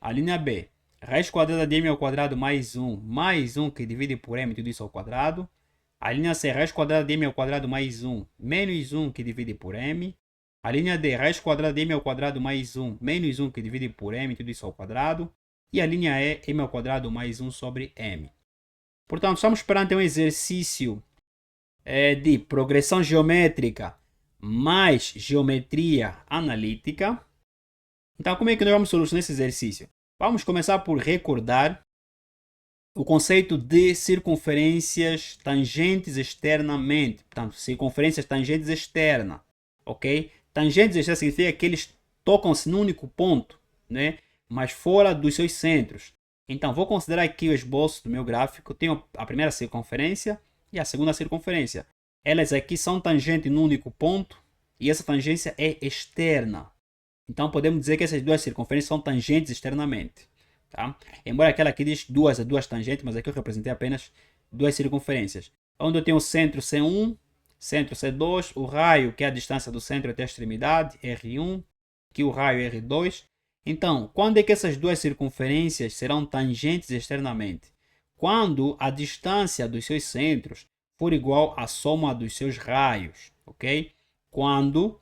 A linha B, raiz quadrada de M ao quadrado mais 1 que divide por M, tudo isso ao quadrado. A linha C, raiz quadrada de M ao quadrado mais 1 menos 1 que divide por M. A linha D, raiz quadrada de M ao quadrado mais 1 menos 1 que divide por M, tudo isso ao quadrado. E a linha E, M ao quadrado mais 1 sobre M. Portanto, estamos perante um exercício de progressão geométrica mais geometria analítica. Então, como é que nós vamos solucionar esse exercício? Vamos começar por recordar o conceito de circunferências tangentes externamente. Portanto, circunferências tangentes externas. Ok? Tangentes externas significa que eles tocam-se num único ponto, né? Mas fora dos seus centros. Então, vou considerar aqui o esboço do meu gráfico. Tenho a primeira circunferência e a segunda circunferência. Elas aqui são tangentes num único ponto e essa tangência é externa. Então, podemos dizer que essas duas circunferências são tangentes externamente. Tá? Embora aquela aqui diz duas a duas tangentes, mas aqui eu representei apenas duas circunferências. Onde eu tenho o centro C1, centro C2, o raio, que é a distância do centro até a extremidade, R1, que o raio é R2. Então, quando é que essas duas circunferências serão tangentes externamente? Quando a distância dos seus centros for igual à soma dos seus raios, ok? Quando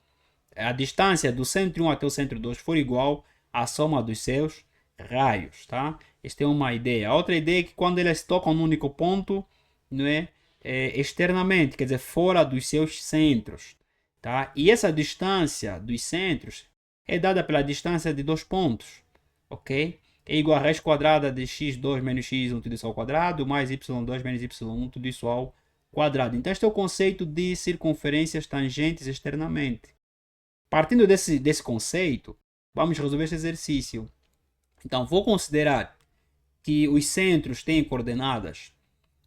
a distância do centro 1 até o centro 2 for igual à soma dos seus raios, tá? Esta é uma ideia. A outra ideia é que quando elas tocam num único ponto, não é? Externamente, quer dizer, fora dos seus centros, tá? E essa distância dos centros é dada pela distância de dois pontos, ok? É igual a raiz quadrada de x2 menos x1 tudo isso ao quadrado, mais y2 menos y1 tudo isso ao quadrado. Então este é o conceito de circunferências tangentes externamente. Partindo desse conceito, vamos resolver esse exercício. Então, vou considerar que os centros têm coordenadas.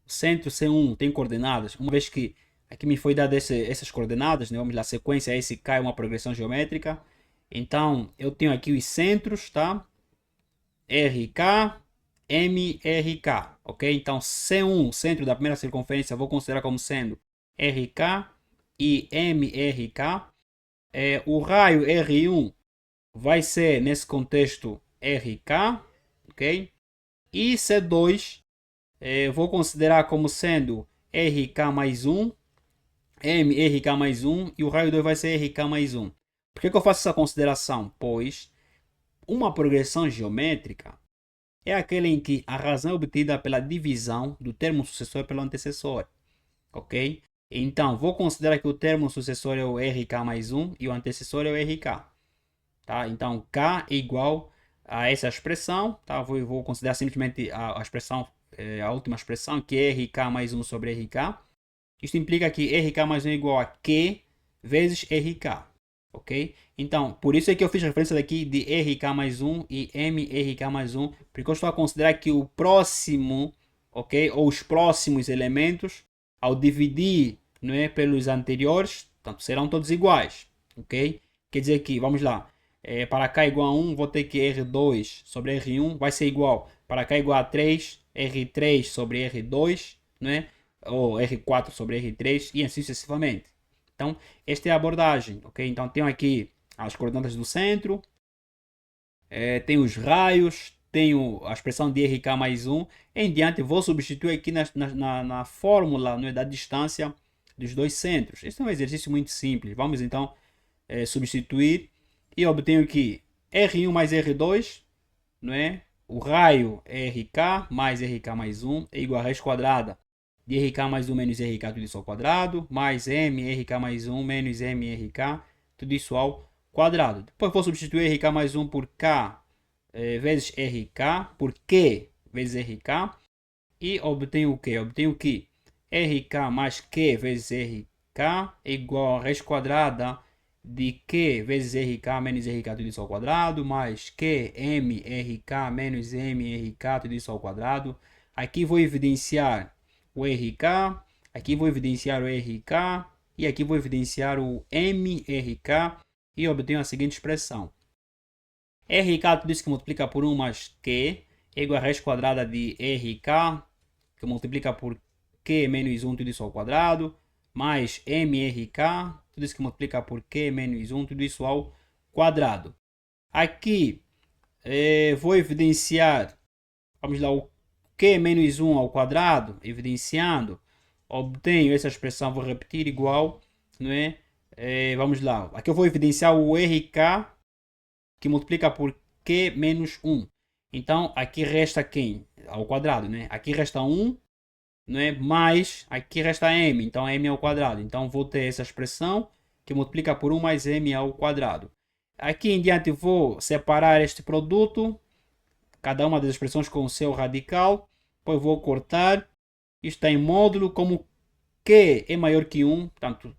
O centro C1 tem coordenadas, uma vez que aqui me foi dada essas coordenadas, né? Vamos lá, a sequência SK é uma progressão geométrica. Então, eu tenho aqui os centros, tá? RK, MRK, ok? Então, C1, centro da primeira circunferência, vou considerar como sendo RK e MRK. O raio R1 vai ser, nesse contexto, RK, ok? E C2, vou considerar como sendo RK mais 1, MRK mais 1, e o raio 2 vai ser RK mais 1. Por que eu faço essa consideração? Pois uma progressão geométrica é aquela em que a razão é obtida pela divisão do termo sucessor pelo antecessor, ok? Então, vou considerar que o termo sucessor é o RK mais 1 e o antecessor é o RK. Tá? Então, K é igual a essa expressão. Tá? Vou considerar simplesmente a expressão, a última expressão, que é RK mais 1 sobre RK. Isto implica que RK mais 1 é igual a Q vezes RK. Ok? Então, por isso é que eu fiz referência daqui de RK mais 1 e MRK mais 1, porque eu estou a considerar que o próximo, ok? Ou os próximos elementos, ao dividir, não é, pelos anteriores, portanto, serão todos iguais, ok? Quer dizer que, vamos lá, para K igual a 1, vou ter que R2 sobre R1 vai ser igual, para K igual a 3, R3 sobre R2, não é? Ou R4 sobre R3 e assim sucessivamente. Então, esta é a abordagem, ok? Então, tenho aqui as coordenadas do centro, tenho os raios, tenho a expressão de RK mais 1. Em diante, vou substituir aqui na fórmula, não é, da distância dos dois centros. Este é um exercício muito simples. Vamos, então, substituir e obtenho que R1 mais R2, não é? O raio é RK mais RK mais 1 é igual a raiz quadrada de RK mais 1 menos RK tudo isso ao quadrado, mais MRK mais 1 menos MRK tudo isso ao quadrado. Depois vou substituir RK mais 1 por K vezes RK, por Q vezes RK, e obtenho o quê? Obtenho que RK mais Q vezes RK é igual a raiz quadrada de Q vezes RK menos RK tudo isso ao quadrado, mais Q MRK menos MRK tudo isso ao quadrado. Aqui vou evidenciar o RK, aqui vou evidenciar o RK e aqui vou evidenciar o MRK e obtenho a seguinte expressão. RK, tudo isso que multiplica por 1 mais Q, é igual a raiz quadrada de RK, que multiplica por Q menos 1, tudo isso ao quadrado, mais MRK, tudo isso que multiplica por Q menos 1, tudo isso ao quadrado. Aqui vou evidenciar, vamos lá, o Q menos 1 ao quadrado, evidenciando, obtenho essa expressão, vou repetir, igual, não é? Vamos lá, aqui eu vou evidenciar o RK, que multiplica por Q menos 1. Então, aqui resta quem? Ao quadrado, né? Aqui resta 1, não é? Mais, aqui resta m, então m ao quadrado. Então, vou ter essa expressão que multiplica por 1 mais m ao quadrado. Aqui em diante, vou separar este produto, cada uma das expressões com o seu radical. Depois vou cortar. Isto está em módulo, como Q é maior que 1, portanto,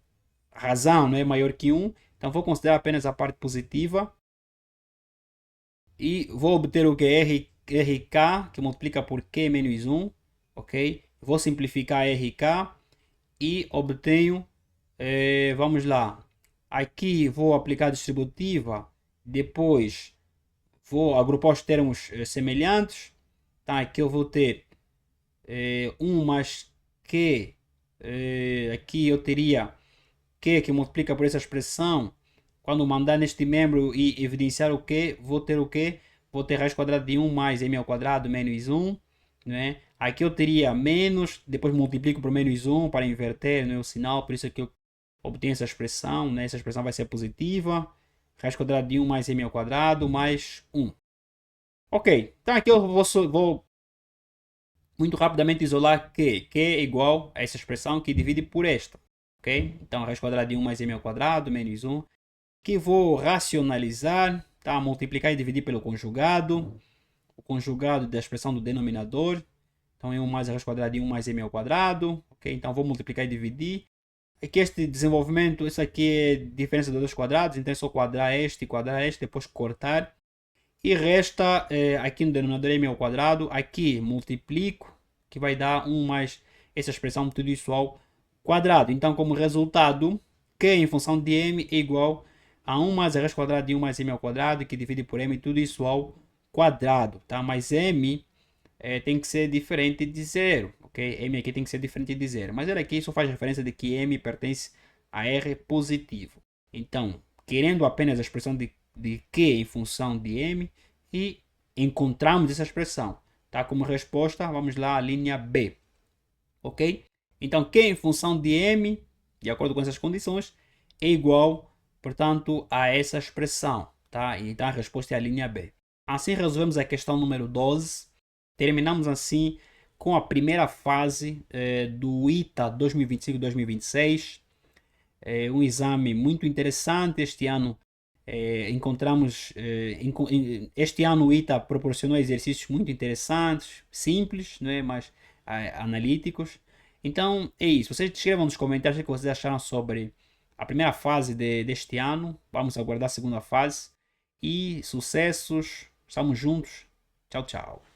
a razão não é maior que 1. Então, vou considerar apenas a parte positiva. E vou obter o que? RK, que multiplica por Q menos 1, ok? Vou simplificar RK e obtenho, vamos lá, aqui vou aplicar a distributiva, depois vou agrupar os termos semelhantes, tá? Aqui eu vou ter 1 mais Q, aqui eu teria Q que multiplica por essa expressão. Quando mandar neste membro e evidenciar o que, vou ter o que? Vou ter raiz quadrada de 1 mais m ao quadrado menos 1. Né? Aqui eu teria menos, depois multiplico por menos 1 para inverter, né, o sinal. Por isso é que eu obtenho essa expressão. Né? Essa expressão vai ser positiva. Raiz quadrada de 1 mais m ao quadrado mais 1. Ok, então aqui eu vou muito rapidamente isolar que é igual a essa expressão que divide por esta. Ok? Então raiz quadrada de 1 mais m ao quadrado menos 1. Que vou racionalizar, tá? Multiplicar e dividir pelo conjugado, o conjugado da expressão do denominador, então é 1 mais a raiz quadrada de 1 mais m ao quadrado, ok? Então vou multiplicar e dividir. Aqui este desenvolvimento, isso aqui é diferença de dois quadrados, então é só quadrar este, depois cortar. E resta aqui no denominador m ao quadrado, aqui multiplico, que vai dar 1 mais essa expressão, tudo isso ao quadrado. Então como resultado, Q em função de m é igual a 1 mais a raiz quadrada de 1 mais m ao quadrado, que divide por m, tudo isso ao quadrado, tá? Mas m tem que ser diferente de zero, ok? M aqui tem que ser diferente de zero. Mas olha aqui, isso faz referência de que M pertence a R positivo. Então, querendo apenas a expressão de Q em função de M, e encontramos essa expressão. Tá? Como resposta, vamos lá, a linha B. Ok? Então, Q em função de M, de acordo com essas condições, é igual, portanto, a essa expressão. Tá? Então, a resposta é a linha B. Assim, resolvemos a questão número 12. Terminamos assim com a primeira fase do ITA 2025-2026. Um exame muito interessante. Este ano este ano o ITA proporcionou exercícios muito interessantes, simples, né, mas analíticos. Então é isso. Vocês escrevam nos comentários o que vocês acharam sobre a primeira fase deste ano. Vamos aguardar a segunda fase. E sucessos. Estamos juntos. Tchau, tchau.